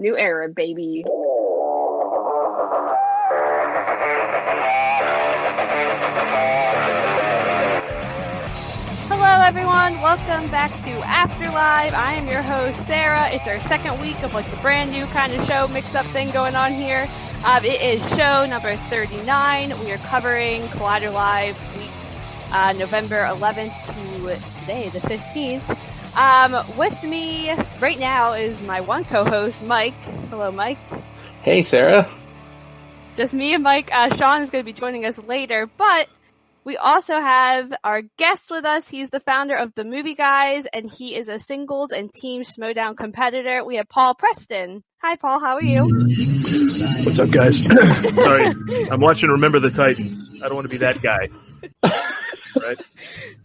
New era, baby. Hello, everyone. Welcome back to Afterlife. I am your host, Sara. It's our second week of like the brand new kind of show mix-up thing going on here. It is show number 39. We are covering Collider Live week November 11th to today, the 15th. With me right now is my one co-host, Mike. Hello, Mike. Hey, Sara. Just me and Mike. Shawn is going to be joining us later, but we also have our guest with us. He's the founder of The Movie Guys, and he is a singles and team Schmodown competitor. We have Paul Preston. Hi, Paul. How are you? What's up, guys? Sorry, I'm watching Remember the Titans. I don't want to be that guy. Right?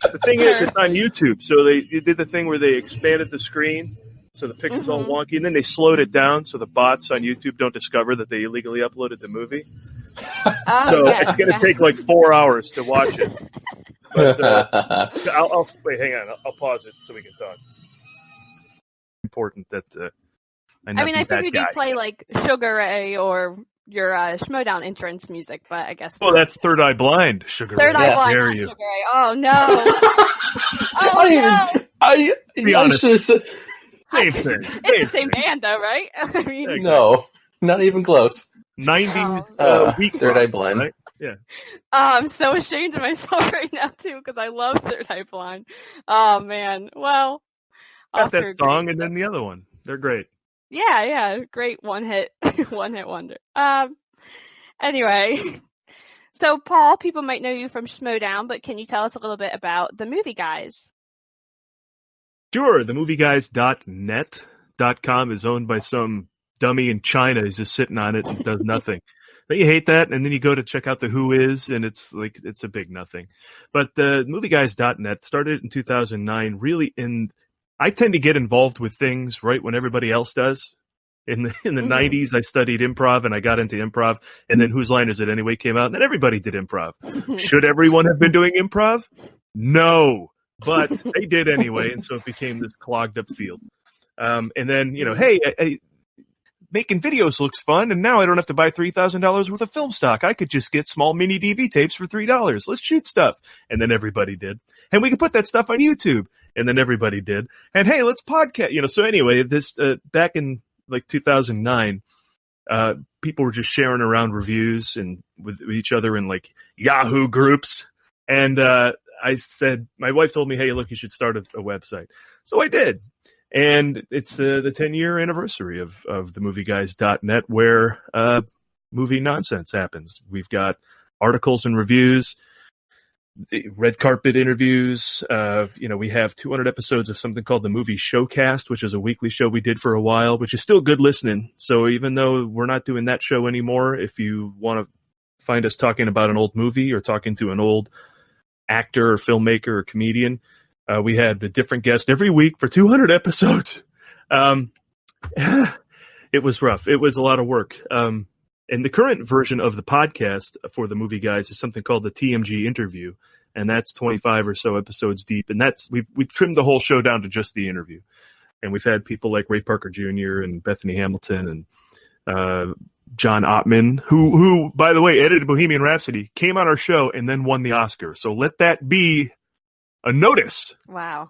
The thing is, it's on YouTube, so they did the thing where they expanded the screen so the picture's all wonky, and then they slowed it down so the bots on YouTube don't discover that they illegally uploaded the movie. It's going to take like 4 hours to watch it. But, I'll wait. Hang on. I'll pause it so we can talk. Important that I figured you'd play like Sugar Ray or your Schmodown entrance music, but I guess well, that's Third Eye Blind. Sugar Third Ray. Eye Blind. Dare you? Sugar Ray. Oh no! I should have said same thing. It's the same band, though, right? I mean, no, not even close. 90s week Third Eye Blind. Right? Yeah. I'm so ashamed of myself right now too because I love Third Eye Blind. Oh man, well, got that song and then the other one. They're great. Yeah, great one hit wonder. Anyway, so Paul, people might know you from Schmodown, but can you tell us a little bit about The Movie Guys? Sure, themovieguys.net.com is owned by some dummy in China. He's just sitting on it and does nothing. But you hate that, and then you go to check out the Who Is, and it's a big nothing. But the movieguys.net started in 2009. I tend to get involved with things right when everybody else does. In the 90s, I studied improv, and I got into improv, and then Whose Line Is It Anyway came out, and then everybody did improv. Should everyone have been doing improv? No. But they did anyway, and so it became this clogged up field. And then, hey, making videos looks fun, and now I don't have to buy $3,000 worth of film stock. I could just get small mini DV tapes for $3. Let's shoot stuff. And then everybody did. And we can put that stuff on YouTube. And then everybody did. And hey, let's podcast. So anyway, this back in like 2009, people were just sharing around reviews and with each other in like Yahoo groups. And I said, my wife told me, hey, look, you should start a website. So I did. And it's the 10-year anniversary of themovieguys.net where movie nonsense happens. We've got articles and reviews, red carpet interviews. We have 200 episodes of something called the Movie Showcast, which is a weekly show we did for a while, which is still good listening. So even though we're not doing that show anymore, if you want to find us talking about an old movie or talking to an old actor or filmmaker or comedian, we had a different guest every week for 200 episodes. It was rough. It was a lot of work. And the current version of the podcast for the Movie Guys is something called the TMG Interview, and that's 25 or so episodes deep. And we've trimmed the whole show down to just the interview. And we've had people like Ray Parker Jr. and Bethany Hamilton and John Ottman, who, by the way, edited Bohemian Rhapsody, came on our show and then won the Oscar. So let that be a notice. Wow.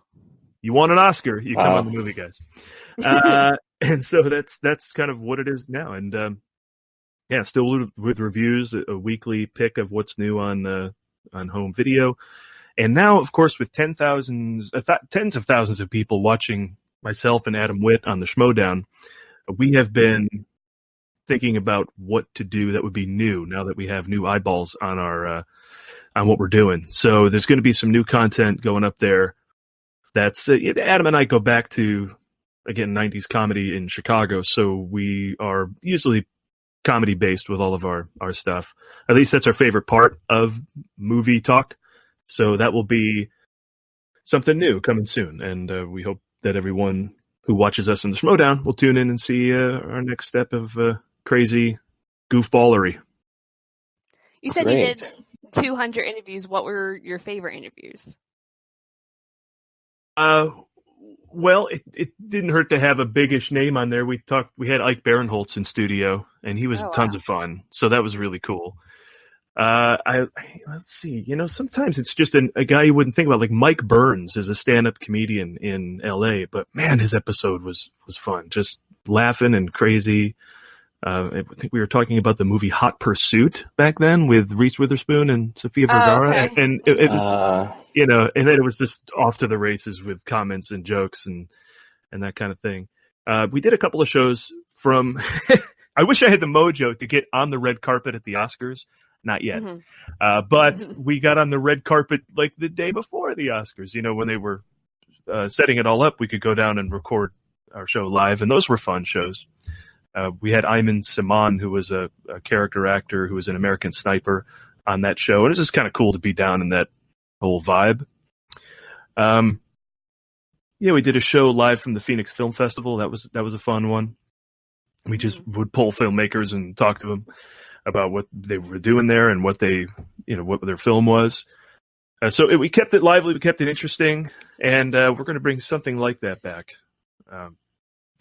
You want an Oscar, you come on the Movie Guys. And so that's kind of what it is now. And still with reviews, a weekly pick of what's new on home video. And now, of course, with tens of thousands of people watching myself and Adam Witt on the Schmodown, we have been thinking about what to do that would be new now that we have new eyeballs on our on what we're doing. So there's going to be some new content going up there. That's Adam and I go back to, again, 90s comedy in Chicago. So we are usually comedy based with all of our stuff. At least that's our favorite part of movie talk. So that will be something new coming soon. And we hope that everyone who watches us in the Schmodown will tune in and see our next step of crazy goofballery. You said you did 200 interviews. What were your favorite interviews? Well, it didn't hurt to have a biggish name on there. We had Ike Barinholtz in studio, and he was tons of fun. So that was really cool. Let's see. Sometimes it's just a guy you wouldn't think about. Like Mike Burns is a stand-up comedian in L.A., but man, his episode was fun. Just laughing and crazy. I think we were talking about the movie Hot Pursuit back then with Reese Witherspoon and Sofia Vergara, and it was, and then it was just off to the races with comments and jokes and that kind of thing. We did a couple of shows from. I wish I had the mojo to get on the red carpet at the Oscars. Not yet, but we got on the red carpet like the day before the Oscars. When they were setting it all up, we could go down and record our show live, and those were fun shows. We had Ayman Simon, who was a character actor who was an American Sniper, on that show. And it was just kind of cool to be down in that whole vibe. We did a show live from the Phoenix Film Festival. That was a fun one. We just would pull filmmakers and talk to them about what they were doing there and what what their film was. So we kept it lively. We kept it interesting. And we're going to bring something like that back.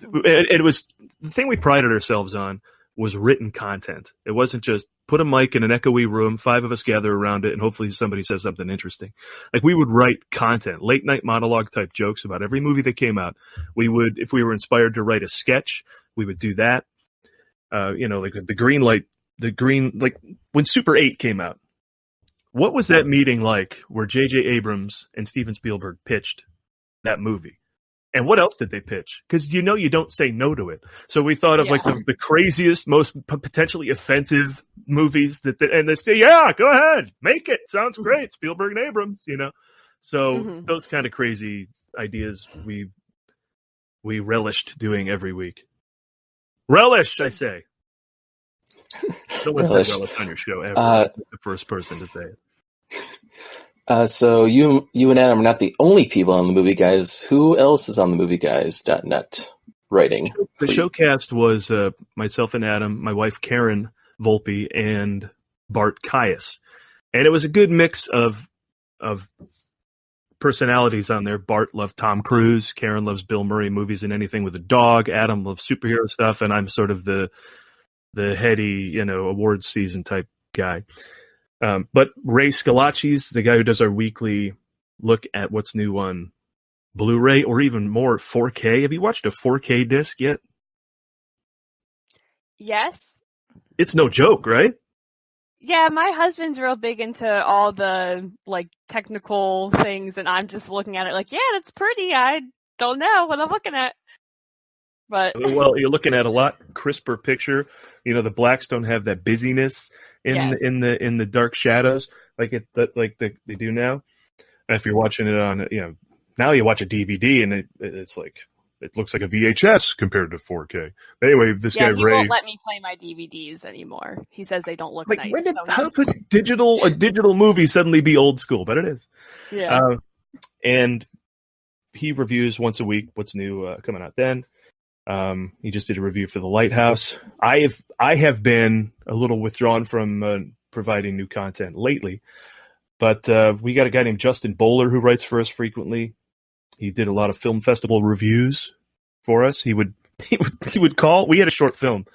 It was the thing we prided ourselves on was written content. It wasn't just put a mic in an echoey room, 5 of us gather around it, and hopefully somebody says something interesting. Like we would write content, late night monologue type jokes about every movie that came out. We would, if we were inspired to write a sketch, we would do that. Like like when Super 8 came out, what was that meeting like where J.J. Abrams and Steven Spielberg pitched that movie? And what else did they pitch? Because you don't say no to it. So we thought of like the craziest, most potentially offensive movies and they say, yeah, go ahead, make it. Sounds great. Spielberg and Abrams, So those kind of crazy ideas we relished doing every week. Relish, I say. Don't let that relish on your show ever. The first person to say it. So you and Adam are not the only people on the Movie Guys. Who else is on the MovieGuys.net writing? The showcast was myself and Adam, my wife Karen Volpe, and Bart Caius. And it was a good mix of personalities on there. Bart loved Tom Cruise, Karen loves Bill Murray movies and anything with a dog, Adam loves superhero stuff, and I'm sort of the heady, awards season type guy. But Ray Scalacci's the guy who does our weekly look at what's new on Blu-ray or even more 4K. Have you watched a 4K disc yet? Yes. It's no joke, right? Yeah, my husband's real big into all the technical things, and I'm just looking at it like, yeah, that's pretty. I don't know what I'm looking at. But well, you're looking at a lot crisper picture. The blacks don't have that busyness in the dark shadows like they do now. And if you're watching it on, now you watch a DVD and it's like it looks like a VHS compared to 4K. But anyway, this guy Ray won't let me play my DVDs anymore. He says they don't look nice. How could a digital movie suddenly be old school? But it is. Yeah. And he reviews once a week what's new coming out then. He just did a review for The Lighthouse. I have been a little withdrawn from providing new content lately, but we got a guy named Justin Bowler who writes for us frequently. He did a lot of film festival reviews for us. He would call. We had a short film,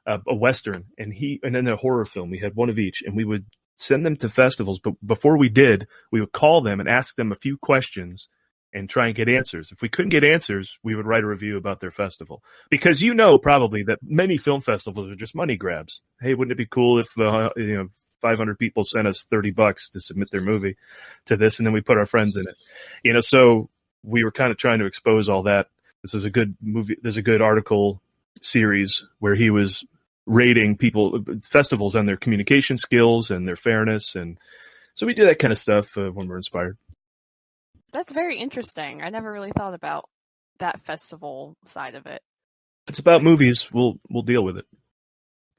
a Western, and then a horror film. We had one of each, and we would send them to festivals. But before we did, we would call them and ask them a few questions and try and get answers. If we couldn't get answers, we would write a review about their festival. Because probably that many film festivals are just money grabs. Hey, wouldn't it be cool if 500 people sent us $30 to submit their movie to this, and then we put our friends in it. So we were kind of trying to expose all that. This is a good movie. There's a good article series where he was rating festivals on their communication skills and their fairness. And so we do that kind of stuff when we're inspired. That's very interesting. I never really thought about that festival side of it. If it's about movies, we'll deal with it.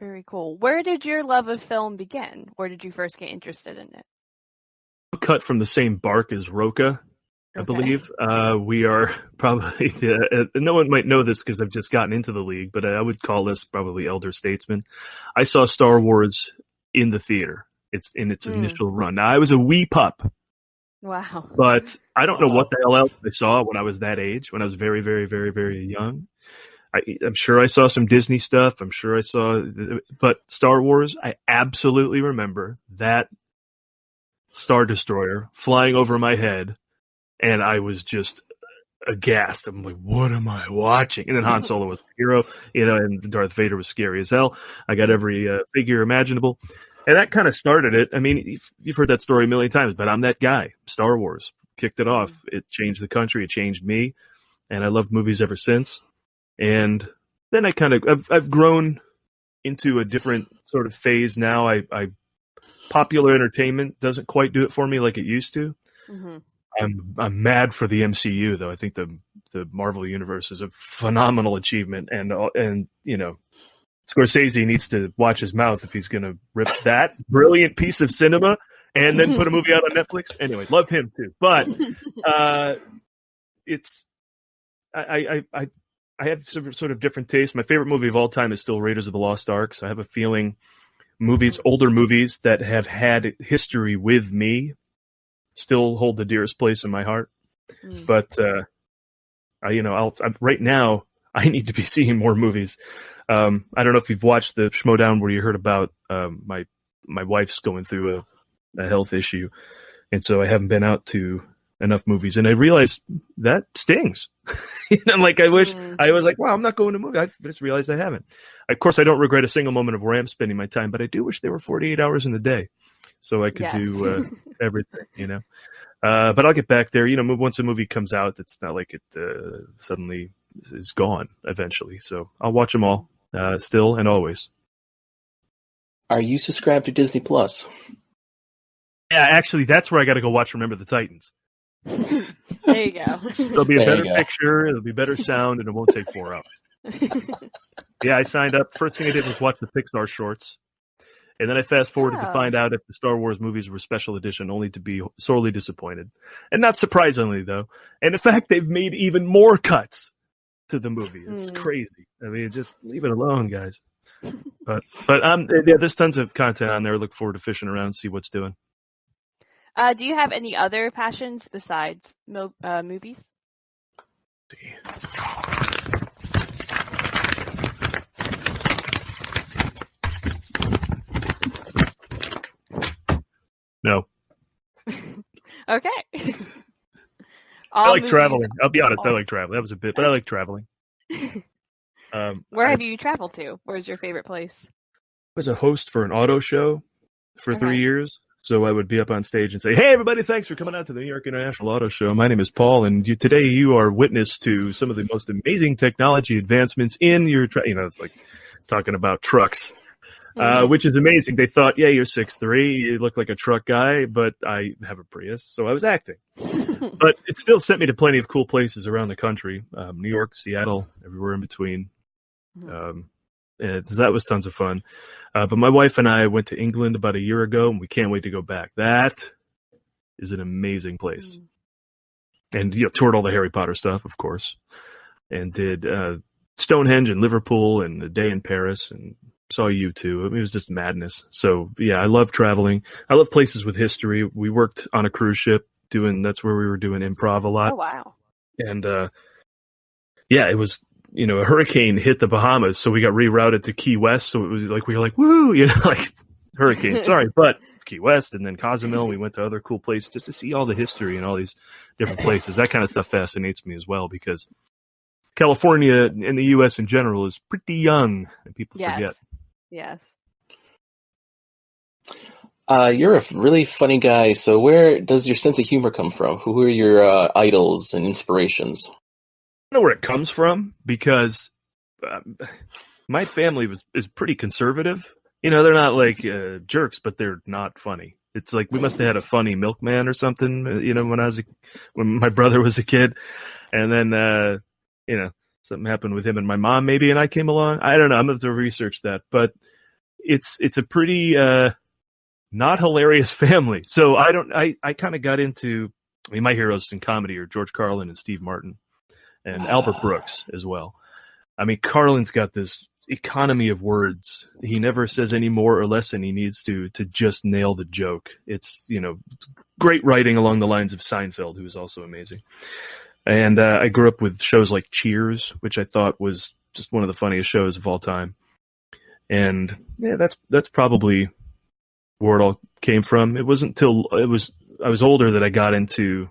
Very cool. Where did your love of film begin? Where did you first get interested in it? Cut from the same bark as Roca, I believe. We are probably, no one might know this because I've just gotten into the league, but I would call this probably elder statesman. I saw Star Wars in the theater. It's in its initial run. Now, I was a wee pup Wow. But I don't know what the hell else I saw when I was that age, when I was very, very, very, very young. I'm sure I saw some Disney stuff. I'm sure I saw, but Star Wars, I absolutely remember that Star Destroyer flying over my head, and I was just aghast. I'm like, what am I watching? And then Han Solo was a hero, and Darth Vader was scary as hell. I got every figure imaginable. And that kind of started it. I mean, you've heard that story a million times, but I'm that guy. Star Wars kicked it off. It changed the country. It changed me. And I loved movies ever since. And then I've grown into a different sort of phase now. I popular entertainment doesn't quite do it for me like it used to. Mm-hmm. I'm mad for the MCU though. I think the Marvel universe is a phenomenal achievement, and Scorsese needs to watch his mouth if he's going to rip that brilliant piece of cinema and then put a movie out on Netflix. Anyway, love him too, but I have sort of different tastes. My favorite movie of all time is still Raiders of the Lost Ark. So I have a feeling older movies that have had history with me still hold the dearest place in my heart. But right now I need to be seeing more movies. I don't know if you've watched the Schmodown where you heard about my wife's going through a health issue, and so I haven't been out to enough movies, and I realized that stings. I wish I was like, wow, I'm not going to movie. I just realized I haven't. Of course, I don't regret a single moment of where I'm spending my time, but I do wish there were 48 hours in the day so I could do everything, but I'll get back there. Once a movie comes out, it's not like it suddenly is gone eventually. So I'll watch them all still and always. Are you subscribed to Disney Plus? Yeah, actually, that's where I got to go watch Remember the Titans. There you go. There'll be a better picture, it'll be better sound, and it won't take 4 hours. Yeah, I signed up. First thing I did was watch the Pixar shorts. And then I fast forwarded to find out if the Star Wars movies were special edition, only to be sorely disappointed. And not surprisingly, though. And in fact, they've made even more cuts to the movie. It's crazy. I mean, just leave it alone, guys. But there's tons of content on there. I look forward to fishing around, see what's doing. Do you have any other passions besides movies? No. Okay. I like traveling. I'll be honest, I like traveling. That was a bit, but I like traveling. Where have you traveled to? Where's your favorite place? I was a host for an auto show for 3 years. So I would be up on stage and say, hey, everybody, thanks for coming out to the New York International Auto Show. My name is Paul, and today you are witness to some of the most amazing technology advancements in your it's like talking about trucks, which is amazing. They thought, yeah, you're 6'3", you look like a truck guy, but I have a Prius, so I was acting. But it still sent me to plenty of cool places around the country, New York, Seattle, everywhere in between. And that was tons of fun. But my wife and I went to England about a year ago, and we can't wait to go back. That is an amazing place. And toured all the Harry Potter stuff, of course, and did Stonehenge and Liverpool and a day in Paris, and saw U2. I mean, it was just madness. So yeah, I love traveling. I love places with history. We worked on a cruise ship that's where we were doing improv a lot. Oh wow! And it was. A hurricane hit the Bahamas, so we got rerouted to Key West. So it was like, we were like, woo, like hurricane, sorry, but Key West and then Cozumel. We went to other cool places just to see all the history and all these different places. That kind of stuff fascinates me as well, because California and the U.S. in general is pretty young, and people forget. Yes. You're a really funny guy. So where does your sense of humor come from? Who are your idols and inspirations? I know where it comes from, because my family is pretty conservative. They're not like jerks, but they're not funny. It's like we must have had a funny milkman or something, when my brother was a kid, and then something happened with him and my mom maybe, and I came along. I don't know. I'm going to research that, but it's a pretty not hilarious family. So I kind of got into. My heroes in comedy are George Carlin and Steve Martin. And Albert Brooks as well. I mean, Carlin's got this economy of words. He never says any more or less than he needs to just nail the joke. It's, great writing along the lines of Seinfeld, who is also amazing. And I grew up with shows like Cheers, which I thought was just one of the funniest shows of all time. And yeah, that's probably where it all came from. It wasn't till I was older that I got into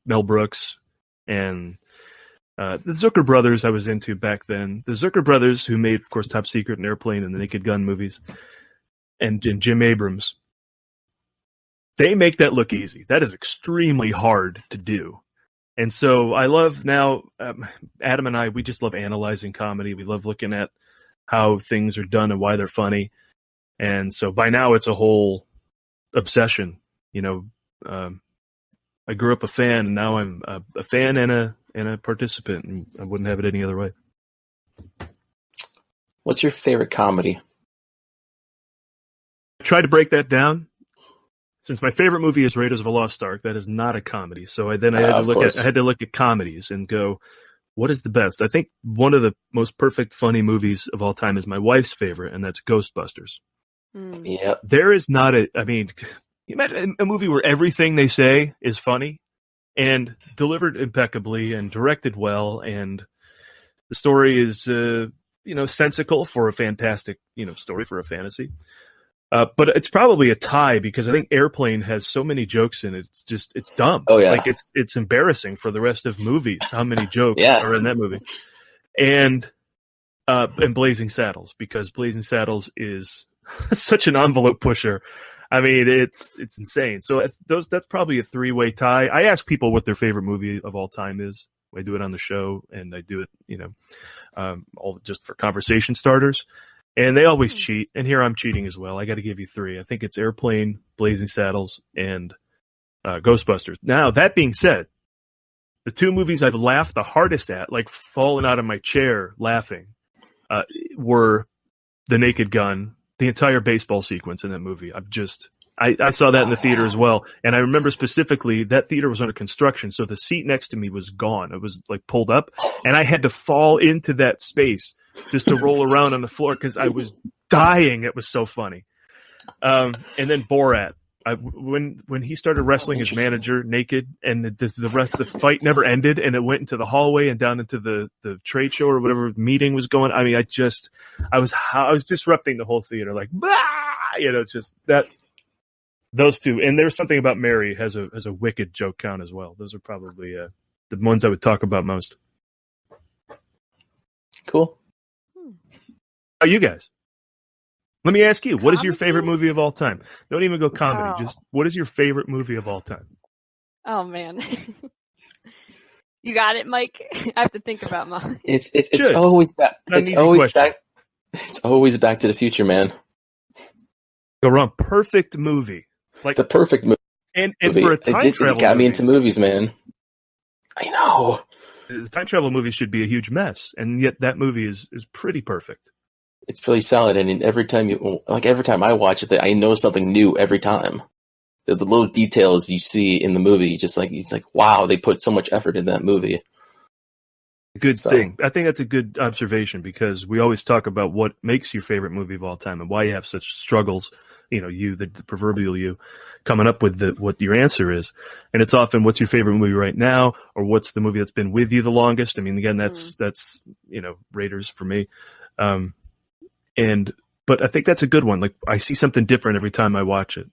Mel Brooks and the Zucker brothers I was into back then. The Zucker brothers, who made, of course, Top Secret and Airplane and the Naked Gun movies, and Jim Abrams, they make that look easy. That is extremely hard to do. And so I love now, Adam and I, we just love analyzing comedy. We love looking at how things are done and why they're funny. And so by now it's a whole obsession. I grew up a fan, and now I'm a fan and a participant, and I wouldn't have it any other way. What's your favorite comedy? I tried to break that down. Since my favorite movie is Raiders of the Lost Ark, that is not a comedy. So I had to look at comedies and go, what is the best? I think one of the most perfect funny movies of all time is my wife's favorite, and that's Ghostbusters. Yep. There is not you imagine a movie where everything they say is funny and delivered impeccably and directed well, and the story is, sensical for a fantastic, story for a fantasy. But it's probably a tie because I think Airplane has so many jokes in it. It's dumb. Oh yeah. Like it's embarrassing for the rest of movies how many jokes are in that movie. And Blazing Saddles, because Blazing Saddles is such an envelope pusher. I mean, it's insane. So that's probably a three-way tie. I ask people what their favorite movie of all time is. I do it on the show, and I do it, all just for conversation starters. And they always cheat, and here I'm cheating as well. I got to give you three. I think it's Airplane, Blazing Saddles, and Ghostbusters. Now, that being said, the two movies I've laughed the hardest at, like falling out of my chair laughing, were The Naked Gun, the entire baseball sequence in that movie. I saw that in the theater as well, and I remember specifically that theater was under construction, so the seat next to me was gone. It was like pulled up, and I had to fall into that space just to roll around on the floor because I was dying. It was so funny. And then Borat. When he started wrestling his manager naked, and the rest of the fight never ended, and it went into the hallway and down into the trade show or whatever meeting was going. I mean, I was disrupting the whole theater, like, bah! It's just that those two. And there's something about Mary has a wicked joke count as well. Those are probably the ones I would talk about most. Cool. How you guys? Let me ask you, what is your favorite movie of all time? Don't even go comedy. Oh. Just what is your favorite movie of all time? Oh man. You got it, Mike? I have to think about mine. It's always back. It's always Back to the Future, man. Go wrong. Perfect movie. Like the perfect movie. And for a time travel got me movie, into movies, man. I know. The time travel movie should be a huge mess, and yet that movie is pretty perfect. It's really solid, and every time I watch it, I know something new every time. The little details you see in the movie, it's like, wow, they put so much effort in that movie. Good thing. I think that's a good observation because we always talk about what makes your favorite movie of all time and why you have such struggles. The proverbial you, coming up with what your answer is, and it's often what's your favorite movie right now, or what's the movie that's been with you the longest. I mean, again, that's Raiders for me. But I think that's a good one. Like, I see something different every time I watch it.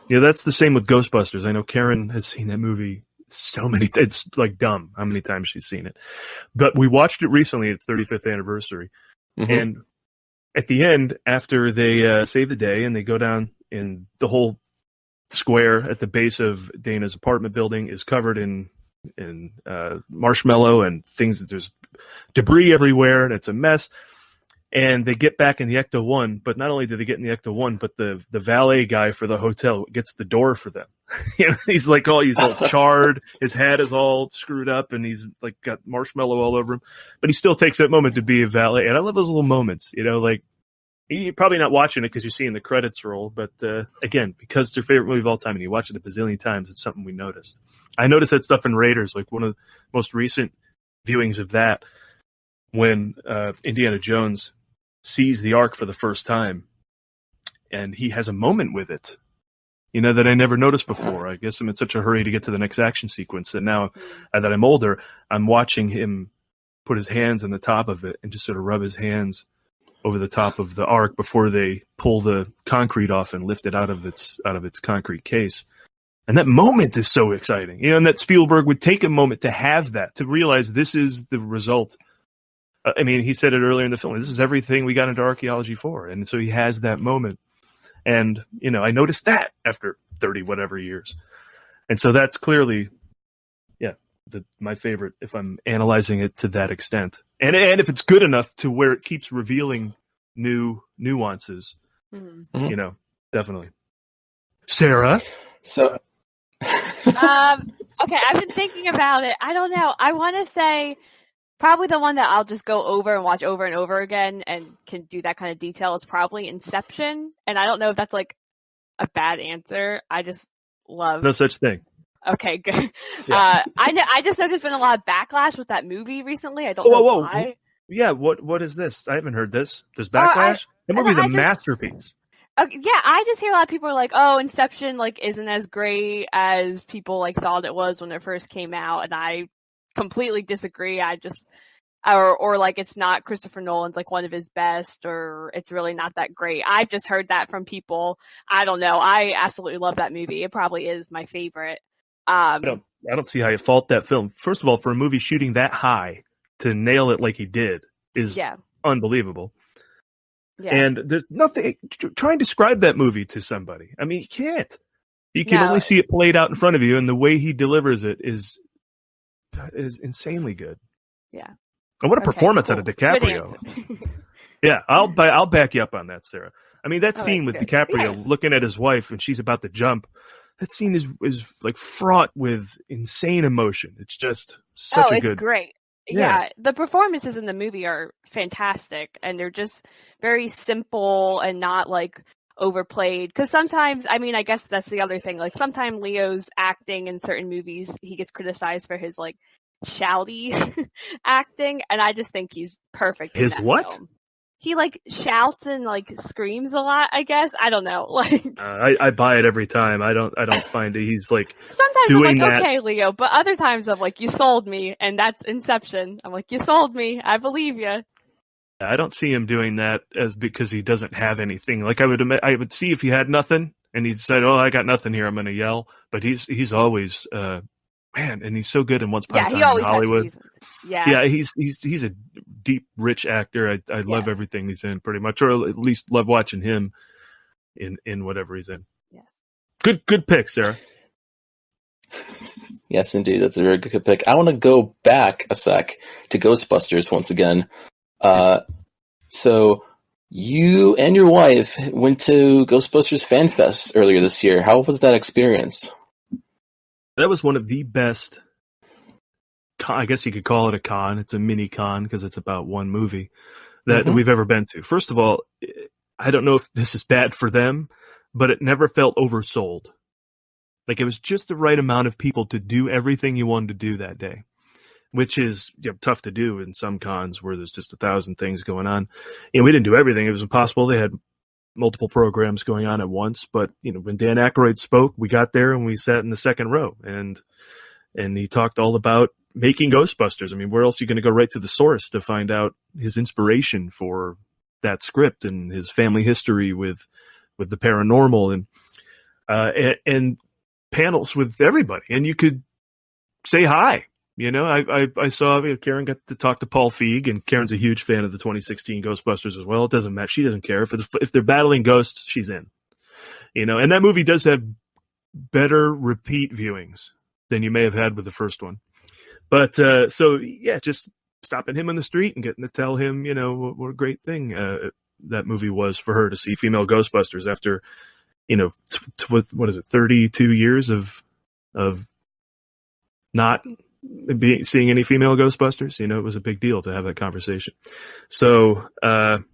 That's the same with Ghostbusters. I know Karen has seen that movie so many. It's like dumb how many times she's seen it. But we watched it recently at its 35th anniversary, and at the end, after they save the day and they go down, in the whole square at the base of Dana's apartment building is covered in marshmallow and things. There's debris everywhere, and it's a mess. And they get back in the Ecto-1, but not only do they get in the Ecto-1, but the valet guy for the hotel gets the door for them. He's all charred, his hat is all screwed up, and he's like got marshmallow all over him. But he still takes that moment to be a valet. And I love those little moments, like you're probably not watching it because you're seeing the credits roll. But again, because it's their favorite movie of all time and you watch it a bazillion times, it's something we noticed. I noticed that stuff in Raiders, like one of the most recent viewings of that. when Indiana Jones sees the Ark for the first time, and he has a moment with it, that I never noticed before. I guess I'm in such a hurry to get to the next action sequence that now that I'm older, I'm watching him put his hands on the top of it and just sort of rub his hands over the top of the Ark before they pull the concrete off and lift it out of its concrete case. And that moment is so exciting, and that Spielberg would take a moment to have that, to realize this is the result. I mean, he said it earlier in the film, this is everything we got into archaeology for. And so he has that moment. And, I noticed that after 30 whatever years. And so that's clearly, my favorite if I'm analyzing it to that extent. And if it's good enough to where it keeps revealing new nuances, definitely. Sarah? So, okay, I've been thinking about it. I don't know. I want to say probably the one that I'll just go over and watch over and over again and can do that kind of detail is probably Inception. And I don't know if that's like a bad answer. I just love... No such thing. Okay, good. Yeah. I just know there's been a lot of backlash with that movie recently. I don't know why. Yeah, what is this? I haven't heard this. There's backlash? That movie's a masterpiece. Okay, yeah, I just hear a lot of people are like, "Oh, Inception isn't as great as people thought it was when it first came out," and I completely disagree. I just or it's not Christopher Nolan's one of his best, or it's really not that great. I've just heard that from people. I don't know. I absolutely love that movie. It probably is my favorite. I don't see how you fault that film. First of all, for a movie shooting that high to nail it like he did is unbelievable. Yeah. And there's nothing. Try and describe that movie to somebody. I mean, you can't. You can only see it played out in front of you, and the way he delivers it is insanely good. Yeah. And what a performance out of DiCaprio. Yeah, I'll back you up on that, Sarah. I mean, that scene with DiCaprio looking at his wife and she's about to jump. That scene is fraught with insane emotion. It's just such a good. It's great. Yeah, the performances in the movie are fantastic, and they're just very simple and not overplayed. Because sometimes, I mean, I guess that's the other thing. Sometimes Leo's acting in certain movies, he gets criticized for his shouty acting, and I just think he's perfect. His what? Film. He shouts and screams a lot, I guess. I don't know. I buy it every time. I don't find it. He's sometimes doing I'm that. Okay, Leo, but other times I'm you sold me, and that's Inception. I'm you sold me. I believe you. I don't see him doing that because he doesn't have anything. I would see if he had nothing and he said, "Oh, I got nothing here. I'm going to yell." But he's always and he's so good in Once Upon a Time in Hollywood. Yeah, he's a deep, rich actor. I love everything he's in, pretty much, or at least love watching him in whatever he's in. Yes. Good pick, Sarah. Yes, indeed, that's a very good pick. I want to go back a sec to Ghostbusters once again. So you and your wife went to Ghostbusters Fan Fest earlier this year. How was that experience? That was one of the best, I guess you could call it a con. It's a mini con because it's about one movie that we've ever been to. First of all, I don't know if this is bad for them, but it never felt oversold. It was just the right amount of people to do everything you wanted to do that day, which is tough to do in some cons where there's just 1,000 things going on. We didn't do everything. It was impossible. They had multiple programs going on at once, but when Dan Aykroyd spoke, we got there and we sat in the second row, and he talked all about making Ghostbusters. I mean, where else are you going to go? Right to the source to find out his inspiration for that script and his family history with the paranormal and panels with everybody, and you could say hi. I saw Karen got to talk to Paul Feig, and Karen's a huge fan of the 2016 Ghostbusters as well. It doesn't matter. She doesn't care. If they're battling ghosts, she's in. And that movie does have better repeat viewings than you may have had with the first one. But just stopping him on the street and getting to tell him, what a great thing that movie was for her to see female Ghostbusters after, what is it, 32 years of not seeing any female Ghostbusters. It was a big deal to have that conversation. So, that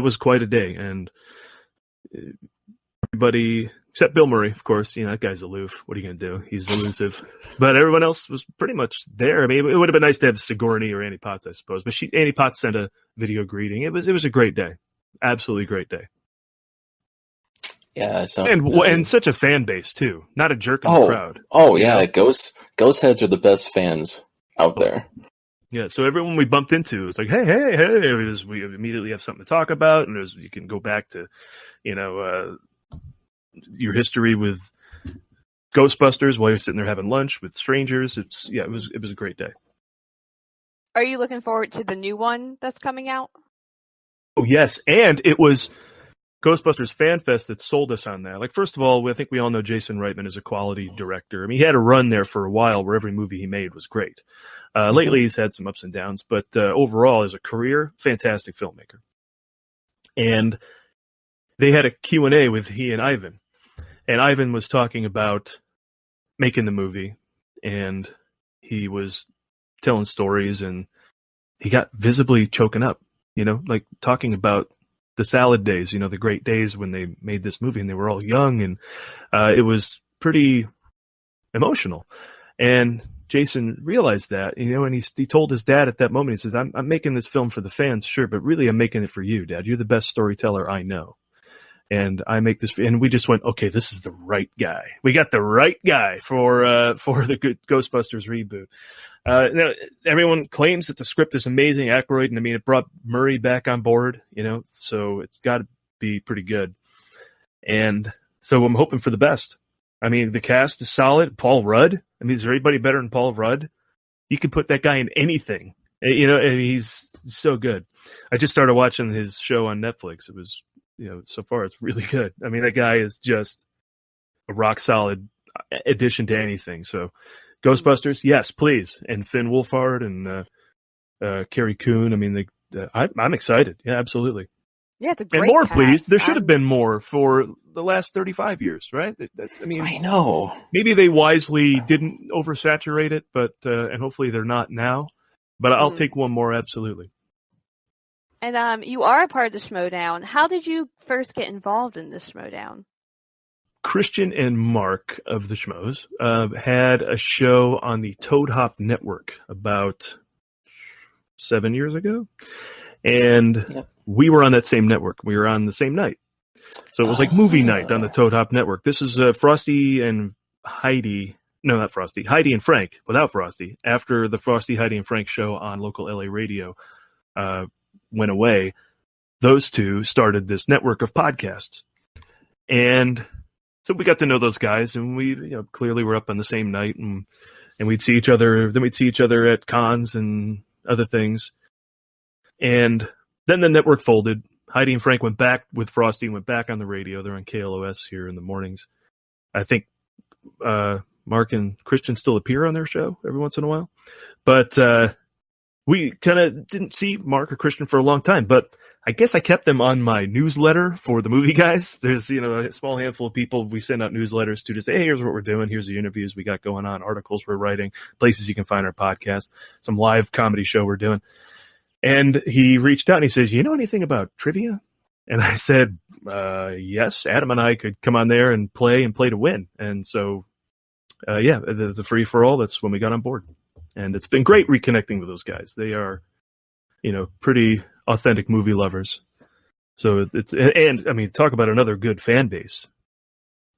was quite a day, and everybody Except Bill Murray, of course. That guy's aloof. What are you going to do? He's elusive. But everyone else was pretty much there. I mean, it would have been nice to have Sigourney or Annie Potts, I suppose. But Annie Potts sent a video greeting. It was a great day. Absolutely great day. Yeah, and such a fan base too. Not a jerk in the crowd. Oh yeah, Ghost heads are the best fans out there. Yeah, so everyone we bumped into, it's like, hey, we immediately have something to talk about, and you can go back to, your history with Ghostbusters while you're sitting there having lunch with strangers. It was a great day. Are you looking forward to the new one that's coming out? Oh yes, and it was Ghostbusters Fan Fest that sold us on that. Like, first of all, I think we all know Jason Reitman is a quality director. I mean, he had a run there for a while where every movie he made was great. Lately, he's had some ups and downs, but overall, as a career, fantastic filmmaker. And they had a Q&A with he and Ivan. And Ivan was talking about making the movie, and he was telling stories, and he got visibly choking up, like talking about the salad days, the great days when they made this movie and they were all young, and it was pretty emotional. And Jason realized that, and he told his dad at that moment, he says, I'm making this film for the fans, sure, but really I'm making it for you, Dad. You're the best storyteller I know. And I make this, and we just went, okay, this is the right guy. We got the right guy for the good Ghostbusters reboot. Now, everyone claims that the script is amazing, Aykroyd, and I mean, it brought Murray back on board, so it's got to be pretty good. And so I'm hoping for the best. I mean, the cast is solid. Paul Rudd. I mean, is there anybody better than Paul Rudd? You can put that guy in anything. And he's so good. I just started watching his show on Netflix. It was, so far it's really good. I mean, that guy is just a rock solid addition to anything. So Ghostbusters, yes, please. And Finn Wolfhard and Carrie Coon. I mean, I'm excited. Yeah, absolutely. Yeah, it's a great and more, cast. Please. There should have been more for the last 35 years, right? I mean, I know. Maybe they wisely didn't oversaturate it, but and hopefully they're not now. But I'll take one more, absolutely. And you are a part of the Schmodown. How did you first get involved in the Schmodown? Christian and Mark of the Schmoes had a show on the Toad Hop Network about 7 years ago. And we were on that same network. We were on the same night. So it was like movie night on the Toad Hop Network. This is Frosty and Heidi. No, not Frosty. Heidi and Frank, without Frosty. After the Frosty, Heidi, and Frank show on local LA radio went away, those two started this network of podcasts. And so we got to know those guys, and we clearly were up on the same night, and we'd see each other. Then we'd see each other at cons and other things. And then the network folded. Heidi and Frank went back with Frosty and went back on the radio. They're on KLOS here in the mornings. I think Mark and Christian still appear on their show every once in a while. But we kind of didn't see Mark or Christian for a long time. But I guess I kept them on my newsletter for the movie guys. There's, a small handful of people we send out newsletters to say, hey, here's what we're doing. Here's the interviews we got going on, articles we're writing, places you can find our podcast, some live comedy show we're doing. And he reached out and he says, you know anything about trivia? And I said, yes, Adam and I could come on there and play to win. And so, the free for all, that's when we got on board. And it's been great reconnecting with those guys. They are, pretty authentic movie lovers. So and I mean, talk about another good fan base.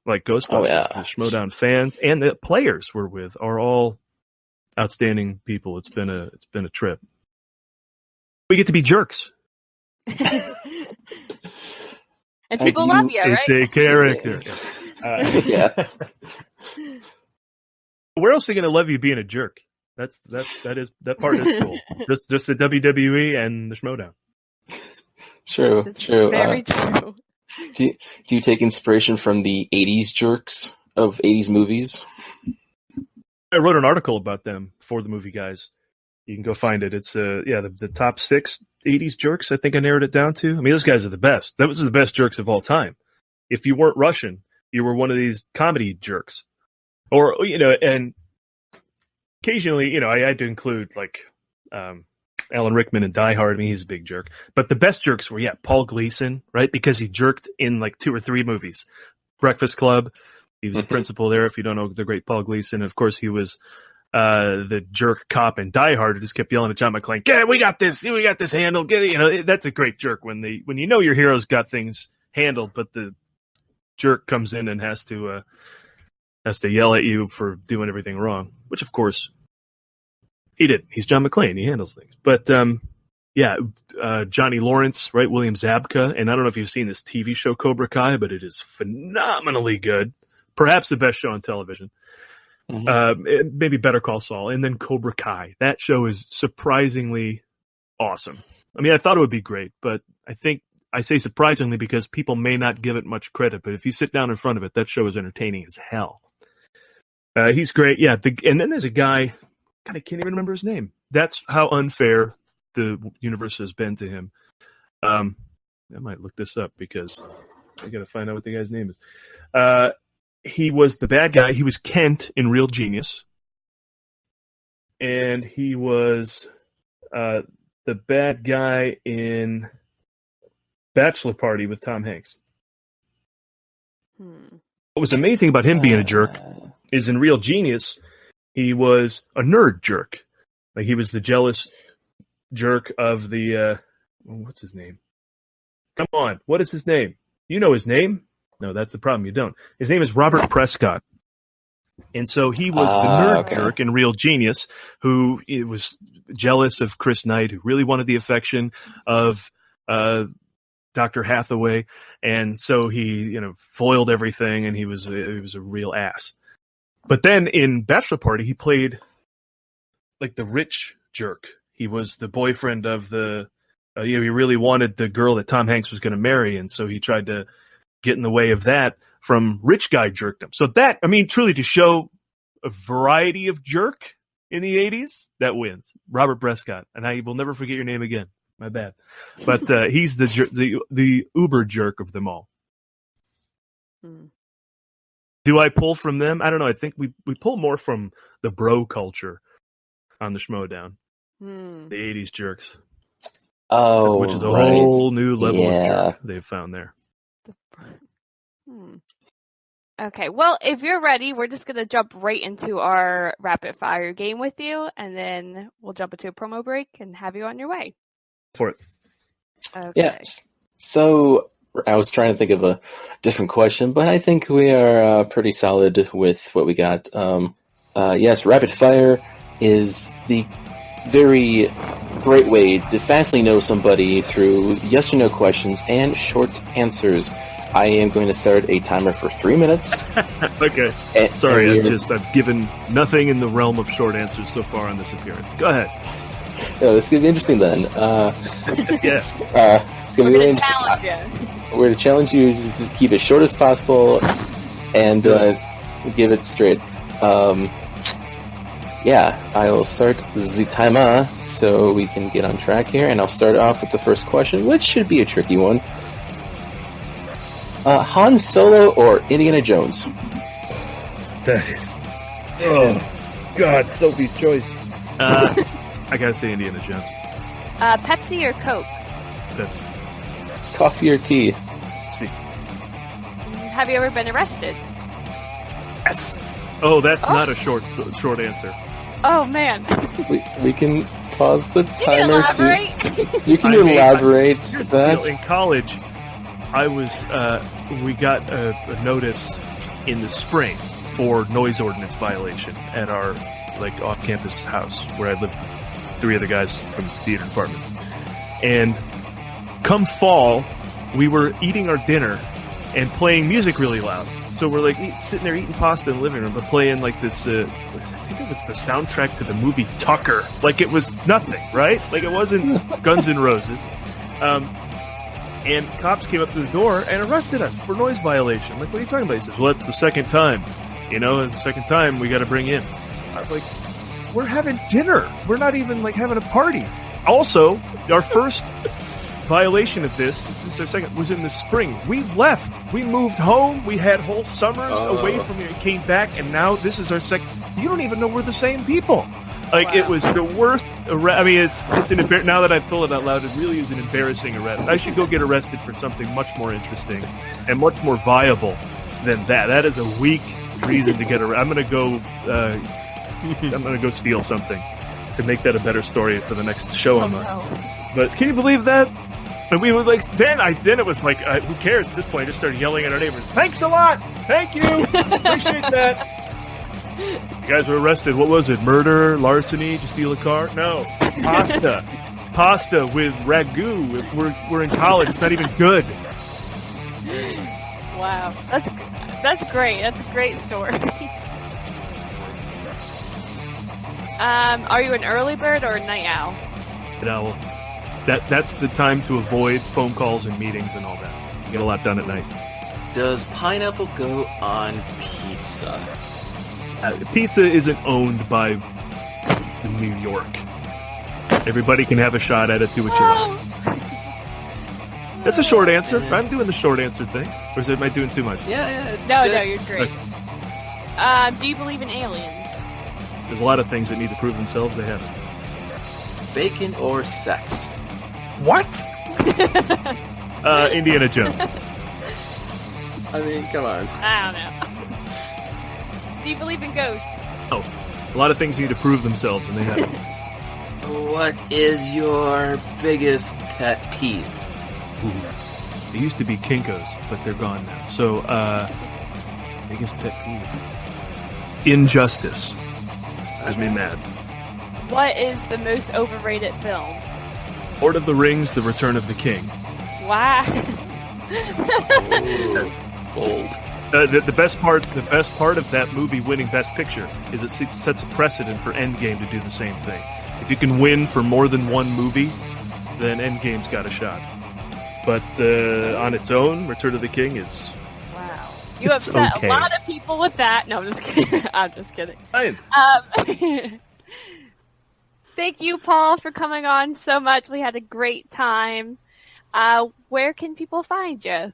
Like Ghostbusters, the Schmodown fans and the players we're with are all outstanding people. It's been a trip. We get to be jerks. And people love you, right? It's a character. Yeah. Where else are they going to love you being a jerk? That part is cool. just the WWE and the Schmodown. True. Very true. Do you take inspiration from the 80s jerks of 80s movies? I wrote an article about them for the movie guys. You can go find it. It's the top 6 80s jerks. I think I narrowed it down to. I mean, those guys are the best. Those are the best jerks of all time. If you weren't Russian, you were one of these comedy jerks. Or, and occasionally, I had to include like Alan Rickman in Die Hard. I mean, he's a big jerk. But the best jerks were, Paul Gleason, right? Because he jerked in like 2 or 3 movies. Breakfast Club. He was the principal there, if you don't know the great Paul Gleason. Of course, he was the jerk cop in Die Hard who just kept yelling at John McClane, "Get, we got this handled." Get it. You know, that's a great jerk when you know your hero's got things handled, but the jerk comes in and has to yell at you for doing everything wrong, which of course he did. He's John McClane. He handles things. But Johnny Lawrence, right? William Zabka. And I don't know if you've seen this TV show Cobra Kai, but it is phenomenally good. Perhaps the best show on television. Maybe Better Call Saul, and then Cobra Kai. That show is surprisingly awesome. I mean, I thought it would be great, but I think I say surprisingly because people may not give it much credit. But if you sit down in front of it, that show is entertaining as hell. He's great. Yeah. And then there's a guy, God, I can't even remember his name. That's how unfair the universe has been to him. I might look this up because I got to find out what the guy's name is. He was the bad guy. He was Kent in Real Genius. And he was the bad guy in Bachelor Party with Tom Hanks. What was amazing about him being a jerk is in Real Genius, he was a nerd jerk. Like he was the jealous jerk of the, what's his name? Come on, what is his name? You know his name? No, that's the problem. You don't. His name is Robert Prescott. And so he was the nerd jerk in Real Genius who was jealous of Chris Knight, who really wanted the affection of Dr. Hathaway. And so he, foiled everything, and he was a real ass. But then in Bachelor Party, he played like the rich jerk. He was the boyfriend of the, he really wanted the girl that Tom Hanks was going to marry. And so he tried to get in the way of that from rich guy jerkdom. So that, I mean, truly to show a variety of jerk in the 80s, that wins. Robert Prescott. And I will never forget your name again. My bad. But he's the uber jerk of them all. Do I pull from them? I don't know. I think we pull more from the bro culture on the Schmodown. The 80s jerks. Oh, which is a whole new level of jerk they've found there. Okay, well, if you're ready, we're just going to jump right into our rapid fire game with you, and then we'll jump into a promo break and have you on your way. For it. Okay. Yes. So I was trying to think of a different question, but I think we are pretty solid with what we got. Yes, rapid fire is the very great way to fastly know somebody through yes or no questions and short answers. I am going to start a timer for 3 minutes. Okay. Sorry, I've given nothing in the realm of short answers so far on this appearance. Go ahead. Oh, it's going to be interesting then. Yes. It's going to be very interesting. We're going to challenge you to just keep it short as possible and give it straight. I will start the timer so we can get on track here, and I'll start off with the first question, which should be a tricky one. Han Solo or Indiana Jones? That is... Oh, God, Sophie's choice. I gotta say Indiana Jones. Pepsi or Coke? Pepsi. Coffee or tea? See. Have you ever been arrested? Yes. Oh, that's not a short answer. Oh, man. We can pause the timer. You can elaborate. Here's the deal. In college, I was, we got a notice in the spring for noise ordinance violation at our, off-campus house where I lived with 3 other guys from the theater department. And come fall, we were eating our dinner and playing music really loud. So we're sitting there eating pasta in the living room, but playing this, I think it was the soundtrack to the movie Tucker. It was nothing, right? It wasn't Guns N' Roses. And cops came up to the door and arrested us for noise violation. What are you talking about? He says, well, that's the second time. And the second time we got to bring in. I was we're having dinner. We're not even having a party. Also, our first violation of this is our second, was in the spring. We left. We moved home. We had whole summers away from here. Came back, and now this is our second. You don't even know we're the same people. It was the worst. I mean, it's an now that I've told it out loud, it really is an embarrassing arrest. I should go get arrested for something much more interesting and much more viable than that. That is a weak reason to get around. I'm gonna go steal something to make that a better story for the next show I'm on. No. But can you believe that? And we would then it was like, who cares at this point? I just started yelling at our neighbors. Thanks a lot. Thank you. Appreciate that. You guys were arrested. What was it? Murder, larceny, to steal a car? No. Pasta with ragu. If we're in college, it's not even good. Wow. That's great. That's a great story. Are you an early bird or a night owl? An owl. That's the time to avoid phone calls and meetings and all that. You get a lot done at night. Does pineapple go on pizza? Pizza isn't owned by New York. Everybody can have a shot at it. Do what you want. That's a short answer. I'm doing the short answer thing. Or am I doing too much? Yeah. No, you're great. Do you believe in aliens? There's a lot of things that need to prove themselves. They haven't. Bacon or sex? What? Indiana Jones. I mean, come on. I don't know. Do you believe in ghosts? Oh, a lot of things need to prove themselves, and they haven't. What is your biggest pet peeve? Ooh. They used to be Kinkos, but they're gone now. So, biggest pet peeve. Injustice. Makes me mad. What is the most overrated film? Lord of the Rings, The Return of the King. Wow. Bold. The best part of that movie winning Best Picture is it sets a precedent for Endgame to do the same thing. If you can win for more than one movie, then Endgame's got a shot. But on its own, Return of the King is... Wow. You upset okay. a lot of people with that. No, I'm just kidding. I'm just kidding. Thank you, Paul, for coming on so much. We had a great time. Where can people find you?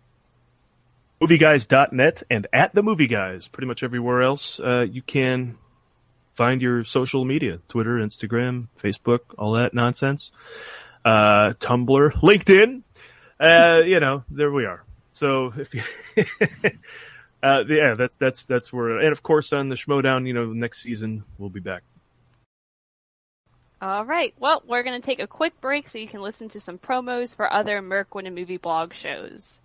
MovieGuys.net and at the Movie Guys. Pretty much everywhere else you can find your social media. Twitter, Instagram, Facebook, all that nonsense. Tumblr, LinkedIn. There we are. So if you that's where, and of course on the Schmodown, next season we'll be back. All right. Well, we're going to take a quick break so you can listen to some promos for other Merc Win a Movie blog shows.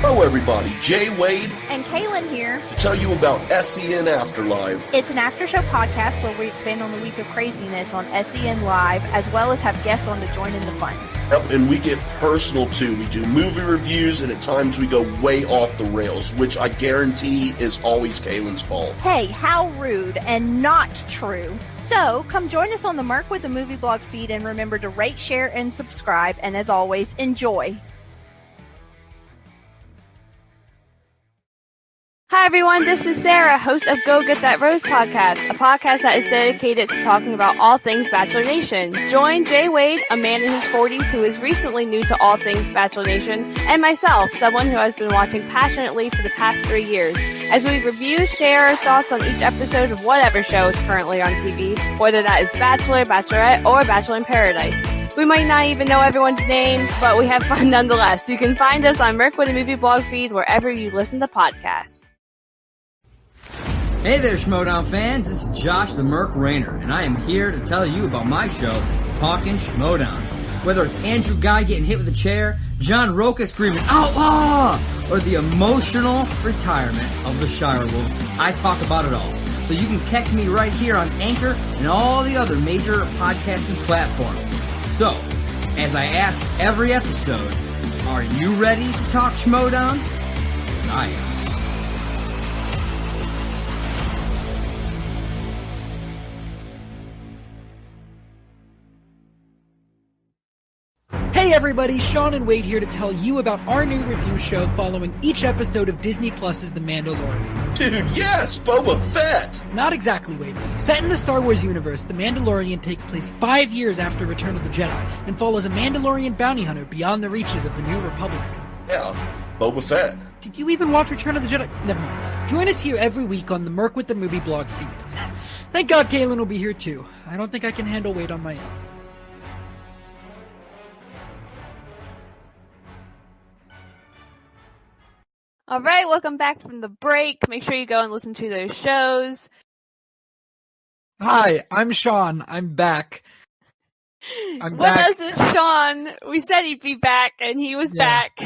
Hello everybody, Jay Wade and Kaylin here to tell you about SEN Afterlive. It's an after-show podcast where we expand on the week of craziness on SEN Live, as well as have guests on to join in the fun. Yep, and we get personal too. We do movie reviews, and at times we go way off the rails, which I guarantee is always Kaylin's fault. Hey, how rude and not true. So, come join us on the Merc with a Movie blog feed, and remember to rate, share, and subscribe, and as always, enjoy. Hi everyone, this is Sara, host of Go Get That Rose podcast, a podcast that is dedicated to talking about all things Bachelor Nation. Join Jay Wade, a man in his 40s who is recently new to all things Bachelor Nation, and myself, someone who has been watching passionately for the past 3 years, as we review, share our thoughts on each episode of whatever show is currently on TV, whether that is Bachelor, Bachelorette, or Bachelor in Paradise. We might not even know everyone's names, but we have fun nonetheless. You can find us on Merc with a Movie blog feed wherever you listen to podcasts. Hey there, Schmodown fans. This is Josh the Merc Rainer, and I am here to tell you about my show, Talkin' Schmodown. Whether it's Andrew Guy getting hit with a chair, John Roca screaming, "Outlaw!" or the emotional retirement of the Shire Wolf, I talk about it all. So you can catch me right here on Anchor and all the other major podcasting platforms. So, as I ask every episode, are you ready to talk Schmodown? I am. Hey everybody, Shawn and Wade here to tell you about our new review show following each episode of Disney Plus's The Mandalorian. Dude, yes, Boba Fett! Not exactly, Wade. Set in the Star Wars universe, The Mandalorian takes place 5 years after Return of the Jedi and follows a Mandalorian bounty hunter beyond the reaches of the New Republic. Yeah, Boba Fett. Did you even watch Return of the Jedi? Never mind. Join us here every week on the Merc with the Movie blog feed. Thank God Kaylin will be here too. I don't think I can handle Wade on my own. All right, welcome back from the break. Make sure you go and listen to those shows. Hi, I'm Shawn. I'm back. With us is Shawn. We said he'd be back, and he was back.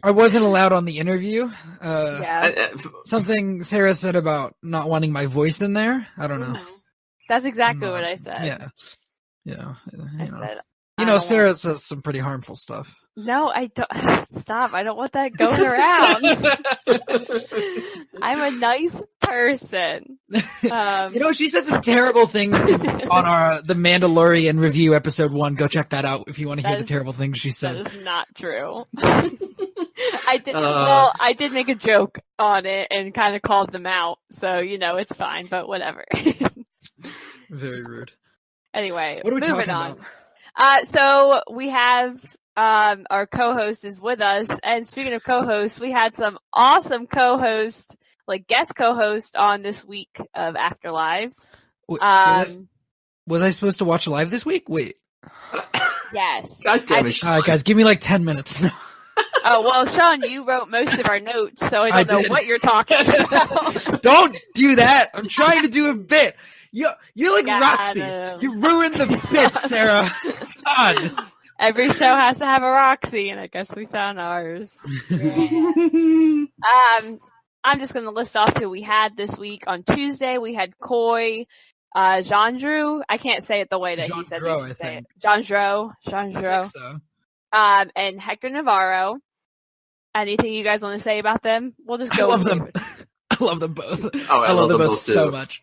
I wasn't allowed on the interview. Yeah. Something Sara said about not wanting my voice in there. I don't know. That's exactly what I said. Yeah. I said, Sara says some pretty harmful stuff. No, I don't. Stop. I don't want that going around. I'm a nice person. She said some terrible things on the Mandalorian review episode 1. Go check that out if you want to hear the terrible things she said. That is not true. I did make a joke on it and kind of called them out. So, it's fine, but whatever. Very rude. Anyway, what are we moving talking on. about? So we have our co-host is with us, and speaking of co-hosts, we had some awesome co-hosts, like guest co-host on this week of After Live. Was I supposed to watch live this week? Wait. Yes. God damn it. All right, guys, give me like 10 minutes. Oh, well, Shawn, you wrote most of our notes, so I don't know what you're talking about. Don't do that. I'm trying to do a bit. You're like Roxy. You ruined the bit, Sara. God. Every show has to have a Roxy, and I guess we found ours. I'm just going to list off who we had this week. On Tuesday, we had Coy, Jean-Drew. I can't say it the way that he said we should say it. Jean-Drew. So. And Hector Navarro. Anything you guys want to say about them? We'll just go. I love them. I love them both. Oh, I love them both too. so much.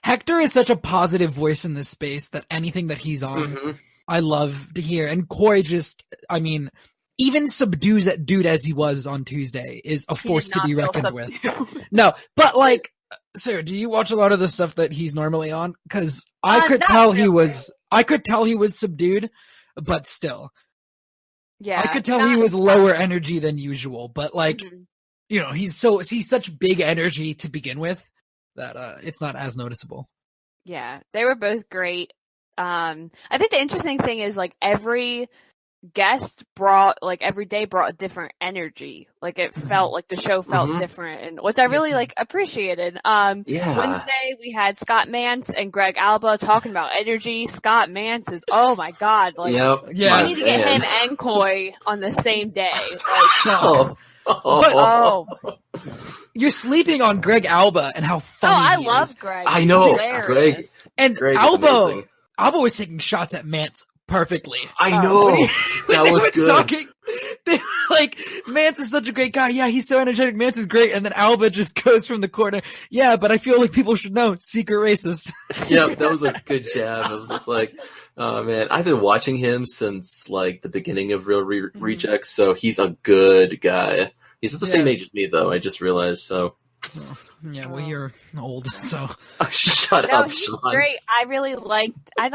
Hector is such a positive voice in this space that anything that he's on, I love to hear. And Coy even subdued dude as he was on Tuesday is a force to be reckoned with. No, but Sara, do you watch a lot of the stuff that he's normally on? Because I could tell he was subdued, but still. Yeah. I could tell he was lower energy than usual, but he's such big energy to begin with that it's not as noticeable. Yeah, they were both great. I think the interesting thing is every guest every day brought a different energy. It felt like the show felt different, and which I really appreciated. Wednesday we had Scott Mance and Greg Alba talking about energy. Scott Mance is, oh my god, we need to get him and Coy on the same day. You're sleeping on Greg Alba and how funny I he love is. Greg. I know. Greg Alba was taking shots at Mance perfectly. I know. That was good. Mance is such a great guy. Yeah, he's so energetic. Mance is great. And then Alba just goes from the corner. Yeah, but I feel like people should know. Secret racist. Yeah, that was a good jab. I was just like, oh man, I've been watching him since the beginning of Real Rejects, so he's a good guy. He's the same age as me, though. I just realized. So. Yeah, well, you're old, so. Shut up, Shawn. Great. I really liked. I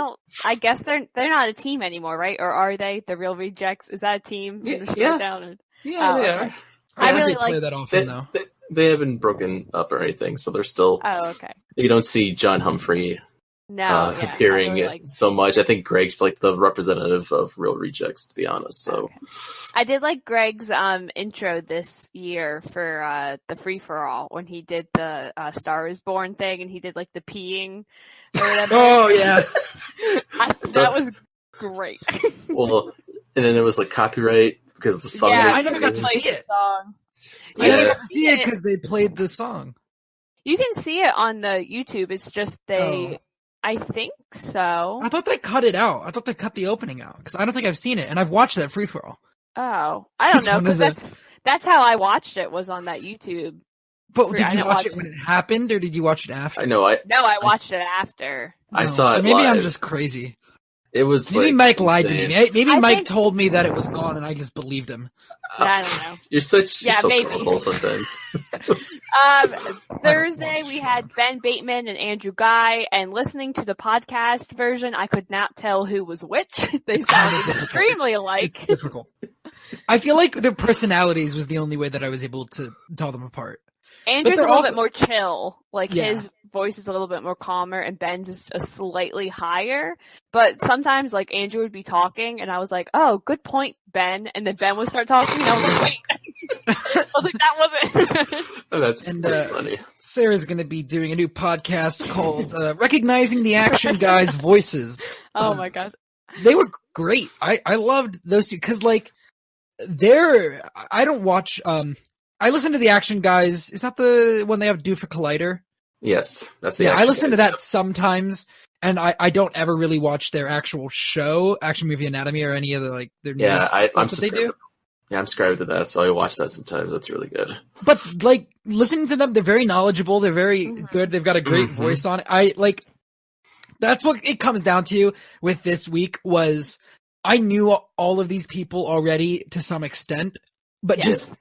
guess they're not a team anymore, right? Or are they the Real Rejects? Is that a team? Yeah, they are. They are. I really play that often, though. They haven't broken up or anything, so they're still. Oh, okay. You don't see John Humphrey. Appearing so much. I think Greg's the representative of Real Rejects, to be honest. So, I did like Greg's intro this year for the free for all when he did the Star Is Born thing, and he did the peeing or whatever. Oh yeah, that was great. Well, and then there was copyright because the song. Yeah, I never got to see it. I never got to see it because they played the song. You can see it on the YouTube. It's just I think so. I thought they cut it out. I thought they cut the opening out because I don't think I've seen it, and I've watched that free for all. Oh, I don't know because that's how I watched it, was on that YouTube. But did you watch it when it happened, or did you watch it after? I know. I watched it after. I saw it. Maybe live. I'm just crazy. It was maybe Mike lied to me. Maybe Mike told me that it was gone, and I just believed him. I don't know. You're so maybe. gullible sometimes. Thursday we had Ben Bateman and Andrew Guy, and listening to the podcast version, I could not tell who was which. They sounded extremely alike. It's difficult. I feel like their personalities was the only way that I was able to tell them apart. Andrew's a little bit more chill. His voice is a little bit more calmer, and Ben's is a slightly higher. But sometimes, Andrew would be talking, and I was like, oh, good point, Ben. And then Ben would start talking, and I was like, wait. I was like, that wasn't. That's And funny. Sarah's going to be doing a new podcast called Recognizing the Action Guys' Voices. Oh my gosh. They were great. I loved those two because like I don't watch. I listen to the Action Guys. Is that the one they have Do for Collider? Yes, that's the Yeah, I Action listen to Guys that sometimes, and I don't ever really watch their actual show, Action Movie Anatomy, or any other like their Yeah, newest I'm stuff that they do. Yeah, I'm subscribed to that, so I watch that sometimes. That's really good. But like listening to them, they're very knowledgeable. They're very good. They've got a great voice on it. That's what it comes down to with this week was I knew all of these people already to some extent, but just,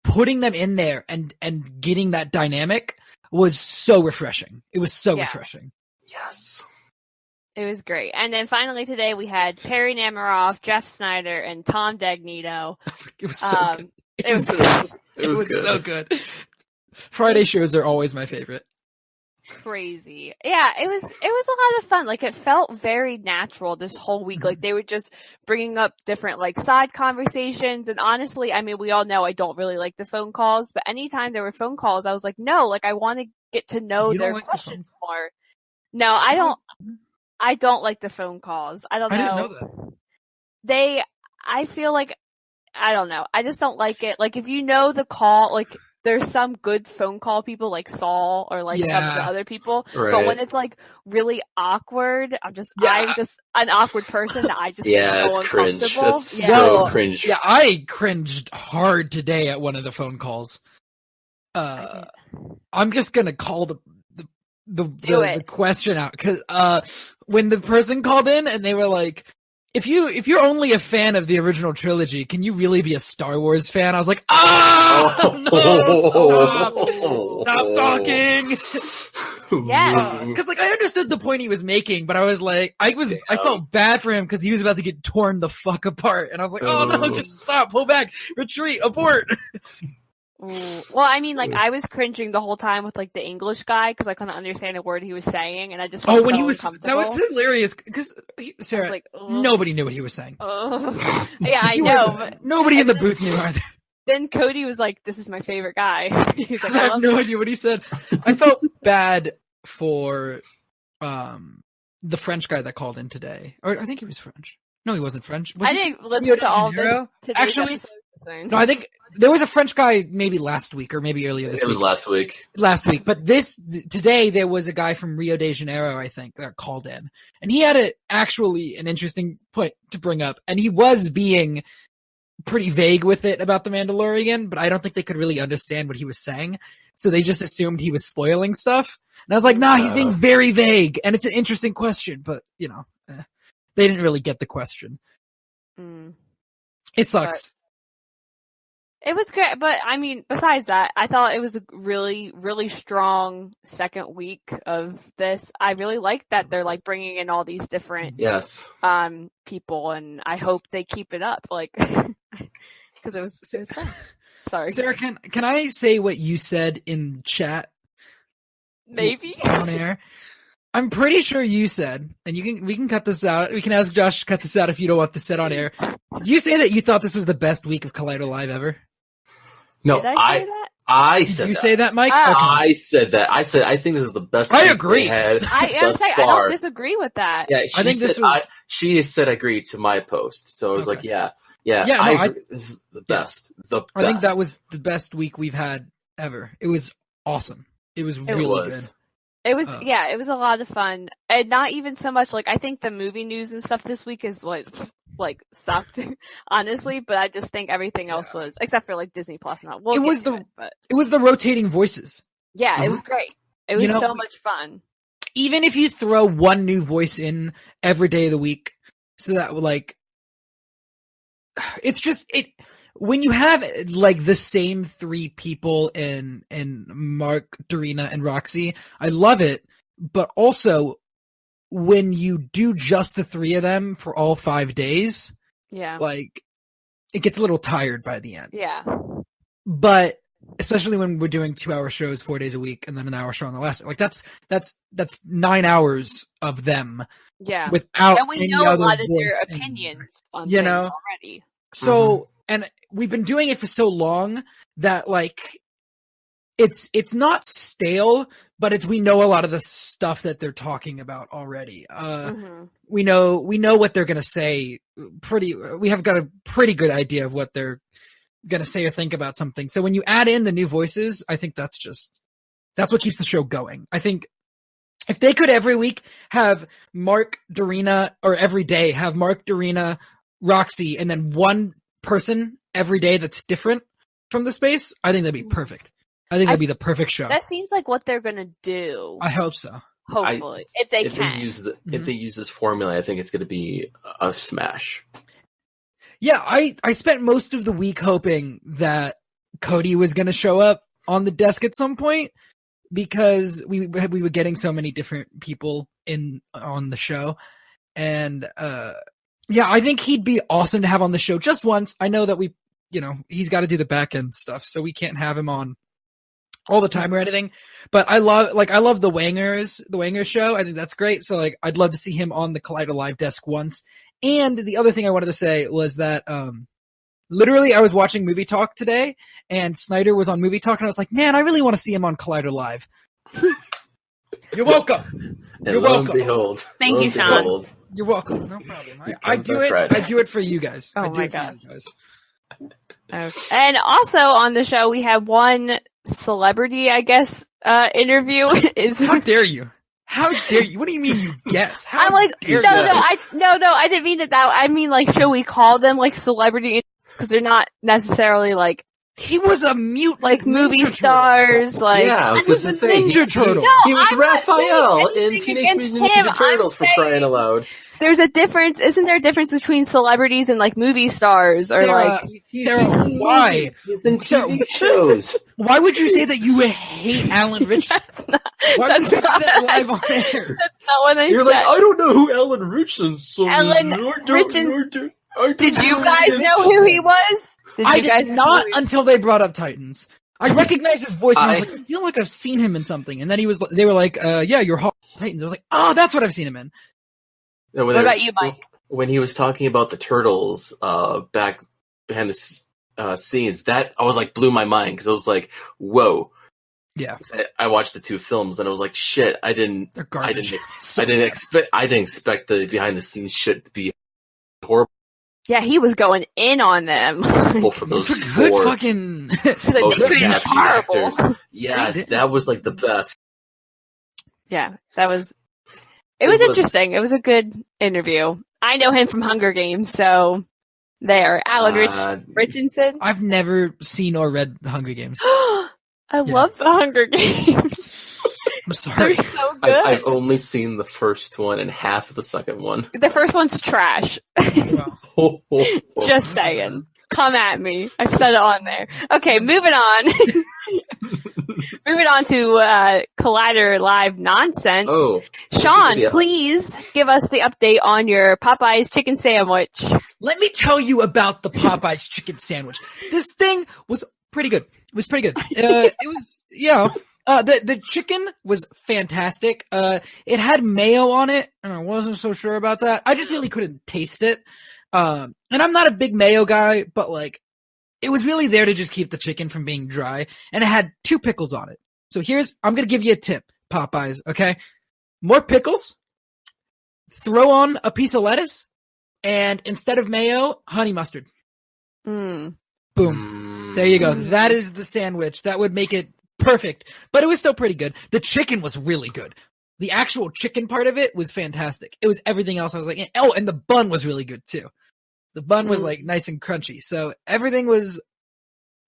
putting them in there and getting that dynamic was so refreshing. It was so refreshing. Yes. It was great. And then finally today we had Perry Namiroff, Jeff Snyder, and Tom Dagnito. It was so good. It was It was good. so good. Friday shows are always my favorite. crazy. Yeah, it was a lot of fun. Like, it felt very natural this whole week. Like, they were just bringing up different, like, side conversations. And honestly, I mean, we all know I don't really like the phone calls, but anytime there were phone calls, I was like, no, like, I want to get to know their questions more. No, I don't like the phone calls. I don't know. I didn't know that. I feel like, I don't know. I just don't like it. Like, if you know the call, like, there's some good phone call people like Saul or like some of the other people, but when it's like really awkward, I'm just an awkward person. I just get so cringe. uncomfortable. That's so cringe. Yeah, I cringed hard today at one of the phone calls. I'm just gonna call the question out because when the person called in and they were like, if you're only a fan of the original trilogy, can you really be a Star Wars fan? I was like, stop talking. Yes. Because like I understood the point he was making, but I was like, I felt bad for him because he was about to get torn the fuck apart, and I was like, oh no, just stop, pull back, retreat, abort. Well, I mean, like, I was cringing the whole time with, like, the English guy because I couldn't understand a word he was saying, and I just felt that was hilarious because Sarah, like, nobody knew what he was saying. Yeah, I know. But nobody in the booth knew either. Then Cody was like, "This is my favorite guy." He's like, I have no idea what he said. I felt bad for the French guy that called in today, or I think he was French. No, he wasn't French. I didn't listen to all this. Actually, no, I think there was a French guy maybe last week or maybe earlier this week. It was last week. But today there was a guy from Rio de Janeiro, I think, that called in. And he had an interesting point to bring up. And he was being pretty vague with it about the Mandalorian, but I don't think they could really understand what he was saying. So they just assumed he was spoiling stuff. And I was like, nah, he's being very vague. And it's an interesting question, but, they didn't really get the question. It sucks. It was great, but I mean, besides that, I thought it was a really, really strong second week of this. I really like that they're like bringing in all these different people, and I hope they keep it up, like, because it was fun. Sorry, Sarah, can I say what you said in chat? Maybe on air. I'm pretty sure you said, and we can cut this out. We can ask Josh to cut this out if you don't want this said on air. Did you say that you thought this was the best week of Collider Live ever? No, Did I say that? I said Did you that. say that, Mike? Oh. Okay. I said that. I said I think this is the best. I week agree. they had I thus I far. don't disagree with that. Yeah, I think this was. she said agree to my post, so I was like, yeah. This is the best. I think that was the best week we've had ever. It was awesome. It was really good. It was, it was a lot of fun. And not even so much, like, I think the movie news and stuff this week is what, like, sucked, honestly, but I just think everything else was, except for, like, Disney Plus. It was the rotating voices. Yeah, it was great. It was so much fun. Even if you throw one new voice in every day of the week, so that, like, it's just, when you have, like, the same three people in Mark, Dorina, and Roxy, I love it. But also, when you do just the three of them for all 5 days, like, it gets a little tired by the end. Yeah. But, especially when we're doing 2-hour shows 4 days a week, and then an hour show on the last, like, that's 9 hours of them. Yeah. Without and we any know a other lot of their voice opinions on you things know? already. So, and we've been doing it for so long that like it's not stale, but we know a lot of the stuff that they're talking about already. We know what they're gonna say. We have got a pretty good idea of what they're gonna say or think about something. So when you add in the new voices, I think that's what keeps the show going. I think if they could every week have Mark, Dorina, or every day have Mark, Dorina, Roxy, and then one person every day that's different from the space, I think that'd be perfect. I think that'd be the perfect show. That seems like what they're gonna do. I hope so. Hopefully, if they can. If they use this formula, I think it's going to be a smash. Yeah, I spent most of the week hoping that Cody was going to show up on the desk at some point because we were getting so many different people on the show, and yeah, I think he'd be awesome to have on the show just once. I know that he's got to do the back end stuff, so we can't have him on all the time or anything, but I love the Wangers show. I think that's great. So like, I'd love to see him on the Collider Live desk once. And the other thing I wanted to say was that, literally I was watching Movie Talk today and Snyder was on Movie Talk and I was like, man, I really want to see him on Collider Live. You're welcome. And lo and behold. Thank you, Shawn. You're welcome. No problem. I do it for you guys. Oh my God. Okay. And also on the show, we have one celebrity, I guess, interview. How dare you? How dare you? What do you mean you guess? How I'm like, dare no, I didn't mean it that way. I mean, like, should we call them, like, celebrity? Because they're not necessarily, like... He was a mute, like, movie stars, like... Yeah, I was just going to say, Ninja Turtle. He was Raphael in Teenage Mutant Ninja Turtles, for crying aloud. There's a difference, isn't there a difference between celebrities and like movie stars or Sarah, why? He's in TV shows. Why would you say that you hate Alan Richardson? Why would you say that live on air? That's not what I You're said. like, I don't know who Alan Richardson is. Did you guys know who he was? I did not until they brought up Titans. I recognized his voice and I was like, I feel like I've seen him in something. And then they were like, yeah, you're Hawk Titans. I was like, oh, that's what I've seen him in. What about you, Mike? When he was talking about the turtles back behind the scenes, that I was like blew my mind because I was like, "Whoa!" Yeah, I watched the two films and I was like, "Shit!" I didn't expect the behind the scenes shit to be horrible. Yeah, he was going in on them. For those good fucking horrible. Yes, that was like the best. Yeah, that was. It was interesting. It was a good interview. I know him from Hunger Games, so there. Alan Richardson. I've never seen or read the Hunger Games. I love the Hunger Games. I'm sorry. They're so good. I've only seen the first one and half of the second one. The first one's trash. Just saying. Come at me. I've said it on there. Okay, moving on. Moving on to Collider Live nonsense. Oh, Shawn, please give us the update on your Popeye's chicken sandwich. Let me tell you about the Popeye's chicken sandwich. This thing was pretty good. It was pretty good. It was, the chicken was fantastic. It had mayo on it, and I wasn't so sure about that. I just really couldn't taste it. And I'm not a big mayo guy, but like, it was really there to just keep the chicken from being dry, and it had 2 pickles on it. So I'm gonna give you a tip, Popeyes, okay? More pickles, throw on a piece of lettuce, and instead of mayo, honey mustard. Boom. There you go. That is the sandwich. That would make it perfect. But it was still pretty good. The chicken was really good. The actual chicken part of it was fantastic. It was everything else. I was like, oh, and the bun was really good too. The bun was like nice and crunchy. So everything was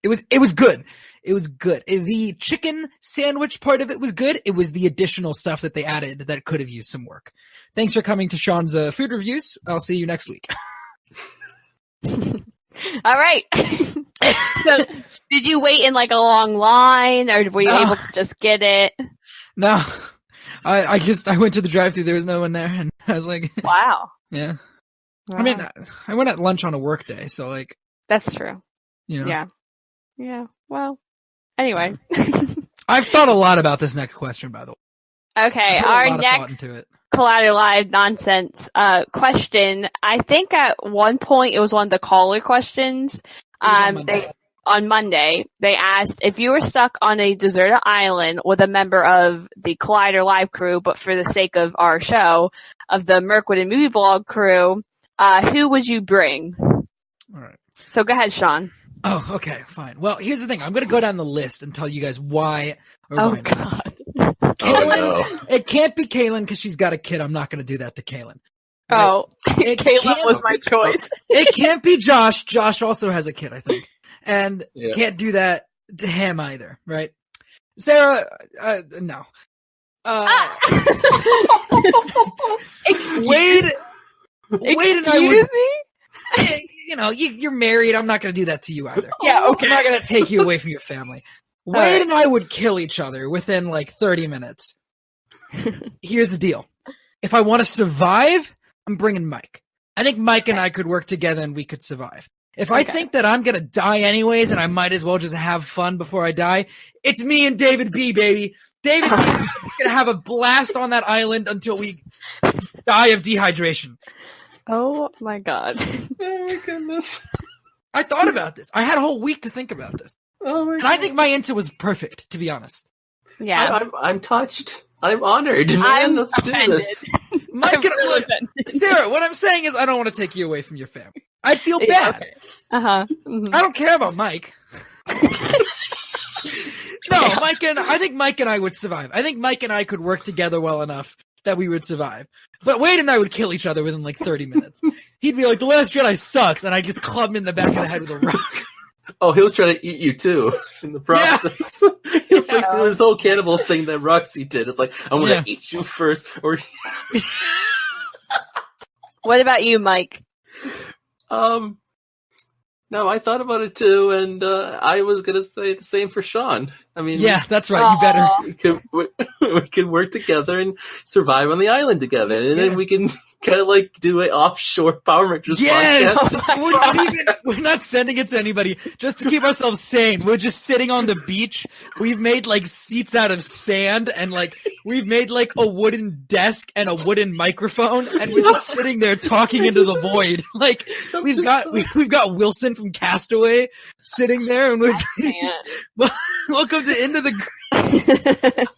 good. It was good. The chicken sandwich part of it was good. It was the additional stuff that they added that could have used some work. Thanks for coming to Shawn's food reviews. I'll see you next week. All right. So did you wait in like a long line or were you able to just get it? No. I went to the drive-thru. There was no one there and I was like, wow. Yeah. Wow. I mean, I went at lunch on a work day, so like. That's true. You know. Yeah. Yeah. Well, anyway. I've thought a lot about this next question, by the way. Okay. Our next Collider Live nonsense, question. I think at one point it was one of the caller questions. On Monday, they asked if you were stuck on a deserted island with a member of the Collider Live crew, but for the sake of our show, of the Merc and Movie Blog crew, who would you bring? All right. So go ahead, Shawn. Oh, okay, fine. Well, here's the thing. I'm going to go down the list and tell you guys why or Oh, why not. God. Kaylin, no. It can't be Kaylin because she's got a kid. I'm not going to do that to Kaylin. Oh, It Caleb can't- was my choice. It can't be Josh. Josh also has a kid, I think. And Yeah. can't do that to him either, right? Sarah, no. Wade and I would, you know, you're married. I'm not going to do that to you either. Yeah, okay. I'm not going to take you away from your family. Wade right. and I would kill each other within like 30 minutes. Here's the deal. If I want to survive, I'm bringing Mike. I think Mike and I could work together and we could survive. If I think that I'm going to die anyways and I might as well just have fun before I die, it's me and David B, baby. David B is going to have a blast on that island until we die of dehydration. Oh my God. Oh my goodness. I thought about this. I had a whole week to think about this. Oh my And I think my answer was perfect, to be honest. Yeah. I'm touched. I'm honored, man. I'm Let's offended. do this. Mike, I'm really look, offended. Sarah, what I'm saying is I don't want to take you away from your family. I'd feel bad. Yeah, okay. Uh-huh. Mhm. I don't care about Mike. No, I think Mike and I would survive. I think Mike and I could work together well enough that we would survive. But Wade and I would kill each other within like 30 minutes. He'd be like, The Last Jedi sucks, and I just club him in the back of the head with a rock. Oh, he'll try to eat you too in the process. He'll like do his whole cannibal thing that Roxy did. It's like, I'm gonna eat you first, or What about you, Mike? No, I thought about it too, and I was gonna say the same for Shawn. I mean, Yeah, that's right. You better. we could work together and survive on the island together, and then we can kind of like do an offshore Power Rangers Yes! podcast. We're not sending it to anybody just to keep ourselves sane. We're just sitting on the beach. We've made like seats out of sand and like we've made like a wooden desk and a wooden microphone and we're just sitting there talking into the void. Like we've got Wilson from Castaway sitting there and we're welcome to Into the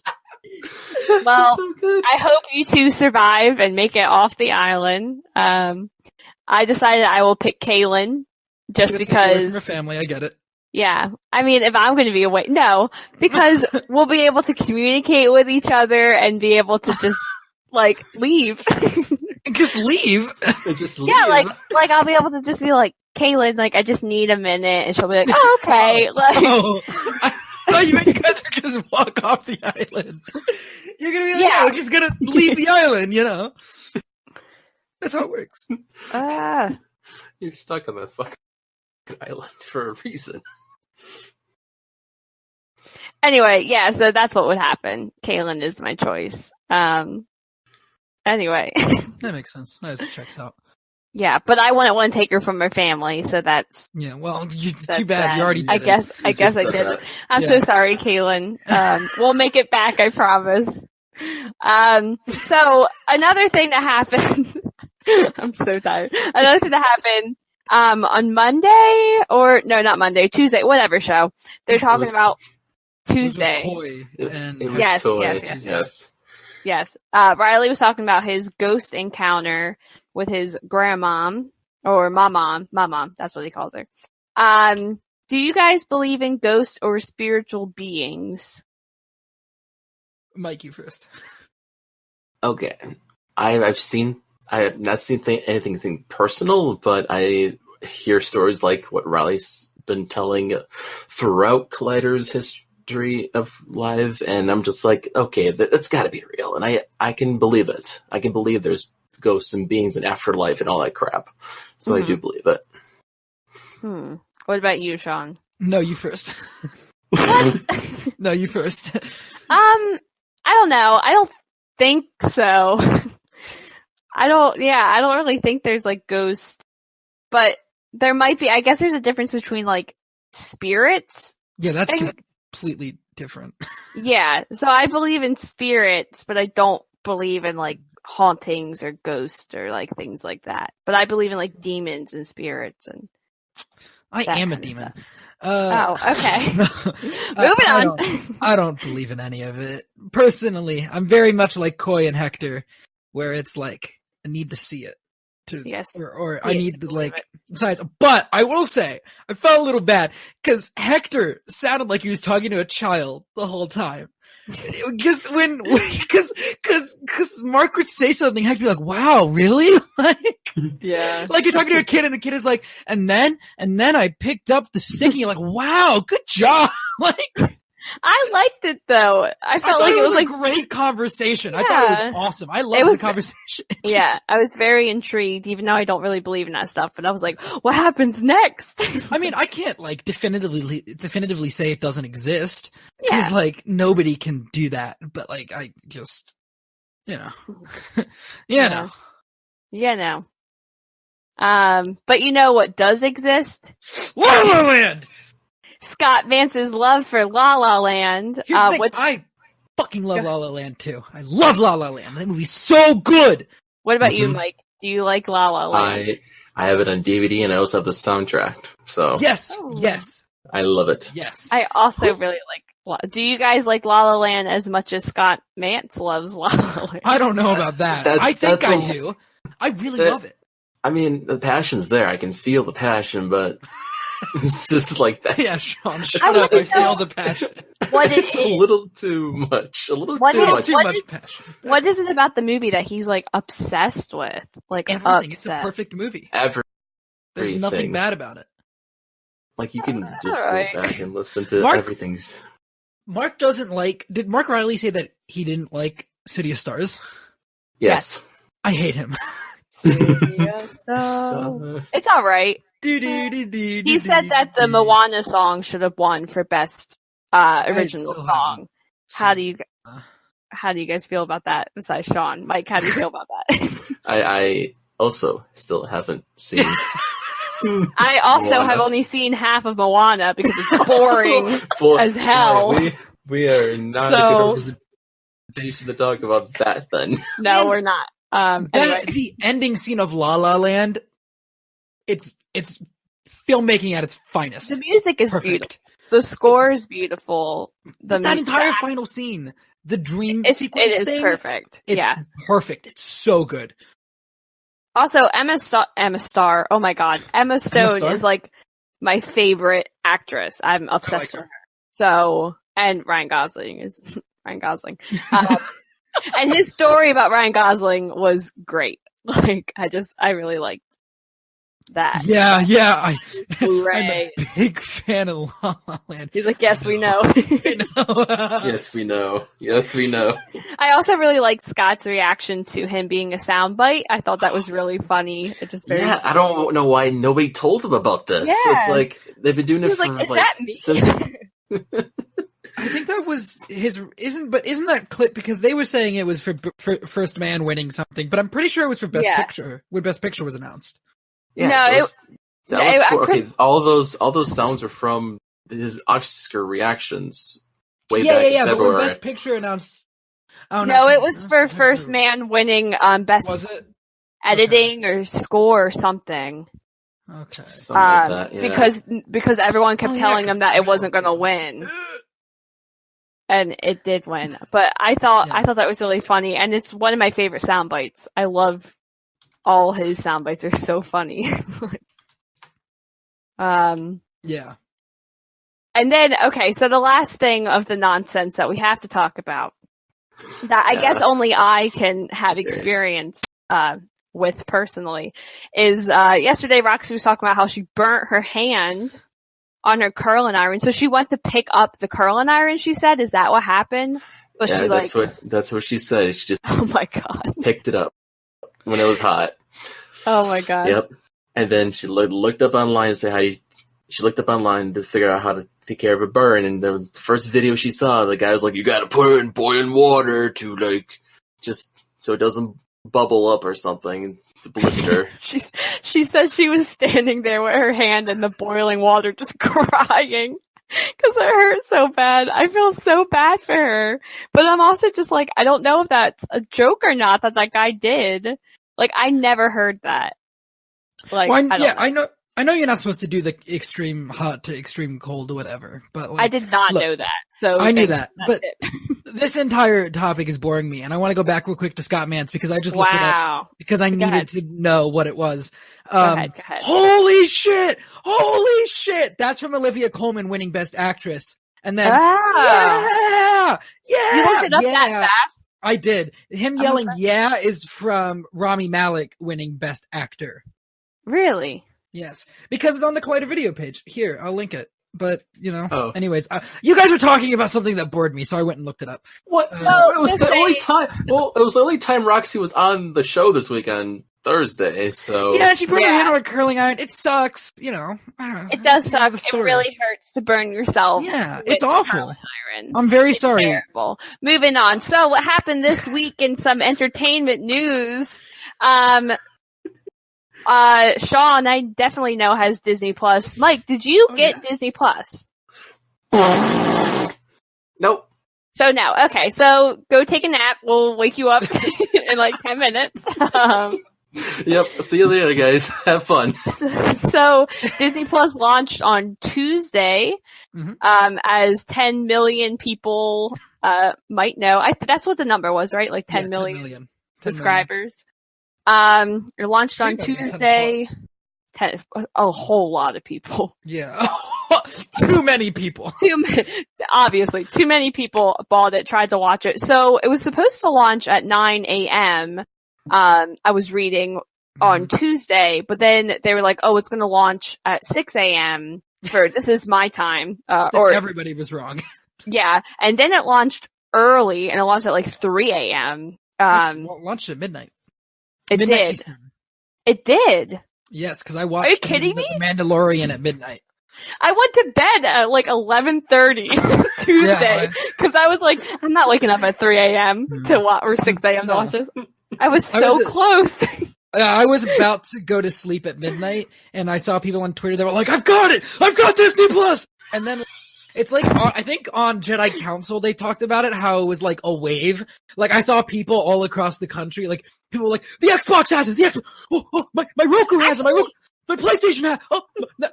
Well, So good. I hope you two survive and make it off the island. I decided I will pick Kaylin just From because, her family. I get it. yeah. I mean, if I'm going to be away, no, because we'll be able to communicate with each other and be able to just like leave. Just leave. Just leave. Yeah, like I'll be able to just be like, Kaylin, like I just need a minute, and she'll be like, oh, okay, like. Oh, I thought you guys were just walk off the island. You're gonna be like, Yeah. we're just gonna leave the island, you know? That's how it works. You're stuck on that fucking island for a reason. Anyway, yeah, so that's what would happen. Kaylin is my choice. Anyway. That makes sense. That checks out. Yeah, but I wouldn't want to take her from her family, so that's Yeah, well, that's too bad. that. You already did I it. guess I just did said it. that. I'm Yeah. so sorry, Kaylin. We'll make it back, I promise. So another thing that happened I'm so tired. Another thing that happened on Monday or no, not Monday, Tuesday, whatever show. They're talking about Tuesday. It was Yes, toy. yes. Yes. Riley was talking about his ghost encounter with his grandma or mom. That's what he calls her. Do you guys believe in ghosts or spiritual beings? Mike, you first. Okay, I have not seen anything personal, but I hear stories like what Riley's been telling throughout Collider's history of live, and I'm just like, okay, that's got to be real, and I can believe it. I can believe there's ghosts and beings and afterlife and all that crap, so I do believe it. What about you, Shawn? No, you first. No, you first. I don't know. I don't think so. I don't really think there's like ghosts, but there might be. I guess there's a difference between like spirits. Yeah, that's completely different. Yeah, so I believe in spirits, but I don't believe in like hauntings or ghosts or like things like that. But I believe in like demons and spirits and. I that am a kind of demon. stuff. Okay. Moving on. I don't believe in any of it. Personally, I'm very much like Koi and Hector, where it's like, I need to see it. Or I need to like, besides, but I will say, I felt a little bad, because Hector sounded like he was talking to a child the whole time. Because cause Mark would say something, Hector would be like, wow, really? Like, yeah. Like you're talking to a kid and the kid is like, and then I picked up the stick and you're like, wow, good job. Like, I liked it though. I felt like it was like a great conversation. I thought it was awesome. I loved the conversation. Yeah, I was very intrigued, even though I don't really believe in that stuff. But I was like, what happens next? I mean, I can't like definitively say it doesn't exist. Because like nobody can do that. But like, I just, no. But you know what does exist? La La Land! Scott Vance's love for La La Land. Which I fucking love La La Land too. I love La La Land. That movie's so good. What about you, Mike? Do you like La La Land? I have it on DVD and I also have the soundtrack. So yes. I love it. Yes. I also really like. Do you guys like La La Land as much as Scott Vance loves La La Land? I don't know about that. I think I do. I really love it. I mean, the passion's there. I can feel the passion, but it's just like that. Yeah, Shawn, shut up. I feel the passion. It's a little too much. A little too much passion. What is it about the movie that he's like obsessed with? Like everything. It's a perfect movie. There's nothing bad about it. Like you can just go back and listen to everything's. Mark doesn't like. Did Mark Riley say that he didn't like City of Stars? Yes. I hate him. It's all right. He said that the Moana song should have won for best original song. How do you guys feel about that? Besides Shawn, Mike, how do you feel about that? I also still haven't seen. I also Moana. have only seen half of Moana because it's boring as hell. We are not a good representation to talk about that then. No, we're not. Anyway. The ending scene of La La Land, it's filmmaking at its finest. The music is beautiful. The score is beautiful. That entire final scene, the dream sequence it is thing, perfect. It's perfect. It's so good. Also, Emma Stone. Oh my God, Emma Stone is like my favorite actress. I'm obsessed with her. So, and Ryan Gosling is Ryan Gosling. And his story about Ryan Gosling was great. Like, I really liked that. Yeah. I'm a big fan of La La Land. He's like, yes, we know. Yes, we know. I also really liked Scott's reaction to him being a soundbite. I thought that was really funny. It just I don't know why nobody told him about this. Yeah. It's like they've been doing it for like, is that me? Since... I think that was isn't that clip because they were saying it was for First Man winning something, but I'm pretty sure it was for Best Picture when Best Picture was announced. Yeah, all those sounds are from his Oscar reactions way back in February. But when Best Picture announced, it was for First Man winning Best Editing or Score or something. Okay, something like that, yeah. because everyone kept telling him that it wasn't going to win. And it did win, but I thought that was really funny, and it's one of my favorite sound bites. I love all his sound bites; are so funny. Yeah. And then, so the last thing of the nonsense that we have to talk about, that I guess only I can have experience with personally, is yesterday Roxy was talking about how she burnt her hand on her curling iron. So she went to pick up the curling iron, she said. Is that what happened? But that's what she said. She just oh my God, picked it up when it was hot. Oh my God. Yep. And then she looked up online she looked up online to figure out how to take care of a burn. And the first video she saw, the guy was like, you gotta put it in boiling water to like, just so it doesn't bubble up or something. The blister. She said she was standing there with her hand in the boiling water just crying because it hurt so bad. I feel so bad for her. But I'm also just like, I don't know if that's a joke or not that guy did. Like, I never heard that. Like, I know. I know you're not supposed to do the extreme hot to extreme cold or whatever, but like, I did not know that. So I knew that, that's but this entire topic is boring me, and I want to go back real quick to Scott Mance because I just looked it up because I needed to know what it was. Go ahead. Holy shit! That's from Olivia Colman winning Best Actress, and then yeah, you looked it up that fast. I did. Him yelling "yeah" is from Rami Malek winning Best Actor. Really? Yes, because it's on the Collider video page. Here, I'll link it. But, anyways, you guys were talking about something that bored me, so I went and looked it up. What? It was the only time. Well, it was the only time Roxy was on the show this week on Thursday. So yeah, and she put her hand on a curling iron. It sucks, I don't know. It does suck. It really hurts to burn yourself. Yeah, it's awful. Iron. I'm very sorry. Terrible. Moving on. So, what happened this week in some entertainment news? Shawn, I definitely know has Disney Plus. Mike, did you get Disney Plus? Nope. So no. Okay, so go take a nap. We'll wake you up in like 10 minutes. Yep. See you later, guys. Have fun. So Disney Plus launched on Tuesday, as 10 million people might know. That's what the number was, right? Like 10 million subscribers. It launched on Tuesday. A whole lot of people. Yeah. Too many people. Obviously, too many people bought it, tried to watch it. So it was supposed to launch at 9 a.m. I was reading on Tuesday, but then they were like, oh, it's going to launch at 6 a.m. This is my time. Or everybody was wrong. Yeah. And then it launched early, and it launched at like 3 a.m. Launched at midnight. It did. Eastern. It did. Yes, because I watched. Are you kidding me? Mandalorian at midnight. I went to bed at like 11:30 Tuesday because I was like, I'm not waking up at 3 a.m. to watch or 6 a.m. to watch this. I was close. I was about to go to sleep at midnight, and I saw people on Twitter that were like, "I've got it! I've got Disney Plus!" And then it's like, I think on Jedi Council they talked about it, how it was like a wave. Like I saw people all across the country, like people were like, "The Xbox has it! The Xbox! My Roku has it! My PlayStation has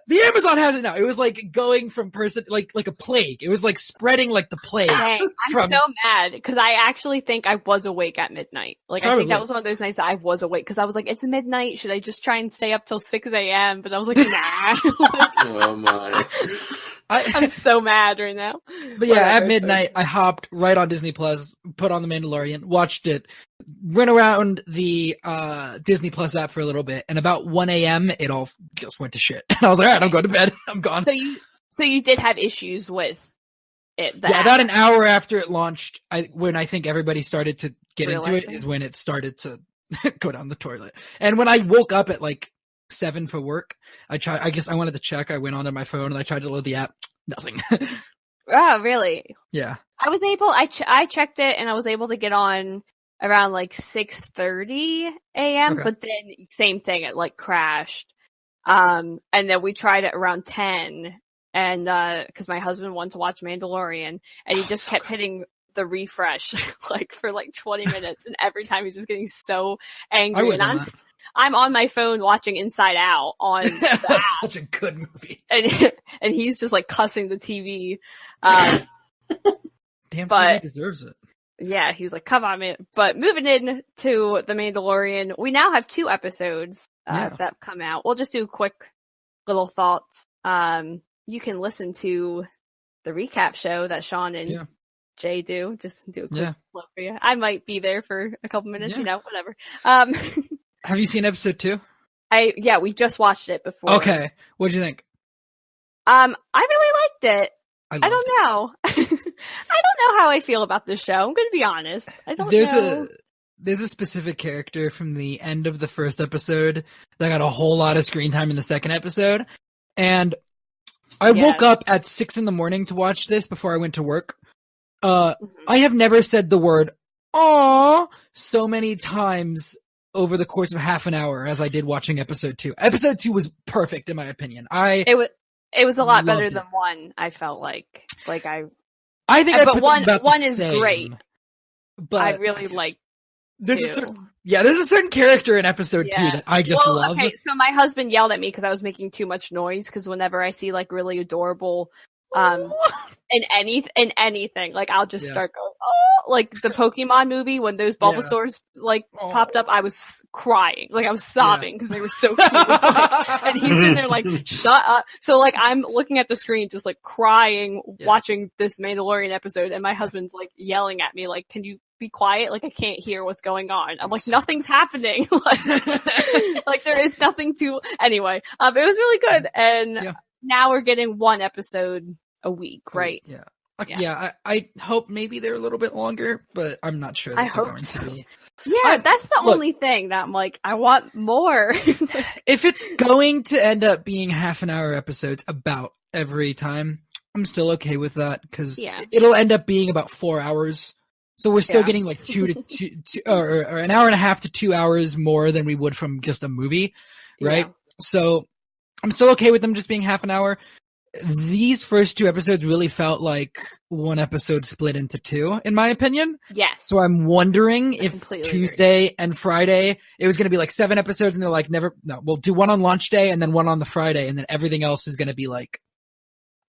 the Amazon has it now." It was like going from person, like a plague. It was like spreading like the plague. Dang, I'm so mad because I actually think I was awake at midnight. Like I think that was one of those nights that I was awake because I was like, it's midnight. Should I just try and stay up till 6 a.m.? But I was like, nah. Oh my. I'm so mad right now. But yeah, at midnight, I hopped right on Disney Plus, put on The Mandalorian, watched it, went around the Disney Plus app for a little bit, and about 1 a.m. it all just went to shit. And I was like, all right, I'm going to bed. I'm gone. So you did have issues with it. Yeah, about an hour after it launched, when I think everybody started to get into it, is when it started to go down the toilet. And when I woke up at like 7 for work, I guess I wanted to check. I went onto my phone and I tried to load the app. Nothing. Oh, really? Yeah. I checked it and I was able to get on around like 6:30 a.m. But then same thing, it like crashed. And then we tried it around 10 and, cause my husband wanted to watch Mandalorian and he just kept hitting the refresh like for like 20 minutes and every time he's just getting so angry. And I'm on my phone watching Inside Out on the app. That's such a good movie. And he's just like cussing the TV. Damn, but he deserves it. Yeah, he's like, come on, man. But moving in to The Mandalorian, we now have 2 episodes that come out. We'll just do quick little thoughts. You can listen to the recap show that Shawn and Jay do. Just do a quick flip for you. I might be there for a couple minutes, whatever. Have you seen episode 2? We just watched it before. Okay. What'd you think? I really liked it. I don't know. I don't know how I feel about this show. I'm going to be honest. I don't know. There's a specific character from the end of the first episode that got a whole lot of screen time in the second episode. And I woke up at 6 a.m. to watch this before I went to work. I have never said the word "aww" so many times over the course of half an hour as I did watching episode 2. Episode 2 was perfect in my opinion. It was a lot better than 1. I felt like I think, but one is great. But I really like there's a certain character in episode 2 that I just love. Okay, so my husband yelled at me because I was making too much noise, because whenever I see like really adorable in anything, like I'll just start going, oh, like the Pokemon movie when those Bulbasaurs like popped up, I was crying, like I was sobbing because they were so cute. And he's in there like, shut up. So like I'm looking at the screen just like crying, watching this Mandalorian episode, and my husband's like yelling at me like, can you be quiet? Like I can't hear what's going on. I'm like, nothing's happening. like there is nothing to, anyway, it was really good. And now we're getting one episode a week, right? I hope maybe they're a little bit longer, but I'm not sure. I hope so. To be. Yeah, that's the only thing that I'm like, I want more. If it's going to end up being half an hour episodes about every time, I'm still okay with that, because it'll end up being about 4 hours. So we're still getting like 2 to 2 or an hour and a half to 2 hours more than we would from just a movie, right? Yeah. So I'm still okay with them just being half an hour. These first 2 episodes really felt like one episode split into 2, in my opinion. Yes. So I'm wondering if Tuesday and Friday, it was going to be like 7 episodes, and they're like, we'll do one on launch day and then one on the Friday, and then everything else is going to be like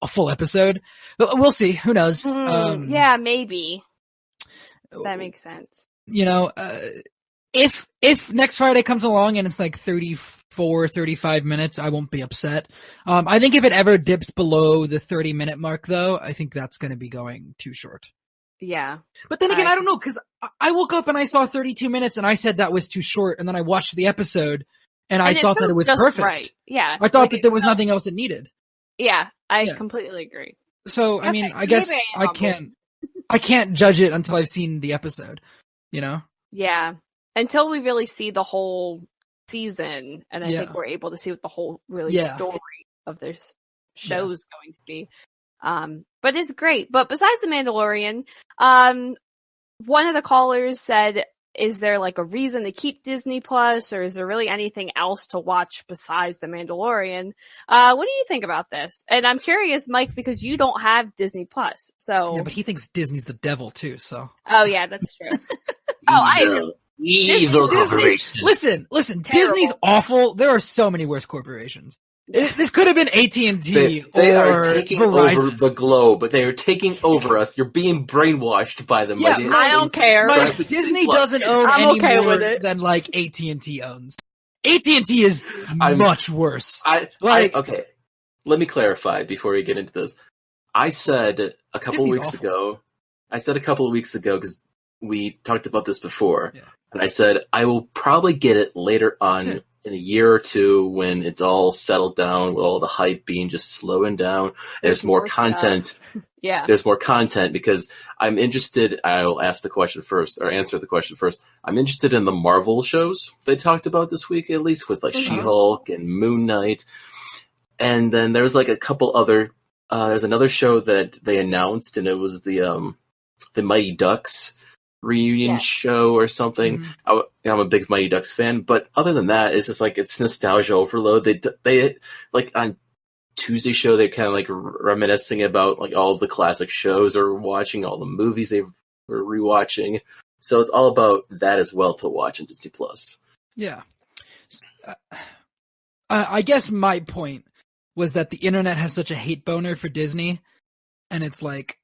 a full episode. But we'll see. Who knows? Yeah, maybe. That makes sense. You know, if next Friday comes along and it's like 35 minutes, I won't be upset. I think if it ever dips below the 30-minute mark, though, I think that's going to be going too short. Yeah. But then again, I don't know, because I woke up and I saw 32 minutes and I said that was too short, and then I watched the episode and I thought that it was perfect. Right. Yeah. I thought that there was nothing else it needed. Yeah, I completely agree. So, I mean, I guess I can't judge it until I've seen the episode, you know? Yeah. Until we really see the whole season, and I think we're able to see what the whole story of this show's going to be. But it's great. But besides The Mandalorian, one of the callers said, is there like a reason to keep Disney Plus, or is there really anything else to watch besides The Mandalorian? What do you think about this? And I'm curious, Mike, because you don't have Disney Plus, so. Yeah, but he thinks Disney's the devil too, so. Oh yeah, that's true. I agree. Evil corporation. Listen, Disney's awful. There are so many worse corporations. This could have been AT&T they or are taking Verizon. over the globe, but they are taking over us. You're being brainwashed by them. Yeah, I don't care. Disney doesn't own any more than like AT&T owns. AT&T is much worse. Okay, let me clarify before we get into this. I said a couple of weeks ago, because we talked about this before, and I said I will probably get it later on in a year or two when it's all settled down, with all the hype being just slowing down. There's more content. There's more content, because I'm interested. I'll ask the question first, or answer the question first. I'm interested in the Marvel shows they talked about this week, at least with like She-Hulk and Moon Knight. And then there's like a couple other, there's another show that they announced, and it was the Mighty Ducks reunion show or something. I'm a big Mighty Ducks fan, but other than that, it's just like, it's nostalgia overload. They like on Tuesday show, they're kind of like reminiscing about like all of the classic shows, or watching all the movies they were rewatching. So it's all about that as well to watch in Disney Plus. Yeah. I guess my point was that the internet has such a hate boner for Disney, and it's like,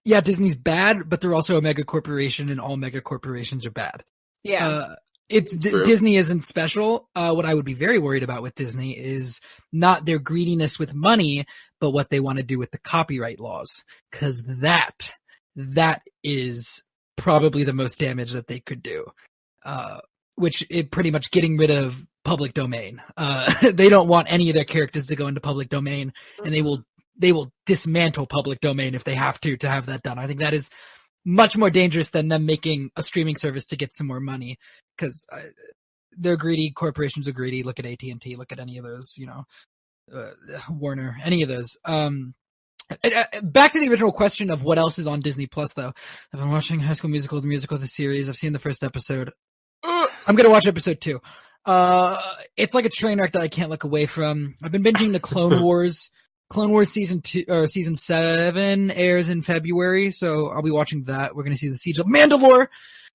yeah, Disney's bad, but they're also a mega corporation, and all mega corporations are bad. Yeah. Disney isn't special. What I would be very worried about with Disney is not their greediness with money, but what they want to do with the copyright laws. 'Cause that is probably the most damage that they could do. Which is pretty much getting rid of public domain. They don't want any of their characters to go into public domain, and they will dismantle public domain if they have to have that done. I think that is much more dangerous than them making a streaming service to get some more money, because they're greedy. Corporations are greedy. Look at AT&T. Look at any of those, Warner, any of those. Back to the original question of what else is on Disney Plus, though. I've been watching High School Musical, the series. I've seen the first episode. I'm going to watch episode 2. It's like a train wreck that I can't look away from. I've been binging the Clone Wars. Clone Wars season 7 airs in February, so I'll be watching that. We're going to see the Siege of Mandalore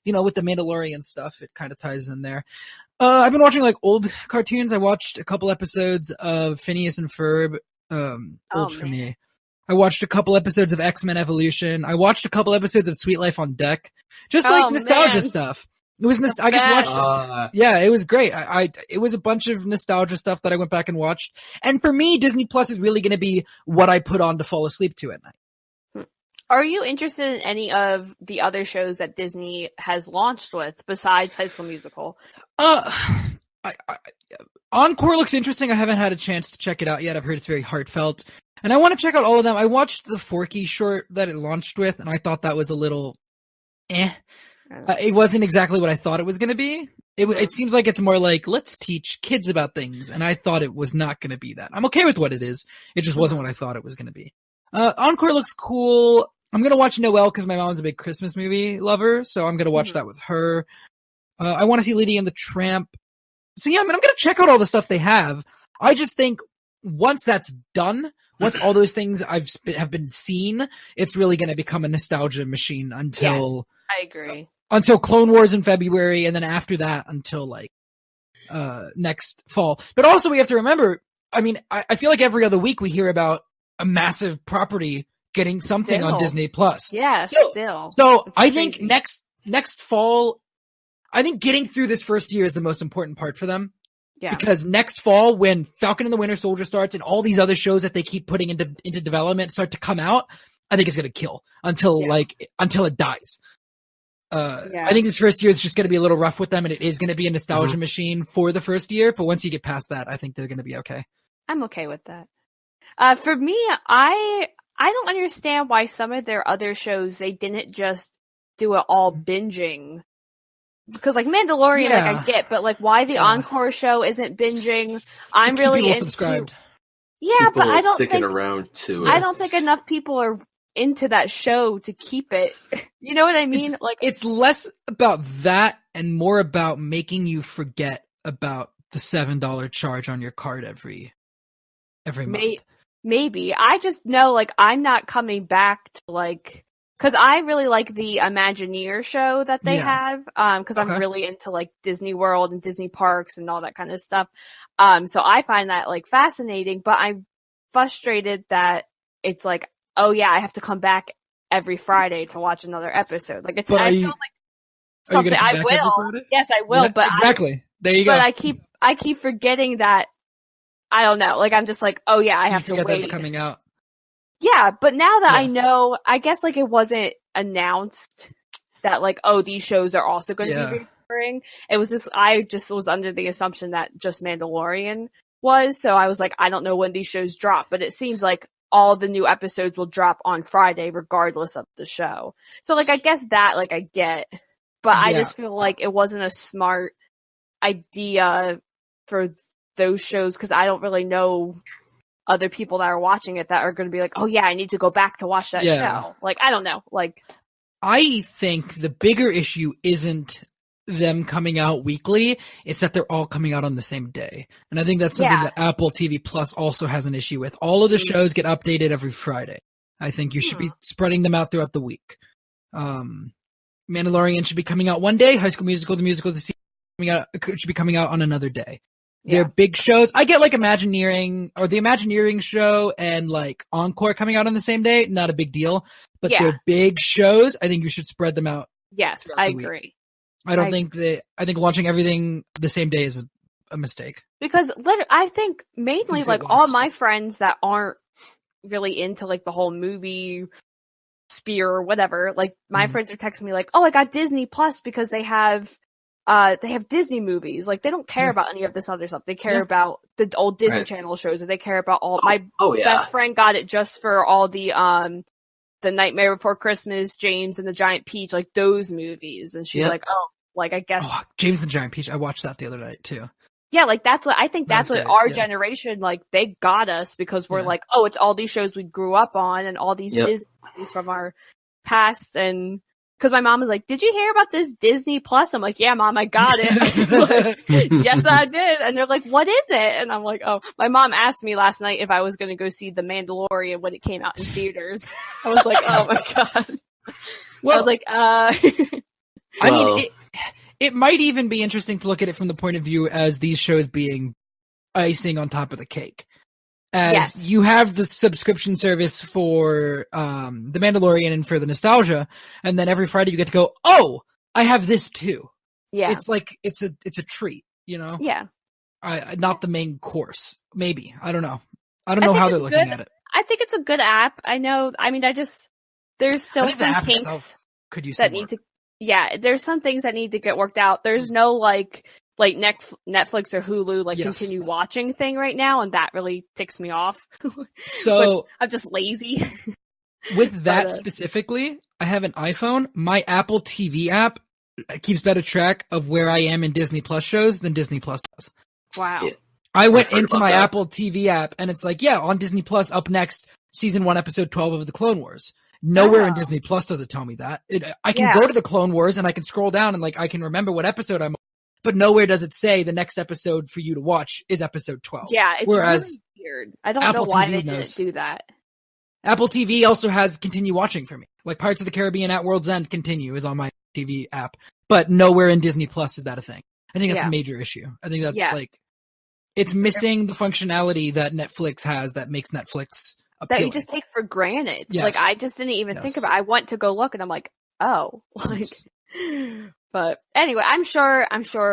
with the Mandalorian stuff, it kind of ties in there. I've been watching like old cartoons. I watched a couple episodes of Phineas and Ferb. Old for me. I watched a couple episodes of X-Men Evolution. I watched a couple episodes of Sweet Life on Deck. Just like nostalgia stuff. It was I just watched. Yeah, it was great. It was a bunch of nostalgia stuff that I went back and watched. And for me, Disney Plus is really going to be what I put on to fall asleep to at night. Are you interested in any of the other shows that Disney has launched with besides High School Musical? Encore looks interesting. I haven't had a chance to check it out yet. I've heard it's very heartfelt. And I want to check out all of them. I watched the Forky short that it launched with, and I thought that was a little it wasn't exactly what I thought it was going to be. It seems like it's more like, let's teach kids about things, and I thought it was not going to be that. I'm okay with what it is. It just wasn't what I thought it was going to be. Encore looks cool. I'm going to watch Noelle because my mom's a big Christmas movie lover, so I'm going to watch that with her. I want to see Lady and the Tramp. So yeah, I'm going to check out all the stuff they have. I just think once that's done, once all those things have been seen, it's really going to become a nostalgia machine until I agree. Until Clone Wars in February, and then after that until like next fall. But also we have to remember, I mean, I feel like every other week we hear about a massive property getting something on Disney Plus. Yeah, still. So I think next fall, I think getting through this first year is the most important part for them. Yeah. Because next fall, when Falcon and the Winter Soldier starts and all these other shows that they keep putting into development start to come out, I think it's going to kill until it dies. I think this first year is just going to be a little rough with them, and it is going to be a nostalgia machine for the first year. But once you get past that, I think they're going to be okay. I'm okay with that. For me, I don't understand why some of their other shows, they didn't just do it all binging. Because like Mandalorian, like I get, but like why the Encore show isn't binging? I'm really into. Subscribed. Yeah, people but I don't sticking around to it. I don't think enough people are into that show to keep it. You know what I mean? It's less about that and more about making you forget about the $7 charge on your card every month. Maybe. I just know like I'm not coming back to like. Because I really like the Imagineer show that they have, because I'm really into like Disney World and Disney parks and all that kind of stuff. So I find that like fascinating, but I'm frustrated that it's like, oh yeah, I have to come back every Friday to watch another episode. Like I feel like something I will. Yes, I will. But exactly. There you go. But I keep forgetting that. I don't know. Like I'm just like, oh yeah, I have to wait. That's coming out. Yeah, but now that I know, I guess like it wasn't announced that like, oh, these shows are also going to be recurring. It was just, I just was under the assumption that just Mandalorian was. So I was like, I don't know when these shows drop, but it seems like all the new episodes will drop on Friday regardless of the show. So like, I guess that like I get, but I just feel like it wasn't a smart idea for those shows because I don't really know other people that are watching it that are going to be like, oh yeah, I need to go back to watch that show. Like, I don't know. Like, I think the bigger issue isn't them coming out weekly. It's that they're all coming out on the same day. And I think that's something that Apple TV Plus also has an issue with. All of the shows get updated every Friday. I think you should be spreading them out throughout the week. Mandalorian should be coming out one day. High School Musical, the season should be coming out on another day. They're big shows. I get like Imagineering or the Imagineering show and like Encore coming out on the same day. Not a big deal, but they're big shows. I think you should spread them out. Yes, I agree. I think launching everything the same day is a mistake. Because I think mainly like all my friends that aren't really into like the whole movie sphere or whatever, like my friends are texting me like, oh, I got Disney Plus because they have Disney movies. Like they don't care about any of this other stuff. They care about the old Disney Channel shows, or they care about all. My best friend got it just for all the Nightmare Before Christmas, James and the Giant Peach, like those movies. And she's like, oh, like I guess James and the Giant Peach. I watched that the other night too. Yeah, like that's what I think. That's what our generation like. They got us because we're like, oh, it's all these shows we grew up on and all these Disney movies from our past and. Because my mom was like, did you hear about this Disney Plus? I'm like, yeah, Mom, I got it. Like, yes, I did. And they're like, what is it? And I'm like, oh, my mom asked me last night if I was going to go see The Mandalorian when it came out in theaters. I was like, oh my God. Well, I was like, I Well- mean, it might even be interesting to look at it from the point of view as these shows being icing on top of the cake. As Yes. you have the subscription service for The Mandalorian and for the nostalgia, and then every Friday you get to go, oh, I have this too. Yeah. It's like it's a treat, you know? Yeah. Not the main course. Maybe. I don't know. I don't know how they're looking at it. I think it's a good app. I know. I mean, there's still I think the some app kinks itself could use that some need work. to. Yeah, there's some things that need to get worked out. There's no like Netflix or Hulu Yes. continue watching thing right now, and that really ticks me off. So I'm just lazy. with that But, specifically, I have an iPhone. My Apple TV app keeps better track of where I am in Disney Plus shows than Disney Plus does. Wow. Yeah. I went heard into about my that. Apple TV app and it's like, yeah, on Disney Plus, up next, season 1, episode 12 of the Clone Wars. Nowhere in Oh. Disney Plus does it tell me that. I can Yeah. go to the Clone Wars and I can scroll down and I can remember what episode I'm on, but nowhere does it say the next episode for you to watch is episode 12. Yeah, it's Whereas really weird. I don't Apple know why TV they knows. didn't do that. Apple TV also has continue watching for me. Like Pirates of the Caribbean at World's End continue is on my TV app, but nowhere in Disney Plus is that a thing. I think that's Yeah. a major issue. I think that's Yeah. it's missing the functionality that Netflix has that makes Netflix That appealing. you just take for granted. Yes. Like I just didn't even think Yes. about it. I went to go look and I'm like, oh, like, but anyway, I'm sure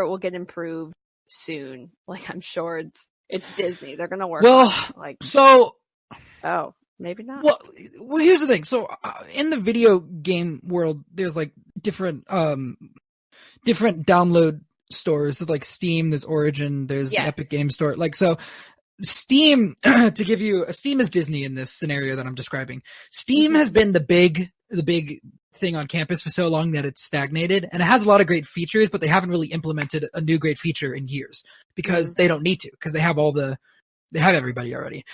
it will get improved soon. Like I'm sure it's Disney. They're going to work Well, on it. Like, So, oh, maybe not. well, here's the thing. So, in the video game world, there's like different download stores. There's like Steam, there's Origin, there's Yes. the Epic Game Store. Like, so Steam, Steam is Disney in this scenario that I'm describing. Steam has been the big thing on campus for so long that it's stagnated, and it has a lot of great features, but they haven't really implemented a new great feature in years because they don't need to, because they have everybody already.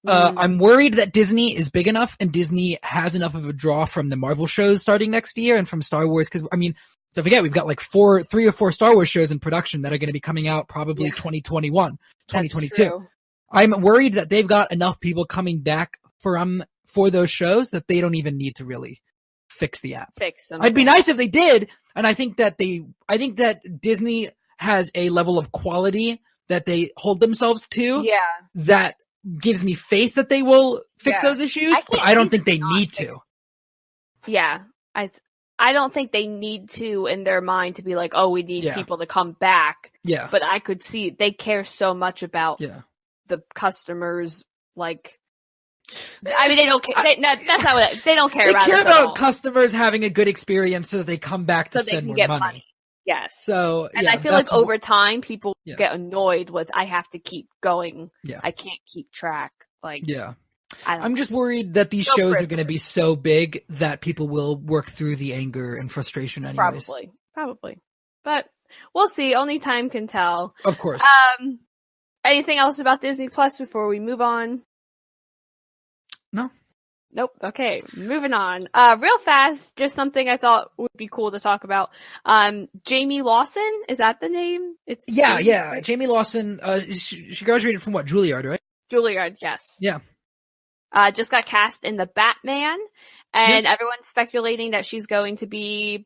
I'm worried that Disney is big enough and Disney has enough of a draw from the Marvel shows starting next year and from Star Wars. Cause I mean, don't forget, we've got like 3 or 4 Star Wars shows in production that are going to be coming out probably Yeah. 2021, That's 2022. true. I'm worried that they've got enough people coming back for those shows that they don't even need to really fix the app. Fix them. It'd be nice if they did. And I think that Disney has a level of quality that they hold themselves to Yeah. that gives me faith that they will fix Yeah. those issues, I but can't I don't believe think they they're not need fixing- to. Yeah. I don't think they need to in their mind to be like, oh, we need Yeah. people to come back. Yeah. But I could see they care so much about Yeah. the customers. Like, I mean, they don't care. That's not what they don't care They about. care us at all. about customers having a good experience so that they come back to So they spend can more get money. money. Yes. So, And yeah, I feel like that's over time, people Yeah. get annoyed with, I have to keep going. Yeah. I can't keep track. Like, Yeah. I don't I'm just worried that these So shows are privileged. going to be so big that people will work through the anger and frustration anyways. Probably. But we'll see. Only time can tell. Of course. Anything else about Disney Plus before we move on? No. Nope. Okay, moving on. Real fast, just something I thought would be cool to talk about. Jamie Lawson, is that the name? It's Yeah, Jamie, yeah. right? Jamie Lawson, she graduated from what? Juilliard, right? Juilliard, yes. Yeah. Just got cast in the Batman, and everyone's speculating that she's going to be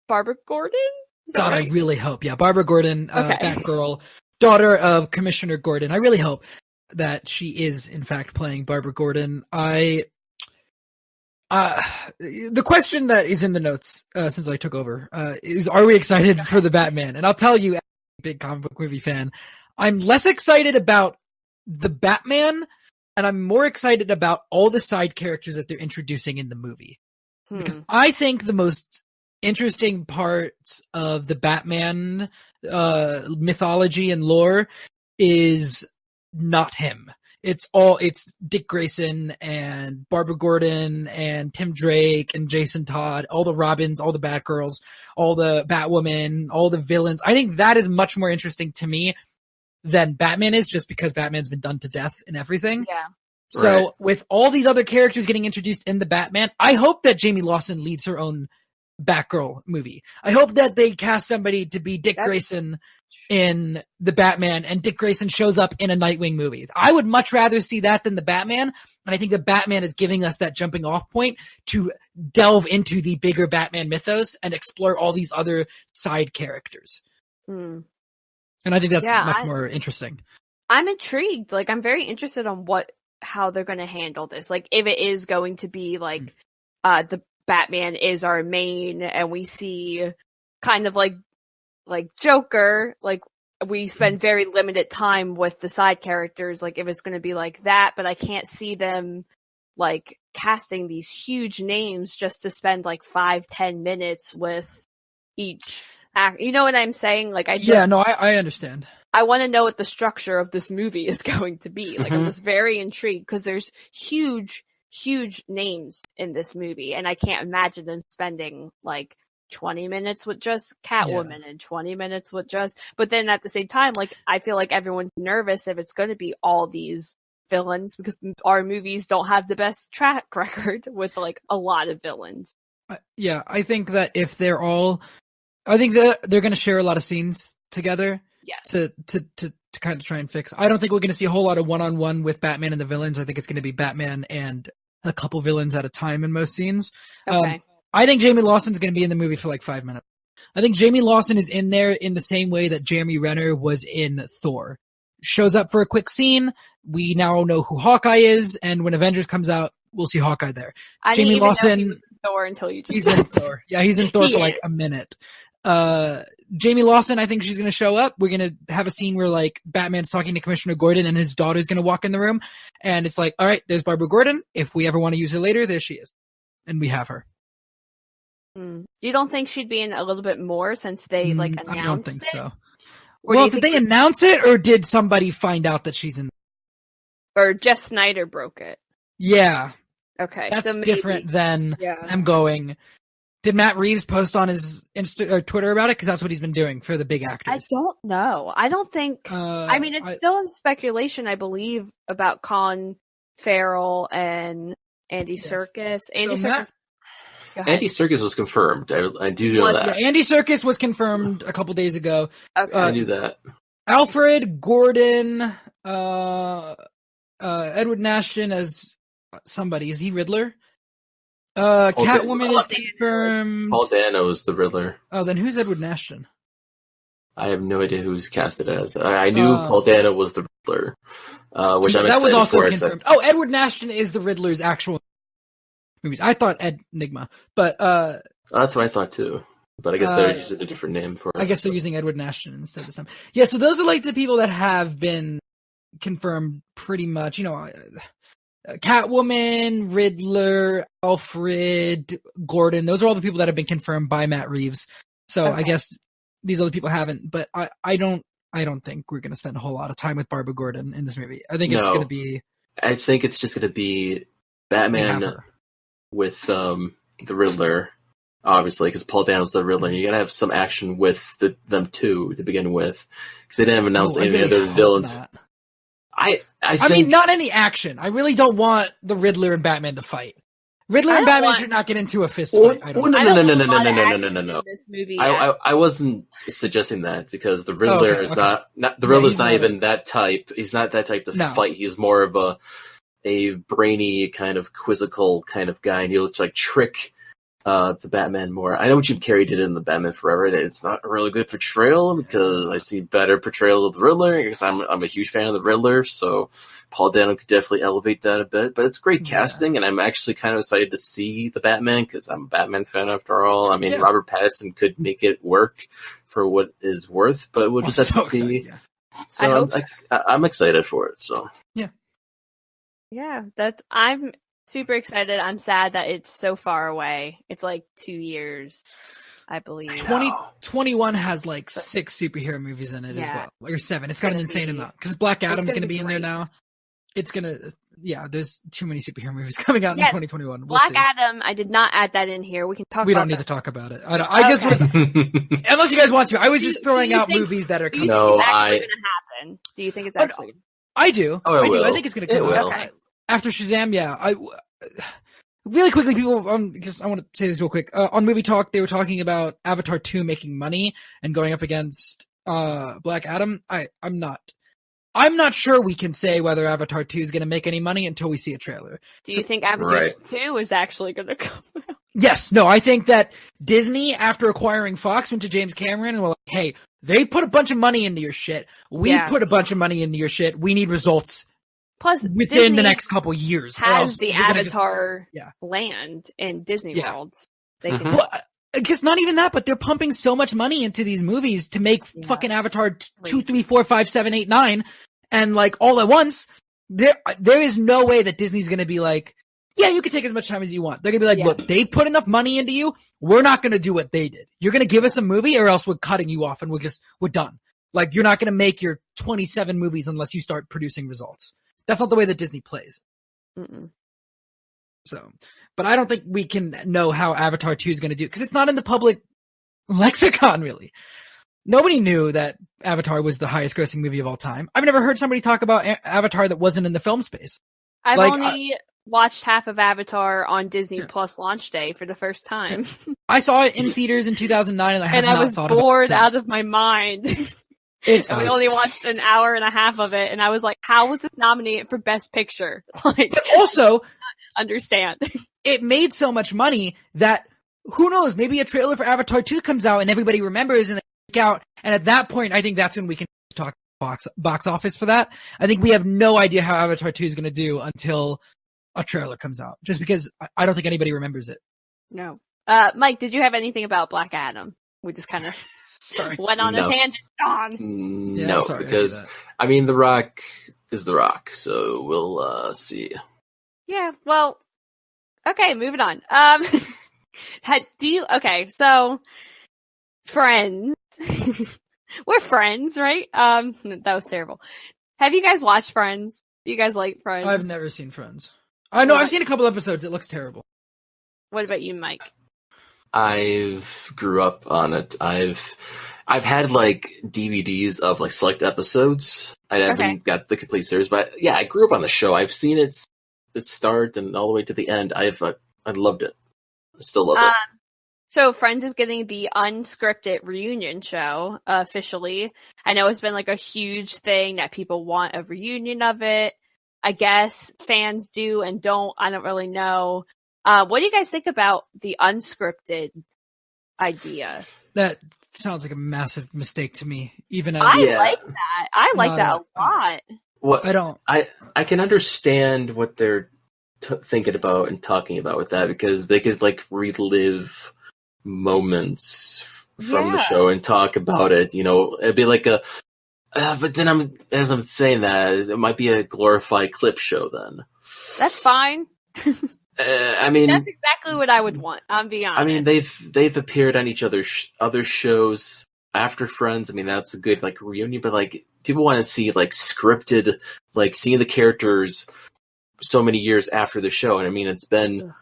Barbara Gordon. Is that God, right? I really hope. Yeah, Barbara Gordon, Okay. Batgirl, daughter of Commissioner Gordon. I really hope that she is in fact playing Barbara Gordon. The question that is in the notes since I took over is: are we excited for the Batman? And I'll tell you, as a big comic book movie fan, I'm less excited about the Batman, and I'm more excited about all the side characters that they're introducing in the movie. Because I think the most interesting parts of the Batman mythology and lore is not him. It's Dick Grayson and Barbara Gordon and Tim Drake and Jason Todd, all the Robins, all the Batgirls, all the Batwoman, all the villains. I think that is much more interesting to me than Batman is, just because Batman's been done to death in everything. Yeah. So Right. with all these other characters getting introduced in the Batman, I hope that Jamie Lawson leads her own Batgirl movie. I hope that they cast somebody to be Dick That's- Grayson in the Batman and Dick Grayson shows up in a Nightwing movie. I would much rather see that than the Batman. And I think the Batman is giving us that jumping off point to delve into the bigger Batman mythos and explore all these other side characters. And I think that's much more interesting. I'm intrigued. Like, I'm very interested on how they're going to handle this. Like, if it is going to be like, the Batman is our main and we see kind of like Joker, like we spend very limited time with the side characters, like if it's going to be like that, but I can't see them like casting these huge names just to spend like 5-10 minutes with each act. You know what I'm saying? Like I understand. I want to know what the structure of this movie is going to be. Like I'm just very intrigued because there's huge names in this movie and I can't imagine them spending like 20 minutes with just Catwoman and 20 minutes with but then at the same time, like, I feel like everyone's nervous if it's going to be all these villains because our movies don't have the best track record with like a lot of villains. I think that if they're they're going to share a lot of scenes together to kind of try and fix. I don't think we're going to see a whole lot of one-on-one with Batman and the villains. I think it's going to be Batman and a couple villains at a time in most scenes. Okay. I think Jamie Lawson's going to be in the movie for like 5 minutes. I think Jamie Lawson is in there in the same way that Jeremy Renner was in Thor. Shows up for a quick scene. We now know who Hawkeye is, and when Avengers comes out, we'll see Hawkeye there. Jamie Lawson know Thor until you just he's in Thor. Yeah, he's in Thor for like a minute. Jamie Lawson, I think she's going to show up. We're going to have a scene where like Batman's talking to Commissioner Gordon and his daughter's going to walk in the room, and it's like, all right, there's Barbara Gordon. If we ever want to use her later, there she is, and we have her. You don't think she'd be in a little bit more since they announced it? I don't think so. Well, did they announce it or did somebody find out that she's in? Or Jeff Snyder broke it? Yeah. Okay. That's so maybe different than them going. Did Matt Reeves post on his Twitter about it? Because that's what he's been doing for the big actors. I don't know. I don't think. I mean, it's still in speculation, I believe, about Colin Farrell and Andy Serkis. Andy Serkis was confirmed. I do know that. Yeah, Andy Serkis was confirmed a couple days ago. Okay. I knew that. Alfred, Gordon, Edward Nashton as somebody. Is he Riddler? Catwoman is confirmed. Paul Dano is the Riddler. Oh, then who's Edward Nashton? I have no idea who's casted as. I knew Paul Dano was the Riddler, which I'm excited for. That was also confirmed. Oh, Edward Nashton is the Riddler's actual movies. I thought Enigma, but that's what I thought too. But I guess they're using a different name for it. I guess they're using Edward Nashton instead this time. Yeah, so those are like the people that have been confirmed pretty much. You know, Catwoman, Riddler, Alfred, Gordon. Those are all the people that have been confirmed by Matt Reeves. So I guess these other people haven't. But I don't think we're going to spend a whole lot of time with Barbara Gordon in this movie. I think it's going to be. I think it's just going to be Batman with the Riddler, obviously, because Paul Dano's the Riddler. And you got to have some action with them two to begin with, because they didn't announce any other villains. I mean, not any action. I really don't want the Riddler and Batman to fight. Riddler and Batman should not get into a fist fight. No. This movie I wasn't suggesting that, because the Riddler is not the Riddler's not even that type. He's not that type to fight. He's more of a brainy kind of quizzical kind of guy, and he'll like trick the Batman more. I know Jim Carrey did it in the Batman Forever, and it's not a really good portrayal because I see better portrayals of the Riddler, because I'm a huge fan of the Riddler, so Paul Dano could definitely elevate that a bit. But it's great casting, and I'm actually kind of excited to see the Batman, because I'm a Batman fan after all. I mean, Robert Pattinson could make it work for what is worth, but we'll just have to see. So I'm excited for it. So yeah, I'm super excited. I'm sad that it's so far away. It's like 2 years, I believe. 2021 has like 6 superhero movies in it as well, or 7. It's got an insane amount, because Black Adam's going to be in there now. It's going to, there's too many superhero movies coming out in 2021. We'll Black see. Adam, I did not add that in here. We can talk. We don't need to talk about it. I just was, unless you guys want to. I was just throwing out movies that are coming. No, it's actually going to happen. Do you think it's actually? I do. Oh, I do. I think it's going to come out. Okay. After Shazam, really quickly, people, because I want to say this real quick. On Movie Talk, they were talking about Avatar 2 making money and going up against Black Adam, I'm not sure we can say whether Avatar 2 is going to make any money until we see a trailer. Do you think Avatar 2 is actually going to come out? Yes, no, I think that Disney, after acquiring Fox, went to James Cameron and were like, hey, they put a bunch of money into your shit. We put a bunch of money into your shit. We need results. Plus, within Disney the next couple years. Has the Avatar land in Disney Worlds. They can... Well, I guess not even that, but they're pumping so much money into these movies to make fucking Avatar 2, 3, 4, 5, 7, 8, 9, and like all at once. There is no way that Disney's going to be like, yeah, you can take as much time as you want. They're going to be like, look, they've put enough money into you. We're not going to do what they did. You're going to give us a movie or else we're cutting you off and we're done. Like, you're not going to make your 27 movies unless you start producing results. That's not the way that Disney plays. Mm-mm. So, but I don't think we can know how Avatar 2 is going to do because it's not in the public lexicon, really. Nobody knew that Avatar was the highest grossing movie of all time. I've never heard somebody talk about Avatar that wasn't in the film space. I've only watched half of Avatar on Disney Plus launch day for the first time. I saw it in theaters in 2009 and I was bored out of my mind. We only watched an hour and a half of it and I was like, how was this nominated for Best Picture? Like, but also, understand. It made so much money that who knows, maybe a trailer for Avatar 2 comes out and everybody remembers and they freak out. And at that point, I think that's when we can talk box office for that. I think we have no idea how Avatar 2 is going to do until a trailer comes out, just because I don't think anybody remembers it. No. Mike, did you have anything about Black Adam? We just kind of went on a tangent, Shawn. No, because I mean, The Rock is The Rock, so we'll see. Yeah, well, okay, moving on. So Friends. We're friends, right? That was terrible. Have you guys watched Friends? Do you guys like Friends? I've never seen Friends. I know I've seen a couple episodes. It looks terrible. What about you, Mike? I've grew up on it. I've had like DVDs of like select episodes. I haven't got the complete series, but yeah, I grew up on the show. I've seen its start and all the way to the end. I loved it. I still love it. So Friends is getting the unscripted reunion show officially. I know it's been like a huge thing that people want a reunion of it. I guess fans do and don't. I don't really know. What do you guys think about the unscripted idea? That sounds like a massive mistake to me. Even as like that. I like that a lot. What I don't. I can understand what they're thinking about and talking about with that, because they could like relive moments from the show and talk about it. You know, it'd be like but then as I'm saying that, it might be a glorified clip show then. That's fine. I mean, that's exactly what I would want. I'm being honest. I mean, they've appeared on each other's other shows after Friends. I mean, that's a good like reunion, but like people want to see like scripted, like seeing the characters so many years after the show. And I mean, it's been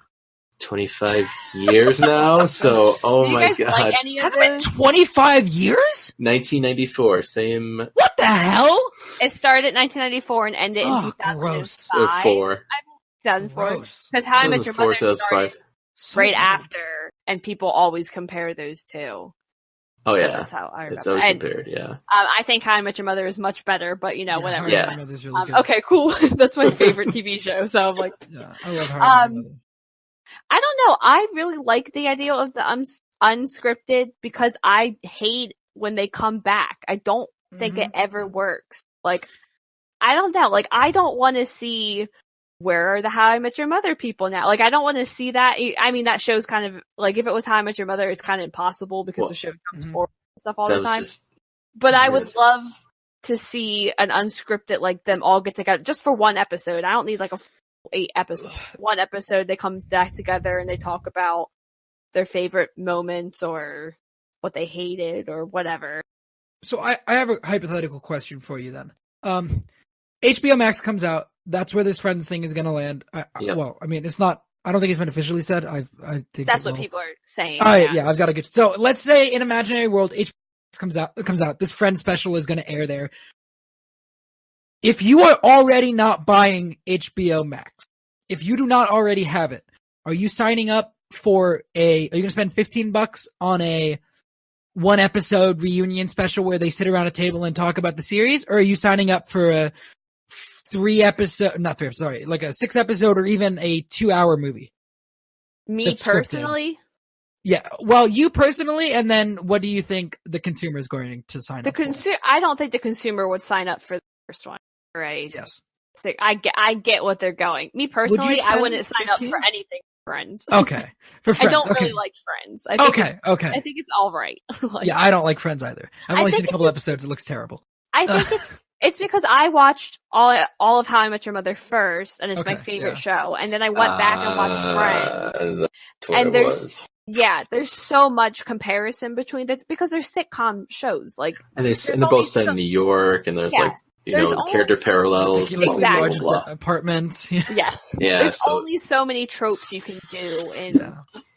25 years now, so my god, like any of has it been 25 years? 1994, same. What the hell? It started in 1994 and ended in 2005. 2004. Because How I Met Your Mother started right after, and people always compare those two. Oh, so yeah. That's how I remember. It's always compared, yeah. I think How I Met Your Mother is much better, but whatever. How I Met Your Mother's really good. Okay, cool. That's my favorite TV show, so I'm like... Yeah, I love How I Met Your Mother. I don't know. I really like the idea of the unscripted because I hate when they come back. I don't think it ever works. Like, I don't know. Like, I don't want to see where are the How I Met Your Mother people now. Like, I don't want to see that. I mean, that show's kind of like, if it was How I Met Your Mother, it's kind of impossible because the show comes forward and stuff all the time. But I would love to see an unscripted, like them all get together just for one episode. I don't need like a 8 episode. One episode, they come back together and they talk about their favorite moments or what they hated or whatever. So I have a hypothetical question for you then. HBO Max comes out. That's where this Friends thing is going to land. Well, I mean, it's not. I don't think it's been officially said. I think that's what people are saying. Yeah, I've got to get. So let's say in imaginary world, HBO Max comes out. This Friends special is going to air there. If you are already not buying HBO Max, if you do not already have it, are you signing up for are you going to spend $15 on a one episode reunion special where they sit around a table and talk about the series, or are you signing up for a 6 episode or even a 2-hour movie? Me personally? Yeah. Well, you personally, and then what do you think the consumer is going to sign up for? I don't think the consumer would sign up for the first one, right? Yes. So I get what they're going. Me personally, I wouldn't sign up for anything for Friends. Okay. For Friends. I don't really like Friends. I think it's all right. Yeah, I don't like Friends either. I've only seen a couple episodes. It looks terrible. I think it's because I watched all of How I Met Your Mother first, and it's my favorite show. And then I went back and watched Friends. And there's so much comparison between because they're sitcom shows. And they're both set in New York, and there's character parallels. Exactly. Apartments. Yes. Yeah. There's only so many tropes you can do in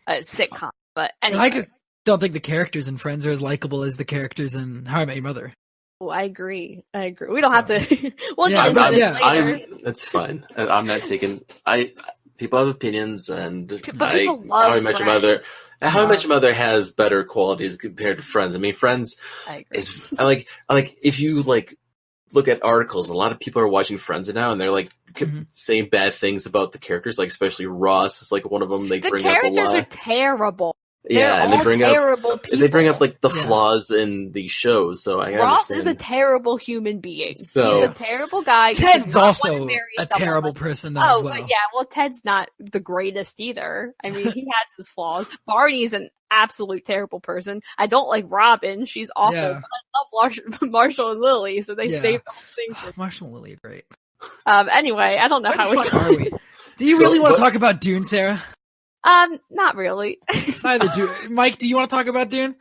a sitcom. But anyway. I just don't think the characters in Friends are as likable as the characers in How I Met Your Mother. Oh, I agree. We don't have to. We'll get into this later. That's fine. I'm not taking. People have opinions, and people love How I Met Your Mother. How I Met Your Mother has better qualities compared to Friends. I mean, Friends is if you look at articles, a lot of people are watching Friends now, and they're saying bad things about the characters. Especially Ross is one of them. The characters are terrible. Yeah, and they bring up the people. flaws in the shows. So Ross is a terrible human being. So, he's a terrible guy. Ted's also a terrible person as well. Yeah, well, Ted's not the greatest either. I mean, he has his flaws. Barney's an absolute terrible person. I don't like Robin. She's awful. Yeah. But I love Marshall and Lily, so they saved the whole thing. Marshall and Lily are great. Anyway, I don't know how are we. Do you really want to talk about Dune, Sarah? Not really. Neither do Mike. Do you want to talk about Dune?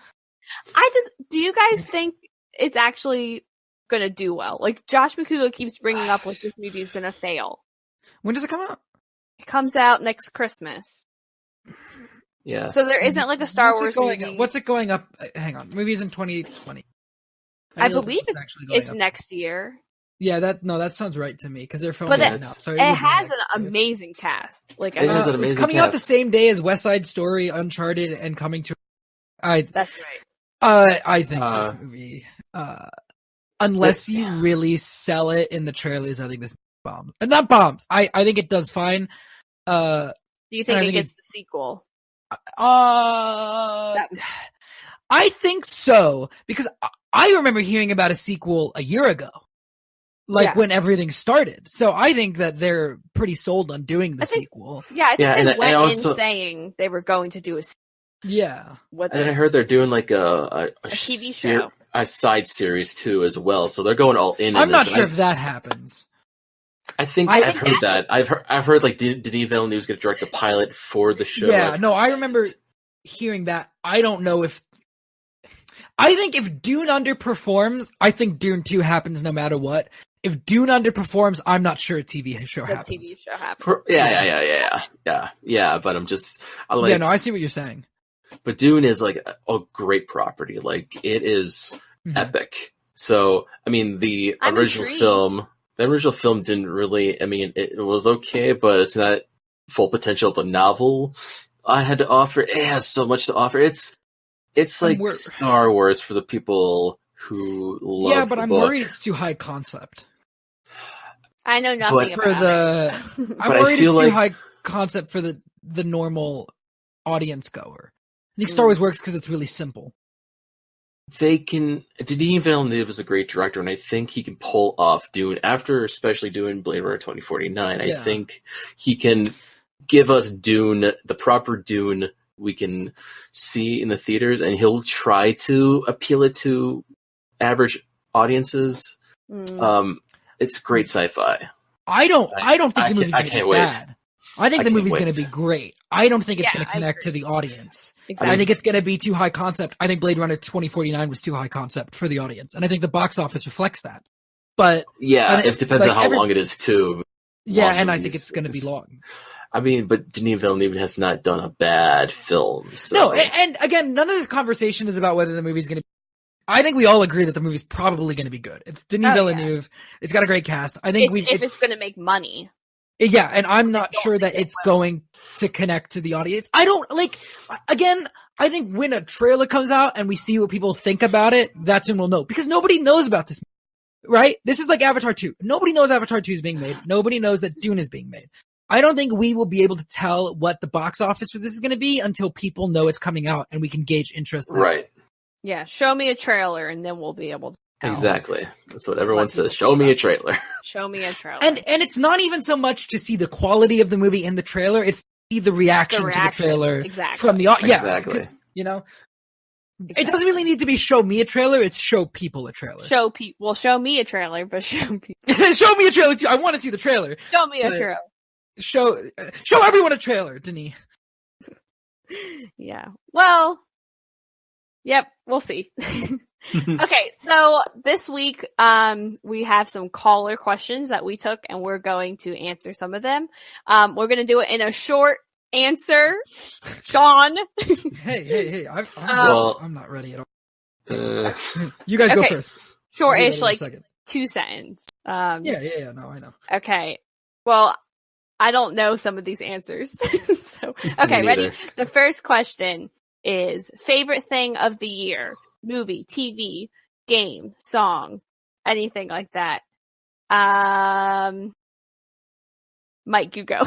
Do you guys think it's actually gonna do well? Josh McCouga keeps bringing up this movie is gonna fail. When does it come out? It comes out next Christmas. Yeah. So there isn't a Star Wars movie. What's it going up? Hang on. Movies in 2020. I believe it's next year. Yeah, that sounds right to me because they're filming it now. So it has an amazing cast. It's coming out the same day as West Side Story, Uncharted, and Coming to. That's right. I think this movie, unless you really sell it in the trailers, I think this bombs. Not bombs. I think it does fine. Do you think it gets the sequel? I think so because I remember hearing about a sequel a year ago. When everything started. So I think that they're pretty sold on doing the sequel. Yeah, I think they went in saying they were going to do a sequel. Yeah. And I heard they're doing a TV show. A side series too as well. So they're going all in. I'm not sure if that happens. I think I've heard that. I've heard Denis Villeneuve is going to direct the pilot for the show. Yeah, no, I remember hearing that. I don't know if... I think if Dune underperforms, I think Dune 2 happens no matter what. If Dune underperforms, I'm not sure a TV show happens. TV show happens. Yeah, but I'm just... I see what you're saying. But Dune is a great property. It is epic. So, I mean, the original film didn't really... I mean, it was okay, but it's not full potential of the novel I had to offer. It has so much to offer. It's Star Wars for the people who love the book. Yeah, but I'm worried it's too high concept. I know nothing about it. I'm worried it's too high concept for the normal audience goer. I think Star Wars works because it's really simple. Denis Villeneuve is a great director, and I think he can pull off Dune after especially doing Blade Runner 2049. I think he can give us Dune, the proper Dune we can see in the theaters, and he'll try to appeal it to average audiences. It's great sci-fi. I don't think the movie's going to be bad. I think the movie's going to be great. I don't think it's going to connect to the audience. Exactly. I think it's going to be too high concept. I think Blade Runner 2049 was too high concept for the audience, and I think the box office reflects that. But it depends on how long it is too. Yeah, and I think it's going to be long. I mean, but Denis Villeneuve has not done a bad film. So. No, and again, none of this conversation is about whether the movie's going to. I think we all agree that the movie's probably going to be good. It's Denis Villeneuve. Yeah. It's got a great cast. I think if it's going to make money. Yeah, and I'm not sure that it's going to connect to the audience. I don't again, I think when a trailer comes out and we see what people think about it, that's when we'll know. Because nobody knows about this, right? This is like Avatar 2. Nobody knows Avatar 2 is being made. Nobody knows that Dune is being made. I don't think we will be able to tell what the box office for this is going to be until people know it's coming out and we can gauge interest. Right. Yeah, show me a trailer and then we'll be able to tell. Exactly. That's what everyone says. Show me a trailer. Show me a trailer. And it's not even so much to see the quality of the movie in the trailer, it's to see the reaction to the trailer from the audience. Yeah, exactly. You know? It doesn't really need to be show me a trailer, it's show people a trailer. Show me a trailer, but show people. Show me a trailer too. I want to see the trailer. Show me a trailer. Show everyone a trailer, Denis. Yeah. Well, yep, we'll see. Okay, so this week, we have some caller questions that we took and we're going to answer some of them. We're going to do it in a short answer. Shawn. Hey, I'm not ready at all. You guys go first. Short-ish, like 2 sentences. No, I know. Okay. Well, I don't know some of these answers. So, okay, ready? The first question is favorite thing of the year. Movie, TV, game, song, anything like that. Mike, you go.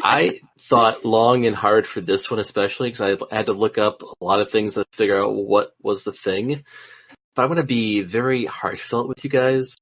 I thought long and hard for this one, especially because I had to look up a lot of things to figure out what was the thing. But I'm going to be very heartfelt with you guys.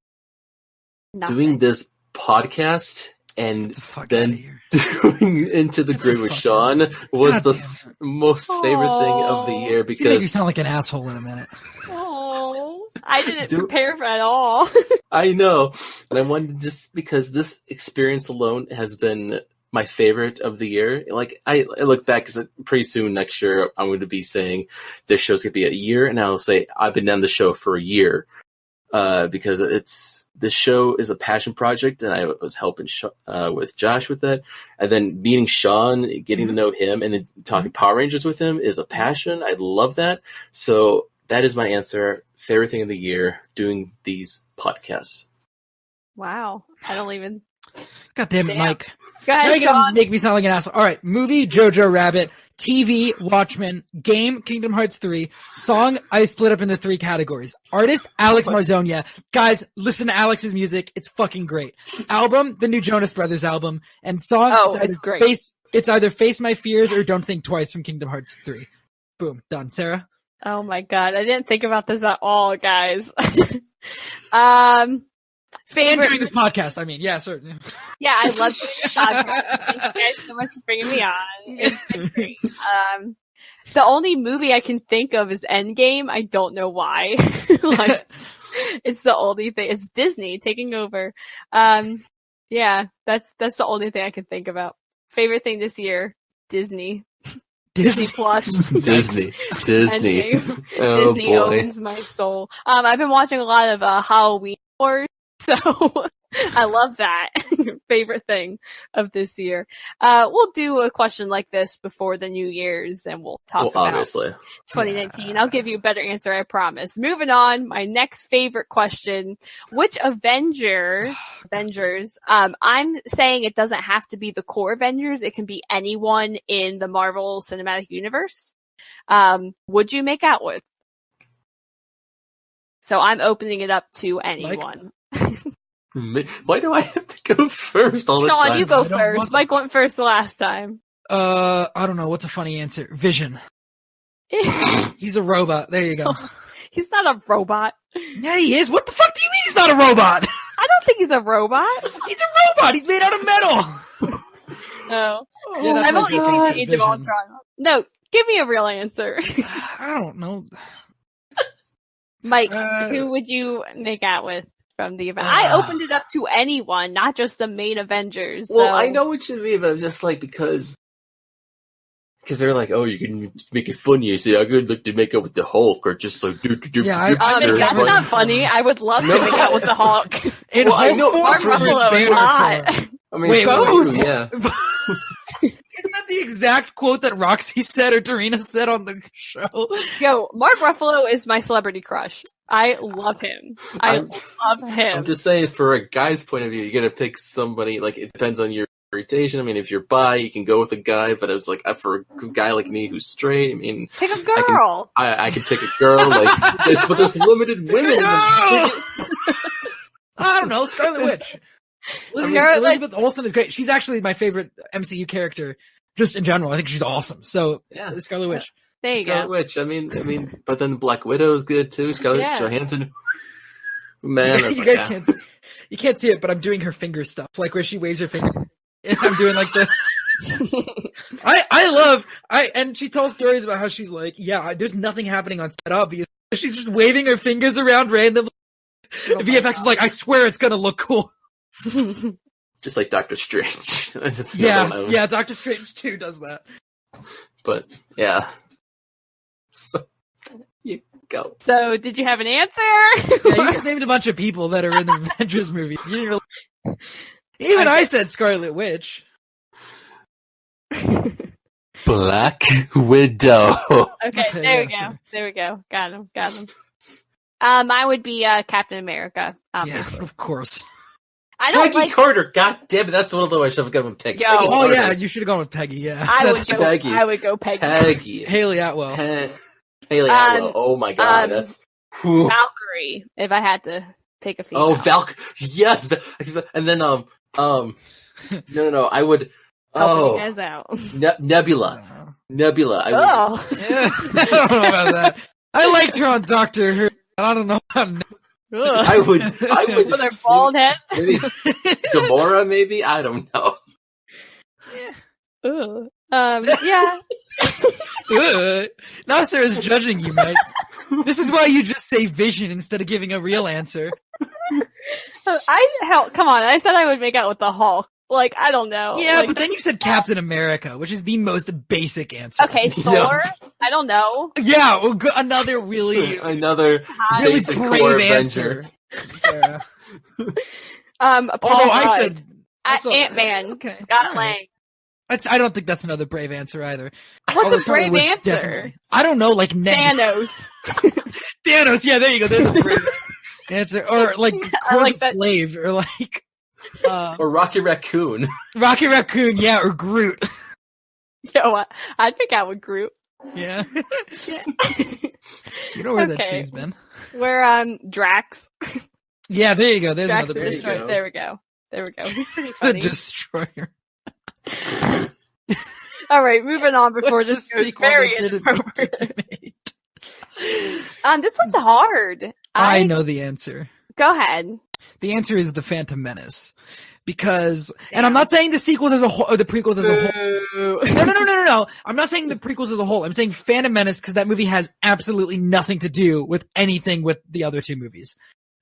Doing this podcast and then doing Into the Grid with Shawn was the most favorite thing of the year because you make me sound like an asshole in a minute. Oh, I didn't prepare for it at all. I know, and I wanted just because this experience alone has been my favorite of the year. Like I look back because pretty soon next year I'm going to be saying this show's going to be a year, and I'll say I've been on the show for a year because this show is a passion project, and I was helping with Josh with that. And then meeting Shawn, getting to know him, and then talking Power Rangers with him is a passion. I love that. So that is my answer. Favorite thing of the year, doing these podcasts. Wow. I don't even... God damn it, Mike. Go ahead, now you're Shawn. gonna make me sound like an asshole. All right, movie, Jojo Rabbit. TV, Watchmen. Game, Kingdom Hearts 3. Song, I split up into 3 categories. Artist, Alex Marzonia. Guys, listen to Alex's music. It's fucking great. Album, the new Jonas Brothers album. And song, it's either Face My Fears or Don't Think Twice from Kingdom Hearts 3. Boom. Done. Sarah? Oh my god, I didn't think about this at all, guys. Favorite... And during this podcast, I mean, yeah, certainly. Yeah, I love doing this podcast. Thank you guys so much for bringing me on. It's been great. The only movie I can think of is Endgame. I don't know why. Like, it's the only thing. It's Disney taking over. Yeah, that's the only thing I can think about. Favorite thing this year, Disney. Disney Plus. Disney. Oh, Disney boy. owns my soul. I've been watching a lot of Halloween Wars. So I love that. Favorite thing of this year. We'll do a question like this before the New Year's and we'll talk about obviously 2019. Yeah. I'll give you a better answer, I promise. Moving on, my next favorite question. Which Avengers, I'm saying it doesn't have to be the core Avengers. It can be anyone in the Marvel Cinematic Universe. Would you make out with? So I'm opening it up to anyone. Why do I have to go first all the time? Shawn, you go first. Mike went first the last time. I don't know. What's a funny answer? Vision. He's a robot. There you go. He's not a robot. Yeah, he is. What the fuck do you mean he's not a robot? I don't think he's a robot. He's a robot. He's made out of metal. No. Yeah, I've only seen Age of Ultron. No, give me a real answer. I don't know. Mike, who would you make out with from the event? I opened it up to anyone, not just the main Avengers. Well, I know what you mean, but I'm just like, because they're like, oh, you can make it funny. So I could look to make out with the Hulk or just like, that's not funny. I would love to make out with the Hulk. Well, I know Mark Ruffalo is hot. I mean, both. Yeah. Isn't that the exact quote that Roxy said or Dorina said on the show? Yo, Mark Ruffalo is my celebrity crush. I love him. I love him. I'm just saying, for a guy's point of view, you're gonna pick somebody, like, it depends on your orientation. I mean, if you're bi, you can go with a guy, but it was like for a guy like me who's straight, I mean, pick a girl. I can pick a girl, but there's limited women. I don't know, Scarlet Witch. Elizabeth Olsen is great. She's actually my favorite MCU character, just in general. I think she's awesome. So, Scarlet Witch. There you Scarlet go. Witch. I mean, but then Black Widow is good too. Scarlett Johansson. Man, you can't see it, but I'm doing her finger stuff, like where she waves her finger, and I'm doing like the. And she tells stories about how she's like, there's nothing happening on set, obviously. She's just waving her fingers around randomly. VFX is like, I swear it's gonna look cool. Just like Doctor Strange. Doctor Strange 2 does that. But yeah, so you go. So did you have an answer? You just named a bunch of people that are in the Avengers movies. Even I said Scarlet Witch. Black Widow. Okay, there we go. Got him. I would be Captain America, obviously. Yeah, of course. I don't Peggy Carter. God damn it, that's one of the ways I should have gone with Peggy. You should have gone with Peggy. Yeah, I would go Peggy. Haley Atwell. Haley Atwell. Oh my god, that's Valkyrie. If I had to pick a female. Oh, yes. And then no, I would. Helping you guys out. Nebula. I don't know about that. I liked her on Doctor Who. I don't know about. I would. With their bald head. Maybe Gamora. Maybe I don't know. Yeah. Now Sarah's judging you, Mike. This is why you just say Vision instead of giving a real answer. Come on! I said I would make out with the Hulk. Like, I don't know. Yeah, but then you said Captain America, which is the most basic answer. Okay, Thor. I don't know. Yeah, another really brave answer. Sarah. I said Ant-Man. Okay. Scott Lang. I don't think that's another brave answer either. What's a brave answer? I don't know, like Thanos. Thanos, yeah, there you go. There's a brave answer. Or like Slave, or like or Rocky Raccoon. Rocky Raccoon, yeah, or Groot. Yo, what? I'd pick out with Groot. Yeah. You know where that tree's been. We're Drax. Yeah, there you go. There's Drax another brave. There we go. He's pretty funny. The Destroyer. All right, moving on before this goes very inappropriate. This one's hard. I know the answer. Go ahead. The answer is The Phantom Menace. Because, and I'm not saying the sequels as a whole, or the prequels as a whole. No. I'm not saying the prequels as a whole. I'm saying Phantom Menace because that movie has absolutely nothing to do with anything with the other two movies.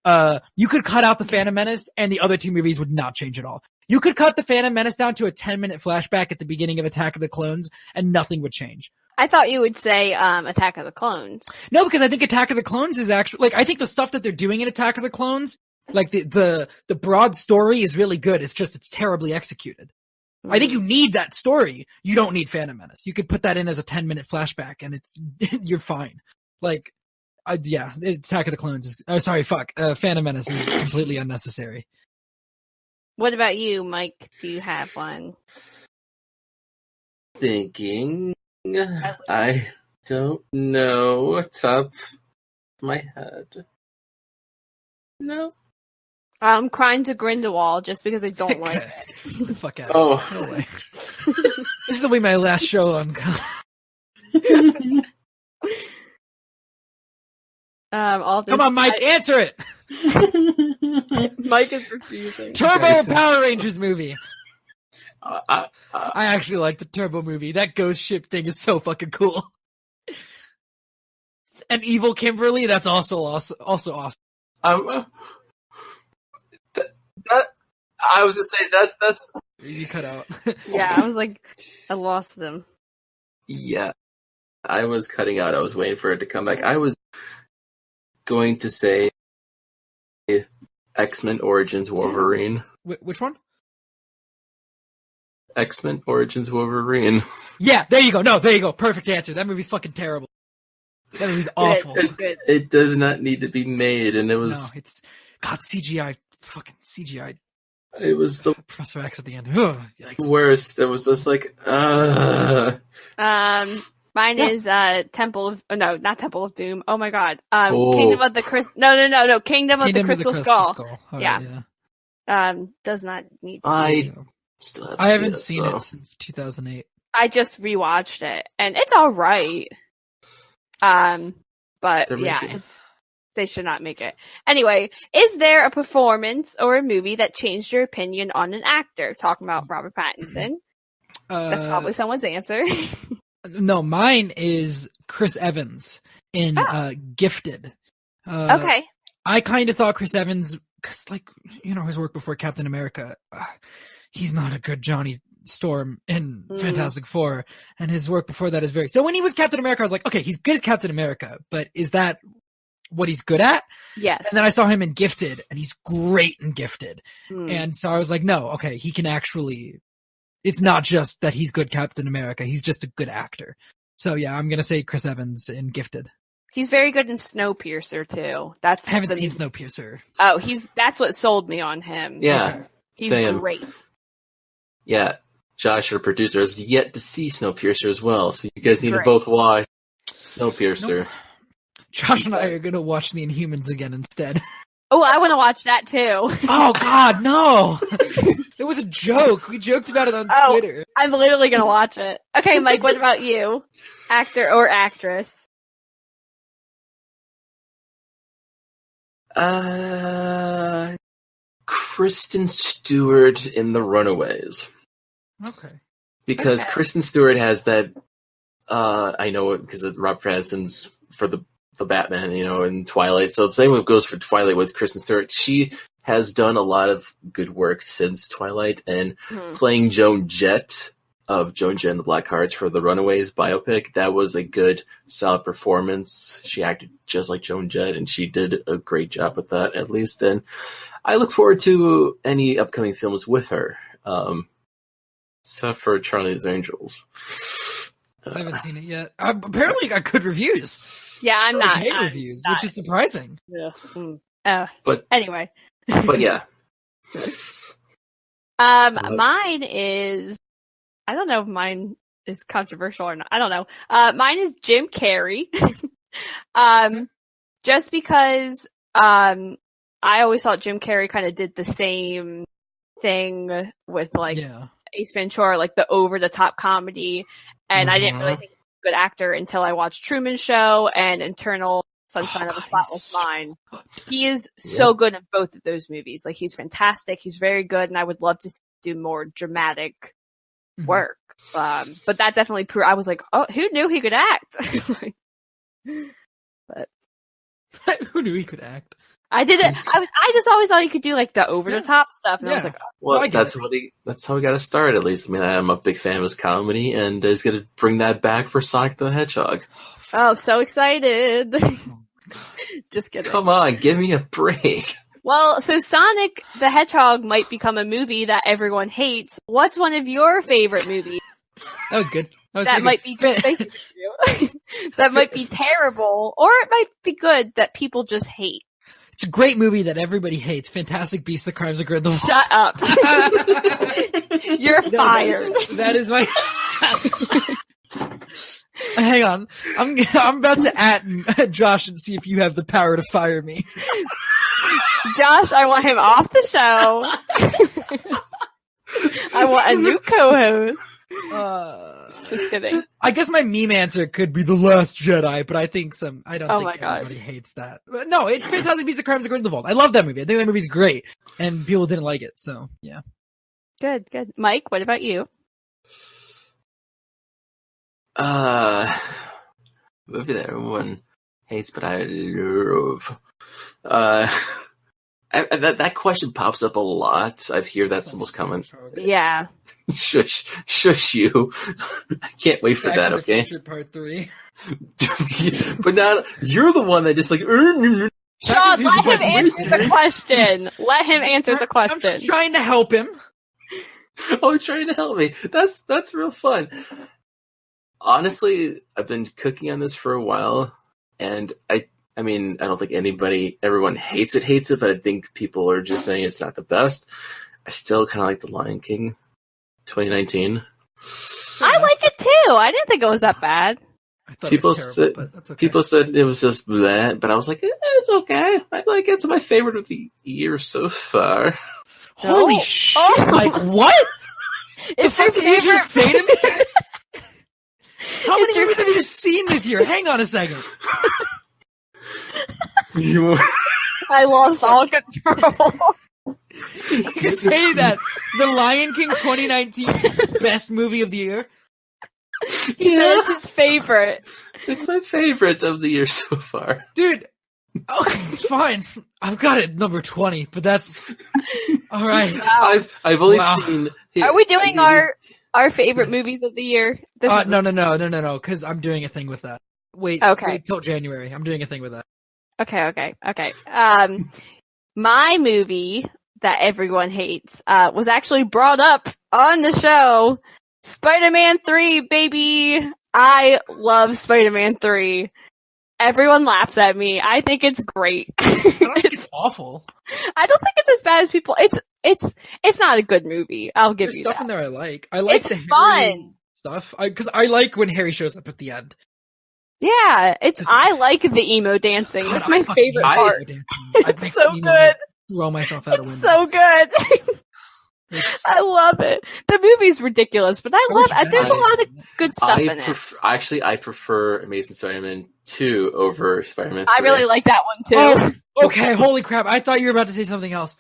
You could cut out the Phantom Menace and the other two movies would not change at all. You could cut the Phantom Menace down to a 10-minute flashback at the beginning of Attack of the Clones and nothing would change. I thought you would say, Attack of the Clones. No, because I think Attack of the Clones is actually, I think the stuff that they're doing in Attack of the Clones, the broad story is really good. It's just, it's terribly executed. I think you need that story. You don't need Phantom Menace. You could put that in as a 10-minute flashback and you're fine. Attack of the Clones is, Phantom Menace is completely unnecessary. What about you, Mike? Do you have one? Thinking. I don't know. Top of my head. No. I'm crying to Grindelwald just because I don't like it. Get the fuck out of here. No way. This will be my last show on. Come on, Mike, answer it! Mike is refusing. Turbo Power Rangers movie. I actually like the Turbo movie. That ghost ship thing is so fucking cool. And Evil Kimberly, that's also awesome. I was gonna say that's you cut out. Yeah, I was like, I lost him. Yeah, I was cutting out. I was waiting for it to come back. I was going to say X-Men Origins Wolverine. Which one? X-Men Origins Wolverine. Yeah, there you go. No, there you go. Perfect answer. That movie's fucking terrible. That movie's awful. It does not need to be made, and it was. No, it's God CGI. Fucking CGI. It was the Professor X at the end. Ugh, yikes. worst. It was just like, Mine is Temple of not Temple of Doom. Oh my god. Oh. Kingdom of the Kingdom of the Crystal Skull. Oh, Yeah. Does not need to I still I haven't see seen it, it since 2008. I just rewatched it and it's all right. But They're yeah, making- they should not make it. Anyway, is there a performance or a movie that changed your opinion on an actor? Talking about Robert Pattinson. That's probably someone's answer. No, mine is Chris Evans in Gifted. Okay. I kind of thought Chris Evans, cause like, his work before Captain America, he's not a good Johnny Storm in Fantastic Four, and his work before that is very, so when he was Captain America, I was like, okay, he's good as Captain America, but is that what he's good at? Yes. And then I saw him in Gifted, and he's great in Gifted. Mm. And so I was like, no, okay, he can actually, it's not just that he's good Captain America, he's just a good actor. So yeah, I'm gonna say Chris Evans in Gifted. He's very good in Snowpiercer too. I haven't seen Snowpiercer. Oh, that's what sold me on him. Yeah. Okay. He's Same. great. Yeah. Josh, our producer, has yet to see Snowpiercer as well, so you guys need to Great. both watch Snowpiercer. Nope. Josh and I are gonna watch The Inhumans again instead. Oh, I want to watch that too. Oh God, no! It was a joke. We joked about it on Twitter. I'm literally gonna watch it. Okay, Mike, what about you? Actor or actress? Kristen Stewart in The Runaways. Okay. Because Okay. Kristen Stewart has that, I know it because of Rob Pattinson's for the Batman, in Twilight. So the same goes for Twilight with Kristen Stewart. She has done a lot of good work since Twilight, and playing Joan Jett of Joan Jett and the Blackhearts for the Runaways biopic, that was a good, solid performance. She acted just like Joan Jett, and she did a great job with that, at least. And I look forward to any upcoming films with her, except for Charlie's Angels. I haven't seen it yet. Apparently, got good reviews. Yeah, I'm not. Okay I'm reviews, not. which is surprising. Yeah. But Anyway. But yeah. Mine is, I don't know if mine is controversial or not. I don't know. Mine is Jim Carrey. Just because, I always thought Jim Carrey kind of did the same thing with Ace Ventura, like the over the top comedy. And I didn't really think he was a good actor until I watched Truman Show and Eternal Sunshine of the Spotless Mind. He is so good in both of those movies. Like, he's fantastic. He's very good, and I would love to do more dramatic work. But that definitely proved. I was like, oh, who knew he could act? But who knew he could act? I didn't. I just always thought he could do like the over the top stuff, and I was like, oh. Well, that's how we got to start, at least. I mean, I'm a big fan of his comedy, and he's going to bring that back for Sonic the Hedgehog. Oh, so excited. Just kidding. Come on, give me a break. Well, so Sonic the Hedgehog might become a movie that everyone hates. What's one of your favorite movies? That was good. That might be good. Thank you. That might be terrible, or it might be good that people just hate. It's a great movie that everybody hates. Fantastic Beasts: The Crimes of Grindelwald. Shut up. You're fired. That is my. Hang on, I'm about to at Josh and see if you have the power to fire me. Josh, I want him off the show. I want a new co-host. Just kidding. I guess my meme answer could be The Last Jedi, but I think I don't think everybody hates that. But no, it's Fantastic Beasts: The Crimes of Grindelwald. I love that movie. I think that movie's great, and people didn't like it, so yeah. Good. Mike, what about you? Movie that everyone hates, but I love. That question pops up a lot. I hear that's the most common. Yeah. Shush you. I can't wait for that, okay? Part 3. But now, you're the one that just like... Shawn, let him answer the question. Let him answer the question. I'm trying to help him. Oh, trying to help me. That's real fun. Honestly, I've been cooking on this for a while, and I mean, I don't think everyone hates it, but I think people are just saying it's not the best. I still kind of like The Lion King 2019. I like it too. I didn't think it was that bad. I thought People it was terrible, said but that's okay. people said it was just bleh, but I was like, it's okay. I like it. It's my favorite of the year so far. Holy Oh. shit! Oh. Like what? It's the your fuck did you just say favorite. to me? How many movies have you seen this year? Hang on a second. I lost all control. You say that The Lion King 2019 best movie of the year. He said it's his favorite. It's my favorite of the year so far. Dude, it's fine. I've got it number 20, but that's all right. I've only Wow. seen. Are we doing our favorite movies of the year? This is No, because I'm doing a thing with that. Wait till January. I'm doing a thing with that. Okay. My movie that everyone hates was actually brought up on the show. Spider-Man 3, baby! I love Spider-Man 3. Everyone laughs at me. I think it's great. I don't think it's awful. I don't think it's as bad as people. It's not a good movie. I'll give There's you stuff that. in there I like. I like It's the Harry fun. stuff because I like when Harry shows up at the end. Yeah, Just- I like the emo dancing. God, That's my I fucking favorite hate part. dancing. I'd It's make so emo good. Throw myself out a It's window. so good. It's- I love it. The movie's ridiculous, but I wish love it. There's a lot of good stuff in it. I prefer Amazing Spider-Man 2 over Spider-Man 3. I really like that one too. Oh, okay, holy crap. I thought you were about to say something else.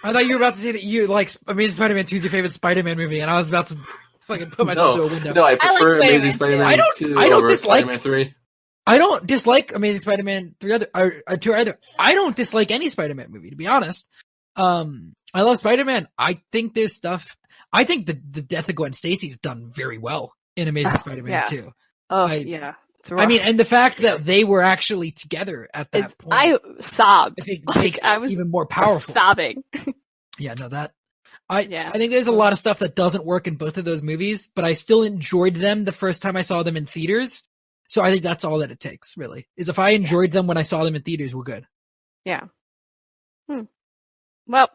I thought you were about to say that you like Amazing Spider-Man 2 is your favorite Spider-Man movie, and I was about to fucking put myself through a window. No, I prefer like Amazing Spider-Man Spider-Man 2 I don't over dislike- Spider-Man 3. I don't dislike Amazing Spider-Man 2 either. I don't dislike any Spider-Man movie, to be honest. I love Spider-Man. I think there's stuff. I think the death of Gwen Stacy's done very well in Amazing Spider-Man yeah. 2. Oh, I- it's rough. I mean, and the fact that they were actually together at that point, I sobbed. I think Like, makes I it was even more powerful. sobbing. Yeah, no, I Yeah. think there's a lot of stuff that doesn't work in both of those movies, but I still enjoyed them the first time I saw them in theaters. So I think that's all that it takes, really, is if I enjoyed them when I saw them in theaters, we're good. Yeah. Well,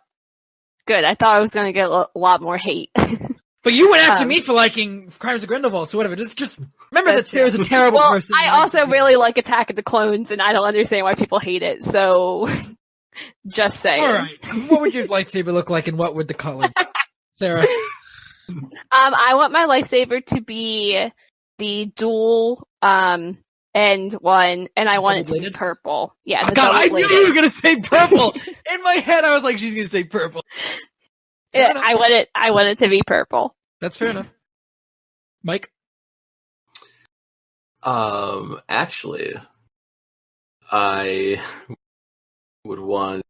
good. I thought I was going to get a lot more hate. But you went after me for liking Crimes of Grindelwald, so whatever. Just remember that Sarah's a terrible Well, person. I also really like Attack of the Clones, and I don't understand why people hate it. So, just saying. All right. What would your lightsaber look like, and what would the color? Sarah. I want my lightsaber to be the dual end one, and I want it to be Double-bladed? purple. Yeah. Oh, the God, I knew double-bladed. you were gonna say purple. In my head, I was like, she's gonna say purple. Yeah, I want it to be purple. That's fair enough. Mike? Actually, I would want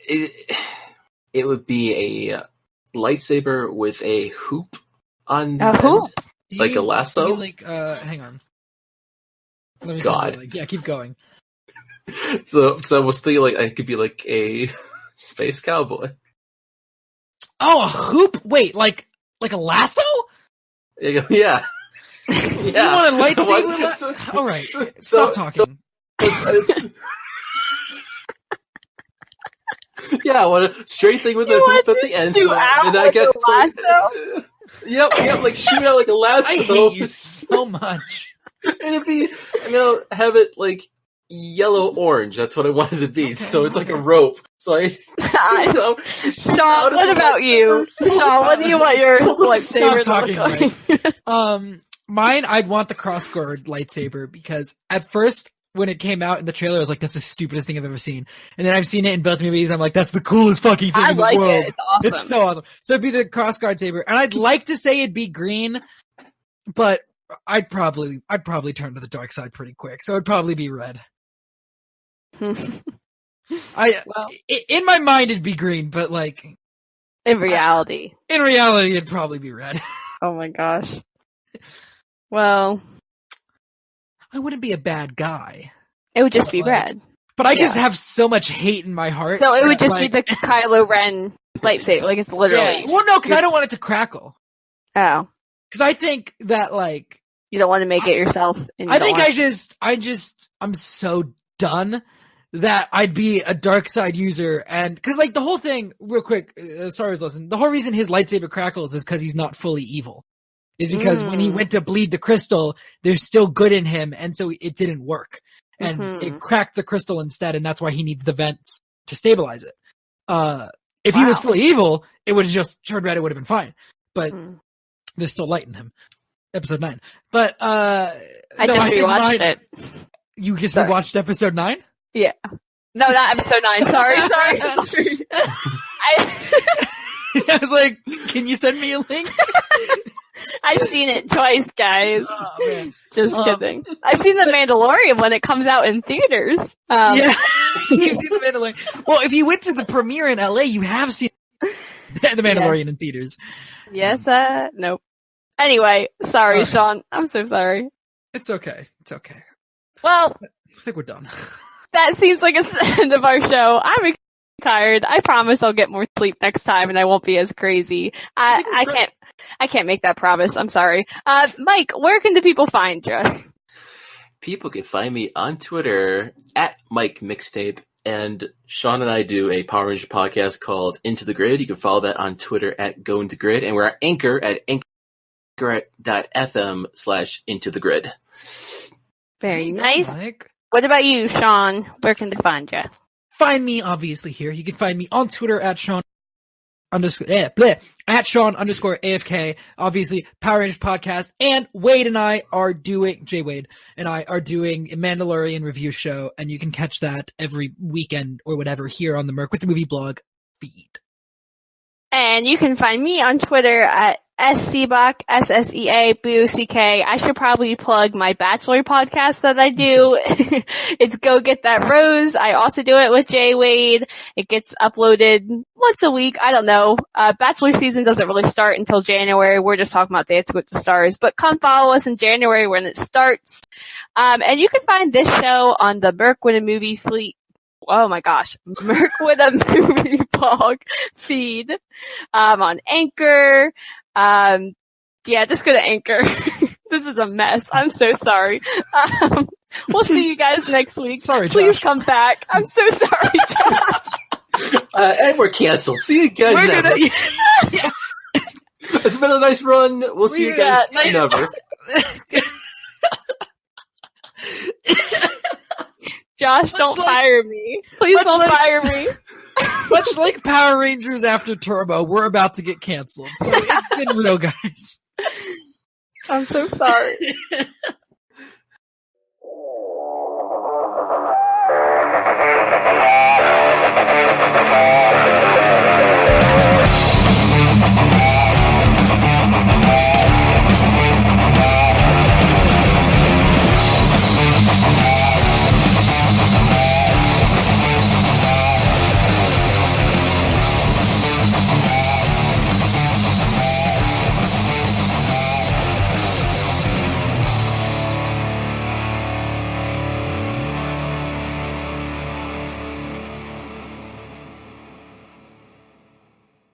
it would be a lightsaber with a hoop on the A hoop? end, like a lasso. Hang on. Let me God. see. Yeah, keep going. So I was thinking like I could be like a space cowboy. Oh, a hoop? Wait, like a lasso? Yeah. You want a lightsaber? All right, stop talking. Yeah, I want a straight thing with a hoop at the end. shoot out and I with get a lasso? Yep, like shoot out like a lasso. I hate you so much. And it'd be, have it like yellow orange. That's what I wanted to be. Okay, So it's like a rope. So I. Sean, what about you? Sean, what do you want your lightsaber Stop to talking, look like? Mine, I'd want the crossguard lightsaber because at first, when it came out in the trailer, I was like, that's the stupidest thing I've ever seen. And then I've seen it in both movies. I'm like, that's the coolest fucking thing I in the like world. it. It's awesome. It's so awesome. So it'd be the crossguard saber. And I'd like to say it'd be green, but I'd probably turn to the dark side pretty quick. So it'd probably be red. Well, In my mind, it'd be green, but like, in reality. in reality, it'd probably be red. Oh my gosh. Well, I wouldn't be a bad guy. it would just be Like, red. But I just Yeah. have so much hate in my heart. So it would just like, be the Kylo Ren lightsaber. Like, it's literally. Yeah. Well, no, because I don't want it to crackle. Oh. Because I think that, like, You don't want to make it yourself. And you I don't think want- I'm so done that I'd be a dark side user, and cause like the whole thing, real quick, Sara's lesson, the whole reason his lightsaber crackles is cause he's not fully evil. Is because when he went to bleed the crystal, there's still good in him, and so it didn't work. And it cracked the crystal instead, and that's why he needs the vents to stabilize it. If he was fully evil, it would have just turned red, it would have been fine. But there's still light in him. Episode 9. But, I just rewatched it. You just watched episode 9? Yeah. No, not episode 9. Sorry. I was like, can you send me a link? I've seen it twice, guys. Oh, man. Just kidding. I've seen The Mandalorian when it comes out in theaters. Yeah. You've seen The Mandalorian. Well, if you went to the premiere in LA, you have seen The Mandalorian in theaters. Yes, nope. Anyway, sorry, Shawn. I'm so sorry. It's okay. Well, I think we're done. That seems like it's the end of our show. I'm tired. I promise I'll get more sleep next time and I won't be as crazy. I can't make that promise. I'm sorry. Mike, where can the people find you? People can find me on Twitter at Mike Mixtape, and Shawn and I do a Power Ranger podcast called Into the Grid. You can follow that on Twitter at Go Into Grid, and we're at Anchor at anchor.fm/Into the Grid. Very nice. Mike. What about you, Shawn? Where can they find you? Find me obviously here. You can find me on Twitter at Shawn_AFK, obviously Power Rangers podcast, and Wade and I are doing a Mandalorian review show, and you can catch that every weekend or whatever here on the Merc with the Movie blog feed. And you can find me on Twitter at SCBOC, SSEA, I should probably plug my Bachelor podcast that I do. It's Go Get That Rose. I also do it with Jay Wade. It gets uploaded once a week. I don't know. Bachelor season doesn't really start until January. We're just talking about Dancing with the Stars, but come follow us in January when it starts. And you can find this show on the Merc with a Movie fleet. Oh my gosh. Merc with a Movie blog feed, on Anchor. Just go to Anchor. This is a mess. I'm so sorry. We'll see you guys next week. Sorry, Josh. Please come back. I'm so sorry, Josh. And we're canceled. See you guys never. It's been a nice run. We'll see you guys never. Josh, don't fire me. Please don't fire me. Much like Power Rangers after Turbo, we're about to get canceled. So it's been real, guys. I'm so sorry.